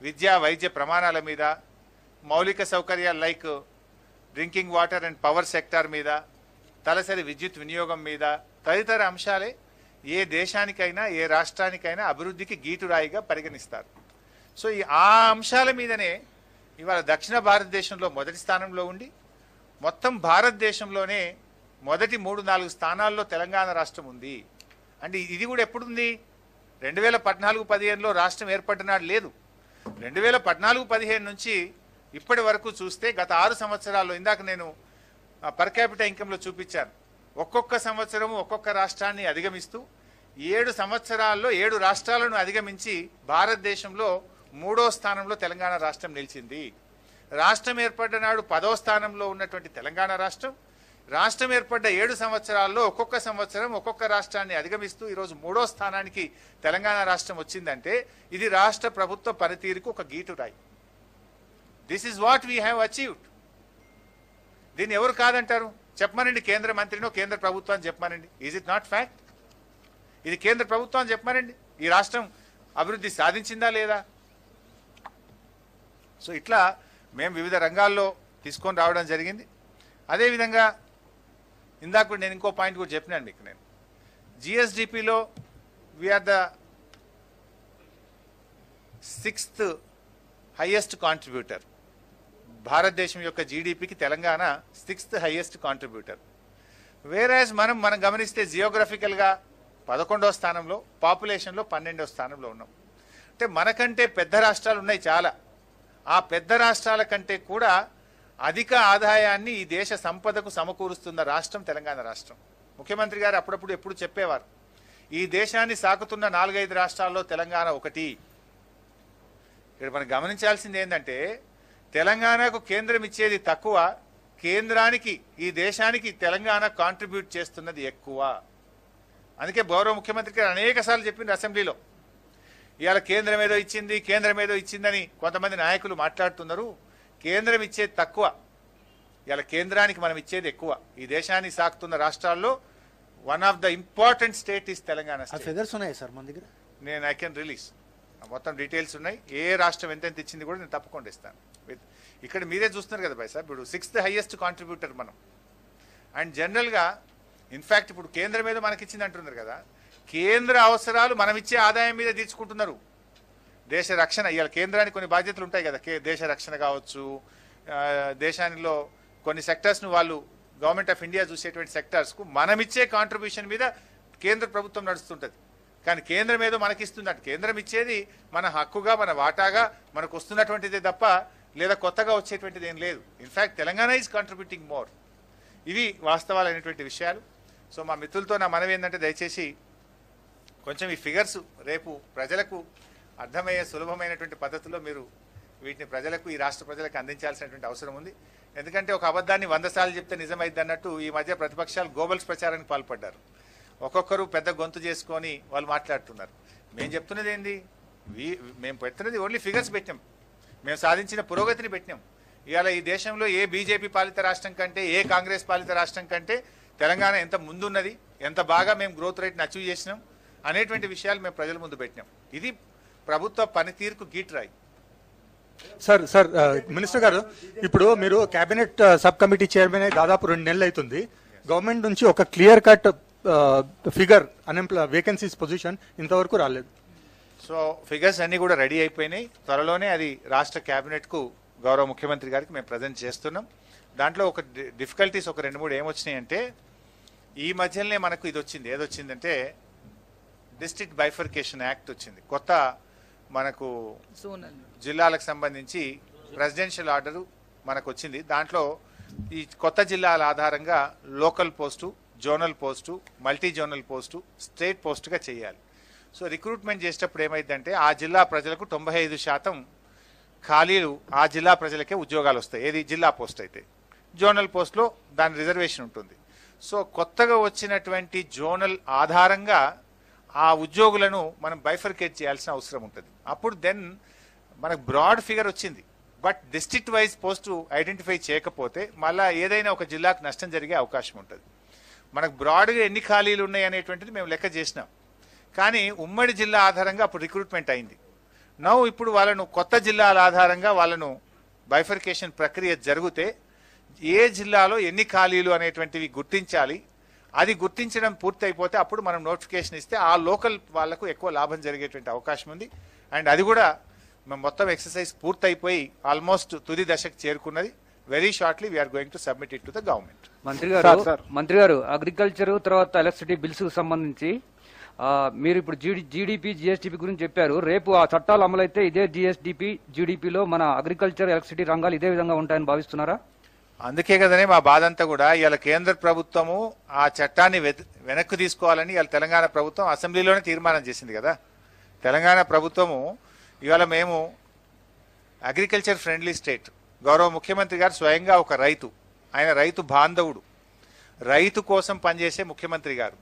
[SPEAKER 1] విద్యా వైద్య ప్రమాణాల మీద, మౌలిక సౌకర్యాలు like drinking water and power sector మీద, తలసరి విద్యుత్ వినియోగం మీద, తదితర అంశాలే ఏ దేశానికైనా ఏ రాష్ట్రానికైనా అభివృద్ధికి గీటురాయిగా పరిగణిస్తారు. సో ఆ అంశాల మీదనే ఇవాళ దక్షిణ భారతదేశంలో మొదటి స్థానంలో ఉండి మొత్తం భారతదేశంలోనే మొదటి 3-4 స్థానాల్లో తెలంగాణ రాష్ట్రం ఉంది. అంటే ఇది కూడా ఎప్పుడుంది? 2014-15లో రాష్ట్రం ఏర్పడినాడు లేదు. 2014-15 నుంచి ఇప్పటి వరకు చూస్తే గత 6 సంవత్సరాల్లో, ఇందాక నేను పర్ క్యాపిటల్ ఇన్కంలో చూపించాను, ఒక్కొక్క సంవత్సరం ఒక్కొక్క రాష్ట్రాన్ని అధిగమిస్తూ 7 సంవత్సరాల్లో 7 రాష్ట్రాలను అధిగమించి భారతదేశంలో 3వ స్థానంలో తెలంగాణ రాష్ట్రం నిలిచింది. రాష్ట్రం ఏర్పడ్డ నాడు 10వ స్థానంలో ఉన్నటువంటి తెలంగాణ రాష్ట్రం రాష్ట్రం ఏర్పడ్డ 7 సంవత్సరాల్లో ఒక్కొక్క సంవత్సరం ఒక్కొక్క రాష్ట్రాన్ని అధిగమిస్తూ ఈరోజు 3వ స్థానానికి తెలంగాణ రాష్ట్రం వచ్చిందంటే ఇది రాష్ట్ర ప్రభుత్వ పనితీరుకు ఒక గీటురాయి. This is what we have achieved. దీన్ని ఎవరు కాదంటారు? చెప్పమనండి, కేంద్ర మంత్రినో కేంద్ర ప్రభుత్వాన్ని చెప్పమనండి. Is it not fact? ఇది కేంద్ర ప్రభుత్వాన్ని చెప్పమనండి, ఈ రాష్ట్రం అభివృద్ధి సాధించిందా లేదా? సో ఇట్లా మేము వివిధ రంగాల్లో తీసుకొని రావడం జరిగింది. అదేవిధంగా ఇందాక నేను ఇంకో పాయింట్ కూడా చెప్పినాను మీకు. నేను జిఎస్డిపిలో we're the 6th highest contributor. భారతదేశం యొక్క జీడిపికి Telangana 6th highest contributor. Whereas మనం గమనిస్తే జియోగ్రఫికల్గా 11వ స్థానంలో, పాపులేషన్లో 12వ స్థానంలో ఉన్నాం. అంటే మనకంటే పెద్ద రాష్ట్రాలు ఉన్నాయి చాలా. ఆ పెద్ద రాష్ట్రాల కంటే కూడా అధిక ఆదాయాన్ని ఈ దేశ సంపదకు సమకూరుస్తున్న రాష్ట్రం తెలంగాణ రాష్ట్రం. ముఖ్యమంత్రి గారు అప్పుడప్పుడు ఎప్పుడు చెప్పేవారు, ఈ దేశాన్ని సాకుతున్న 4-5 రాష్ట్రాల్లో తెలంగాణ ఒకటి. ఇక్కడ మనం గమనించాల్సింది ఏంటంటే తెలంగాణకు కేంద్రం ఇచ్చేది తక్కువ, కేంద్రానికి ఈ దేశానికి తెలంగాణ కాంట్రిబ్యూట్ చేస్తున్నది ఎక్కువ. అందుకే గౌరవ ముఖ్యమంత్రి గారు అనేక సార్లు చెప్పింది అసెంబ్లీలో, ఇవాళ కేంద్రం ఏదో ఇచ్చింది కేంద్రం ఏదో ఇచ్చిందని కొంతమంది నాయకులు మాట్లాడుతున్నారు. కేంద్రం ఇచ్చేది తక్కువ, ఇవాళ కేంద్రానికి మనం ఇచ్చేది ఎక్కువ. ఈ దేశాన్ని సాకుతున్న రాష్ట్రాల్లో one of the important state is Telangana.
[SPEAKER 2] Figures ఉన్నాయి సార్ మన దగ్గర,
[SPEAKER 1] నేను ఐ కెన్ రిలీజ్ మొత్తం డీటెయిల్స్ ఉన్నాయి. ఏ రాష్ట్రం ఎంతెంత ఇచ్చింది కూడా నేను తప్పకుండా ఇస్తాను. ఇక్కడ మీరే చూస్తున్నారు కదా సార్, ఇప్పుడు 6th హైయెస్ట్ కాంట్రిబ్యూటర్ మనం. అండ్ జనరల్గా ఇన్ఫ్యాక్ట్ ఇప్పుడు కేంద్రం మీద మనకిచ్చింది అంటున్నారు కదా, కేంద్ర అవసరాలు మనం ఇచ్చే ఆదాయం మీద తీర్చుకుంటున్నారు. దేశ రక్షణ, ఇవాళ కేంద్రానికి కొన్ని బాధ్యతలు ఉంటాయి కదా, దేశ రక్షణ కావచ్చు, దేశానిలో కొన్ని సెక్టర్స్ను వాళ్ళు గవర్నమెంట్ ఆఫ్ ఇండియా చూసేటువంటి సెక్టర్స్కు మనం ఇచ్చే కాంట్రిబ్యూషన్ మీద కేంద్ర ప్రభుత్వం నడుస్తుంటుంది. కానీ కేంద్రం ఏదో మనకిస్తుంది అంటే కేంద్రం ఇచ్చేది మన హక్కుగా, మన వాటాగా మనకు వస్తున్నటువంటిదే తప్ప లేదా కొత్తగా వచ్చేటువంటిది ఏం లేదు. In fact Telangana is contributing more. ఇవి వాస్తవాలైనటువంటి విషయాలు. సో మా మిత్రులతో నా మనవి ఏంటంటే దయచేసి కొంచెం ఈ ఫిగర్స్ రేపు ప్రజలకు అర్థమయ్యే సులభమైనటువంటి పద్ధతిలో మీరు వీటిని ప్రజలకు, ఈ రాష్ట్ర ప్రజలకు అందించాల్సినటువంటి అవసరం ఉంది. ఎందుకంటే ఒక అబద్ధాన్ని 100 సార్లు చెప్తే నిజమైంది అన్నట్టు ఈ మధ్య ప్రతిపక్షాలు గోబల్స్ ప్రచారానికి పాల్పడ్డారు. ఒక్కొక్కరు పెద్ద గొంతు చేసుకొని వాళ్ళు మాట్లాడుతున్నారు. మేము చెప్తున్నది ఏంది, మేము పెడుతున్నది ఓన్లీ ఫిగర్స్ పెట్టినాం, మేము సాధించిన పురోగతిని పెట్టినాం. ఇవాళ ఈ దేశంలో ఏ బీజేపీ పాలిత రాష్ట్రం కంటే, ఏ కాంగ్రెస్ పాలిత రాష్ట్రం కంటే తెలంగాణ ఎంత ముందున్నది, ఎంత బాగా మేము గ్రోత్ రేట్ని అచీవ్ చేసినాం అనేటువంటి విషయాలు మేము ప్రజల ముందు పెట్టినాం. ఇది ప్రభుత్వ పనితీరుకు గీట్రాయి.
[SPEAKER 7] సార్ మినిస్టర్ గారు, ఇప్పుడు మీరు కేబినెట్ సబ్ కమిటీ చైర్మన్ దాదాపు 2 నెలలు అవుతుంది. గవర్నమెంట్ నుంచి ఒక clear cut figure vacancies position ఇంతవరకు రాలేదు.
[SPEAKER 1] సో ఫిగర్స్ అన్నీ కూడా రెడీ అయిపోయినాయి. త్వరలోనే అది రాష్ట్ర కేబినెట్కు గౌరవ ముఖ్యమంత్రి గారికి మేము ప్రజెంట్ చేస్తున్నాం. దాంట్లో ఒక డిఫికల్టీస్ ఒక 2-3 ఏమొచ్చినాయి అంటే, ఈ మధ్యలోనే మనకు ఇది వచ్చింది, ఏదొచ్చిందంటే డిస్ట్రిక్ట్ బైఫర్కేషన్ యాక్ట్ వచ్చింది. కొత్త మనకు జిల్లాలకు సంబంధించి ప్రెసిడెన్షియల్ ఆర్డరు మనకు వచ్చింది. దాంట్లో ఈ కొత్త జిల్లాల ఆధారంగా local post, zonal post, multi zonal post, state పోస్టుగా చేయాలి. సో రిక్రూట్మెంట్ చేసేటప్పుడు ఏమైందంటే ఆ జిల్లా ప్రజలకు 95% ఖాళీలు ఆ జిల్లా ప్రజలకే ఉద్యోగాలు వస్తాయి. ఏది జిల్లా పోస్ట్ అయితే, జోనల్ పోస్ట్లో దాని రిజర్వేషన్ ఉంటుంది. సో కొత్తగా వచ్చినటువంటి జోనల్ ఆధారంగా ఆ ఉద్యోగులను మనం బైఫర్కేట్ చేయాల్సిన అవసరం ఉంటుంది. అప్పుడు దెన్ మనకు బ్రాడ్ ఫిగర్ వచ్చింది. But district wise post identify చేయకపోతే మళ్ళీ ఏదైనా ఒక జిల్లాకు నష్టం జరిగే అవకాశం ఉంటుంది. మనకు బ్రాడ్గా ఎన్ని ఖాళీలు ఉన్నాయి అనేటువంటిది మేము లెక్క చేసినాం. కానీ ఉమ్మడి జిల్లా ఆధారంగా అప్పుడు రిక్రూట్మెంట్ అయింది. ఇప్పుడు వాళ్ళను కొత్త జిల్లాల ఆధారంగా వాళ్ళను బైఫర్కేషన్ ప్రక్రియ జరిగితే ఏ జిల్లాలో ఎన్ని ఖాళీలు అనేటువంటివి గుర్తించాలి. అది గుర్తించడం పూర్తి అయిపోతే అప్పుడు మనం నోటిఫికేషన్ ఇస్తే ఆ లోకల్ వాళ్లకు ఎక్కువ లాభం జరిగేటువంటి అవకాశం ఉంది. అండ్ అది కూడా మొత్తం ఎక్సర్సైజ్ పూర్తి అయిపోయి ఆల్మోస్ట్ తుది దశకు చేరుకున్నది. Very shortly we're going to submit it to the government.
[SPEAKER 8] మంత్రి గారు అగ్రికల్చర్ తర్వాత ఎలక్ట్రిసిటీ బిల్స్ కు సంబంధించి మీరు ఇప్పుడు జీడిపి జిఎస్డిపి గురించి చెప్పారు. రేపు ఆ చట్టాలు అమలైతే ఇదే జిఎస్డిపి జీడిపిలో మన అగ్రికల్చర్ ఎలక్ట్రిసిటీ రంగాలు ఇదే విధంగా ఉంటాయని భావిస్తున్నారా?
[SPEAKER 1] అందుకే కదనే మా బాధ అంతా కూడా. ఇవాళ కేంద్ర ప్రభుత్వము ఆ చట్టాన్ని వెనక్కి తీసుకోవాలని ఇవాళ తెలంగాణ ప్రభుత్వం అసెంబ్లీలోనే తీర్మానం చేసింది కదా. తెలంగాణ ప్రభుత్వము ఇవాళ మేము అగ్రికల్చర్ ఫ్రెండ్లీ స్టేట్, గౌరవ ముఖ్యమంత్రి గారు స్వయంగా ఒక రైతు, ఆయన రైతు బాంధవుడు, రైతు కోసం పనిచేసే ముఖ్యమంత్రి గారు.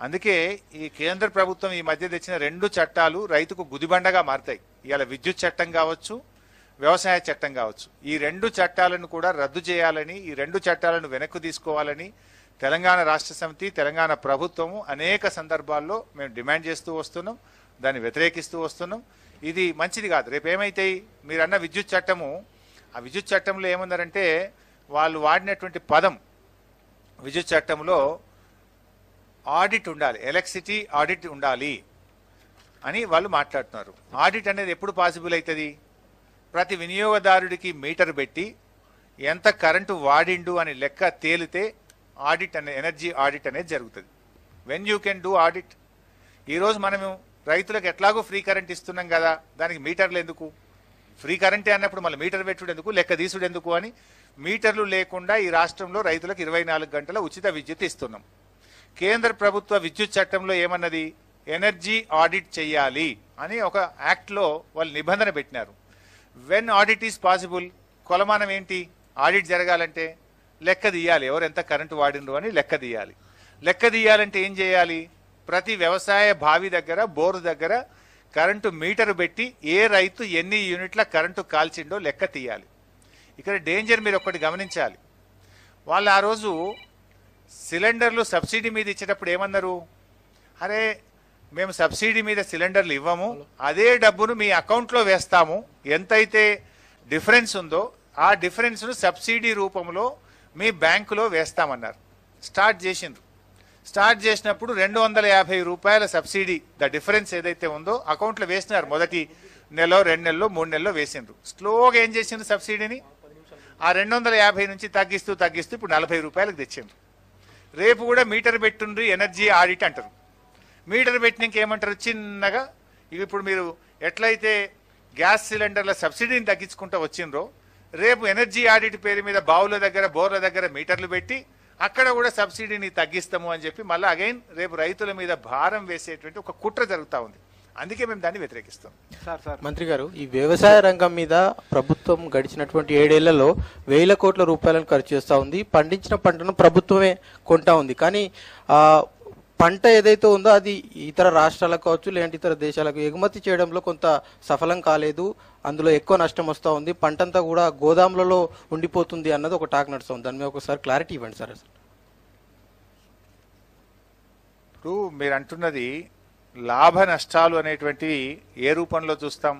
[SPEAKER 1] అందుకే ఈ కేంద్ర ప్రభుత్వం ఈ మధ్య తెచ్చిన 2 చట్టాలు రైతుకు గుదిబండగా మారుతాయి. ఇవాళ విద్యుత్ చట్టం కావచ్చు, వ్యవసాయ చట్టం కావచ్చు, ఈ 2 చట్టాలను కూడా రద్దు చేయాలని, ఈ 2 చట్టాలను వెనక్కు తీసుకోవాలని తెలంగాణ రాష్ట్ర సమితి, తెలంగాణ ప్రభుత్వము అనేక సందర్భాల్లో మేము డిమాండ్ చేస్తూ వస్తున్నాం, దాన్ని వ్యతిరేకిస్తూ వస్తున్నాం. ఇది మంచిది కాదు. రేపు ఏమైతాయి, మీరన్న విద్యుత్ చట్టము, ఆ విద్యుత్ చట్టంలో ఏముందంటే వాళ్ళు వాడినటువంటి పదం, విద్యుత్ చట్టంలో ఆడిట్ ఉండాలి, ఎలక్ట్రిసిటీ ఆడిట్ ఉండాలి అని వాళ్ళు మాట్లాడుతున్నారు. ఆడిట్ అనేది ఎప్పుడు పాసిబుల్ అవుతుంది? ప్రతి వినియోగదారుడికి మీటర్ పెట్టి ఎంత కరెంటు వాడిండు అని లెక్క తేలితే ఆడిట్ అనే ఎనర్జీ ఆడిట్ అనేది జరుగుతుంది. When you can do audit. ఈరోజు మనము రైతులకు ఎట్లాగో ఫ్రీ కరెంట్ ఇస్తున్నాం కదా, దానికి మీటర్లు ఎందుకు? ఫ్రీ కరెంటే అన్నప్పుడు మళ్ళీ మీటర్ పెట్టుడు ఎందుకు, లెక్క తీసుడు ఎందుకు అని మీటర్లు లేకుండా ఈ రాష్ట్రంలో రైతులకు 24 గంటల ఉచిత విద్యుత్ ఇస్తున్నాం. కేంద్ర ప్రభుత్వ విద్యుత్ చట్టంలో ఏమన్నది, ఎనర్జీ ఆడిట్ చెయ్యాలి అని ఒక యాక్ట్లో వాళ్ళు నిబంధన పెట్టినారు. వెన్ ఆడిట్ ఈజ్ పాసిబుల్, కొలమానం ఏంటి? ఆడిట్ జరగాలంటే లెక్క తీయాలి, ఎవరు ఎంత కరెంటు వాడినరు అని లెక్క తీయాలి. లెక్క తీయాలంటే ఏం చేయాలి? ప్రతి వ్యవసాయ బావి దగ్గర, బోరు దగ్గర కరెంటు మీటరు పెట్టి ఏ రైతు ఎన్ని యూనిట్ల కరెంటు కాల్చిండో లెక్క తీయాలి. ఇక్కడ డేంజర్ మీరు ఒక్కటి గమనించాలి. వాళ్ళు ఆ రోజు సిలిండర్లు సబ్సిడీ మీద ఇచ్చేటప్పుడు ఏమన్నారు? అరే మేము సబ్సిడీ మీద సిలిండర్లు ఇవ్వము, అదే డబ్బును మీ అకౌంట్లో వేస్తాము, ఎంతైతే డిఫరెన్స్ ఉందో ఆ డిఫరెన్స్ను సబ్సిడీ రూపంలో మీ బ్యాంకులో వేస్తామన్నారు. స్టార్ట్ చేసిండ్రు. స్టార్ట్ చేసినప్పుడు 250 రూపాయల సబ్సిడీ ద డిఫరెన్స్ ఏదైతే ఉందో అకౌంట్లో వేసినారు. మొదటి నెలలో 2 నెలల్లో 3 నెలల్లో వేసిండ్రు. స్లోగా ఏం చేసిండ్రు సబ్సిడీని ఆ 250 నుంచి తగ్గిస్తూ ఇప్పుడు 40 రూపాయలకు తెచ్చిండ్రు. రేపు కూడా మీటర్ పెట్టుండ్రి ఎనర్జీ ఆడిట్ అంటారు. మీటర్ పెట్టినాక ఏమంటారు చిన్నగా ఇప్పుడు మీరు ఎట్లయితే గ్యాస్ సిలిండర్ల సబ్సిడీని తగ్గించుకుంటూ వచ్చిండ్రో రేపు ఎనర్జీ ఆడిట్ పేరు మీద బావుల దగ్గర బోర్ల దగ్గర మీటర్లు పెట్టి అక్కడ కూడా సబ్సిడీని తగ్గిస్తాము అని చెప్పి మళ్ళీ అగైన్ రేపు రైతుల మీద భారం వేసేటువంటి ఒక కుట్ర జరుగుతూ ఉంది. అందుకే మేము దాన్ని వ్యతిరేకిస్తాం.
[SPEAKER 9] మంత్రి గారు, ఈ వ్యవసాయ రంగం మీద ప్రభుత్వం గడిచినటువంటి 7 ఏళ్లలో వేల కోట్ల రూపాయలను ఖర్చు చేస్తూ ఉంది. పండించిన పంటను ప్రభుత్వమే కొంటా ఉంది. కానీ పంట ఏదైతే ఉందో అది ఇతర రాష్ట్రాలకు కావచ్చు లేదంటే ఇతర దేశాలకు ఎగుమతి చేయడంలో కొంత సఫలం కాలేదు. అందులో ఎక్కువ నష్టం వస్తూ ఉంది. పంటంతా కూడా గోదాములలో ఉండిపోతుంది అన్నది ఒక టాక్ నడుస్తుంది. దాని మీద ఒకసారి క్లారిటీ ఇవ్వండి సార్.
[SPEAKER 1] ఇప్పుడు మీరు అంటున్నది లాభ నష్టాలు అనేటువంటివి ఏ రూపంలో చూస్తాం?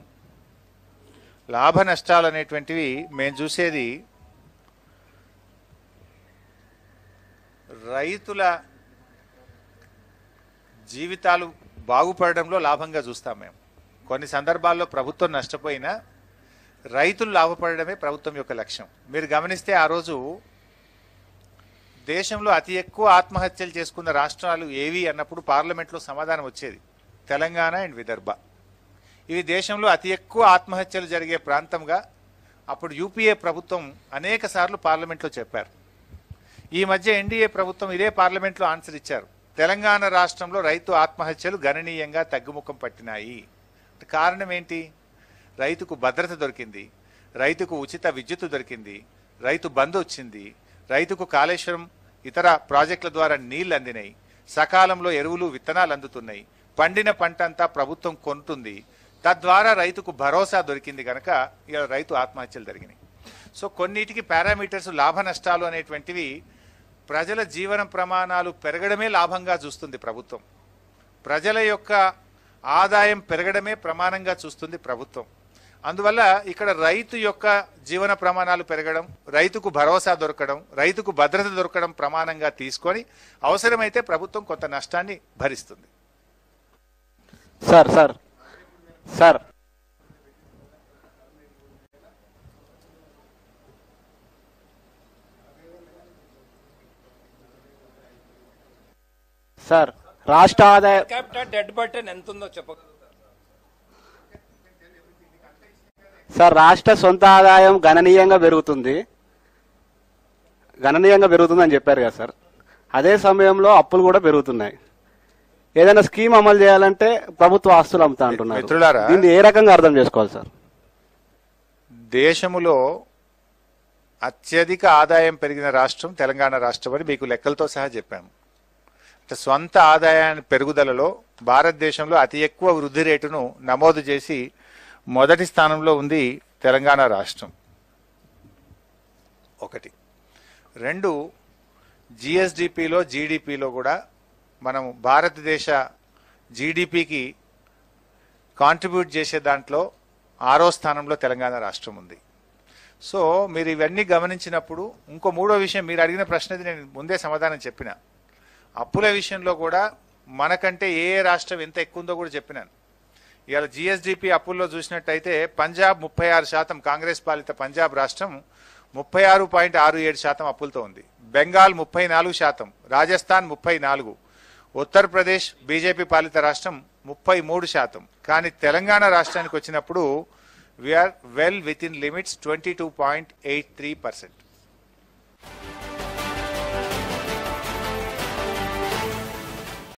[SPEAKER 1] లాభ నష్టాలు అనేటువంటివి మేము చూసేది రైతుల జీవితాలు బాగుపడడంలో లాభంగా చూస్తాం. మేము కొన్ని సందర్భాల్లో ప్రభుత్వం నష్టపోయినా రైతులు లాభపడడమే ప్రభుత్వం యొక్క లక్ష్యం. మీరు గమనిస్తే ఆ రోజు దేశంలో అతి ఎక్కువ ఆత్మహత్యలు చేసుకున్న రాష్ట్రాలు ఏవి అన్నప్పుడు పార్లమెంట్లో సమాధానం వచ్చేది తెలంగాణ అండ్ విదర్భ. ఇవి దేశంలో అతి ఎక్కువ ఆత్మహత్యలు జరిగే ప్రాంతంగా అప్పుడు యూపీఏ ప్రభుత్వం అనేక సార్లు పార్లమెంట్లో చెప్పారు. ఈ మధ్య ఎన్డీఏ ప్రభుత్వం ఇదే పార్లమెంట్లో ఆన్సర్ ఇచ్చారు. తెలంగాణ రాష్ట్రంలో రైతు ఆత్మహత్యలు గణనీయంగా తగ్గుముఖం పట్టినాయి. కారణం ఏంటి? రైతుకు భద్రత దొరికింది, రైతుకు ఉచిత విద్యుత్ దొరికింది, రైతు బంధు వచ్చింది, రైతుకు కాళేశ్వరం ఇతర ప్రాజెక్టుల ద్వారా నీళ్లు అందినాయి, సకాలంలో ఎరువులు విత్తనాలు అందుతున్నాయి, పండిన పంట అంతా ప్రభుత్వం కొంటుంది, తద్వారా రైతుకు భరోసా దొరికింది కనుక ఇలా రైతు ఆత్మహత్యలు జరిగినాయి. సో కొన్నిటికి పారామీటర్స్ లాభ నష్టాలు అనేటువంటివి ప్రజల జీవన ప్రమాణాలు పెరగడమే లాభంగా చూస్తుంది ప్రభుత్వం. ప్రజల యొక్క ఆదాయం పెరగడమే ప్రమాణంగా చూస్తుంది ప్రభుత్వం. అందువల్ల ఇక్కడ రైతు యొక్క జీవన ప్రమాణాలు పెరగడం, రైతుకు భరోసా దొరకడం, రైతుకు భద్రత దొరకడం ప్రమాణంగా తీసుకొని అవసరమైతే ప్రభుత్వం కొంత నష్టాన్ని భరిస్తుంది.
[SPEAKER 10] సార్ సార్ సార్ సార్ రాష్ట్ర ఆదాయ
[SPEAKER 11] డెడ్ బటన్ ఎంత ఉందో చెప్పండి
[SPEAKER 10] సార్. రాష్ట్ర సొంత ఆదాయం గణనీయంగా పెరుగుతుంది అని చెప్పారు కదా సార్. అదే సమయంలో అప్పులు కూడా పెరుగుతున్నాయి. ఏదైనా స్కీమ్ అమలు చేయాలంటే ప్రభుత్వ ఆస్తులు అమ్ముతా అంటున్నారు.
[SPEAKER 1] మిత్రులారా,
[SPEAKER 10] దీన్ని ఏ రకంగా అర్థం చేసుకోవాలి సార్?
[SPEAKER 1] దేశములో అత్యధిక ఆదాయం పెరిగిన రాష్ట్రం తెలంగాణ రాష్ట్రం అని మీకు లెక్కలతో సహా చెప్పాము. స్వంత ఆదాయాన్ని పెరుగుదలలో భారతదేశంలో అతి ఎక్కువ వృద్ధి రేటును నమోదు చేసి మొదటి స్థానంలో ఉంది తెలంగాణ రాష్ట్రం. 1. 2, జిఎస్డిపిలో జీడిపిలో కూడా మనం భారతదేశ జీడిపికి కాంట్రిబ్యూట్ చేసే దాంట్లో 6వ స్థానంలో తెలంగాణ రాష్ట్రం ఉంది. సో మీరు ఇవన్నీ గమనించినప్పుడు ఇంకో 3వ విషయం, మీరు అడిగిన ప్రశ్నది నేను ముందే సమాధానం చెప్పిన. అప్పుల విషయంలో కూడా మనకంటే ఏ రాష్ట్రం ఎంత ఎక్కువ ఉందో కూడా చెప్పినాను. ఇవాళ జిఎస్డిపి అప్పుల్లో చూసినట్టయితే పంజాబ్ 36%, కాంగ్రెస్ పాలిత పంజాబ్ రాష్ట్రం 36.67% అప్పులతో ఉంది. బెంగాల్ 34%, రాజస్థాన్ 34%, ఉత్తరప్రదేశ్ బీజేపీ పాలిత రాష్ట్రం 33%. కానీ తెలంగాణ రాష్ట్రానికి వచ్చినప్పుడు we're well within limits 22.83%.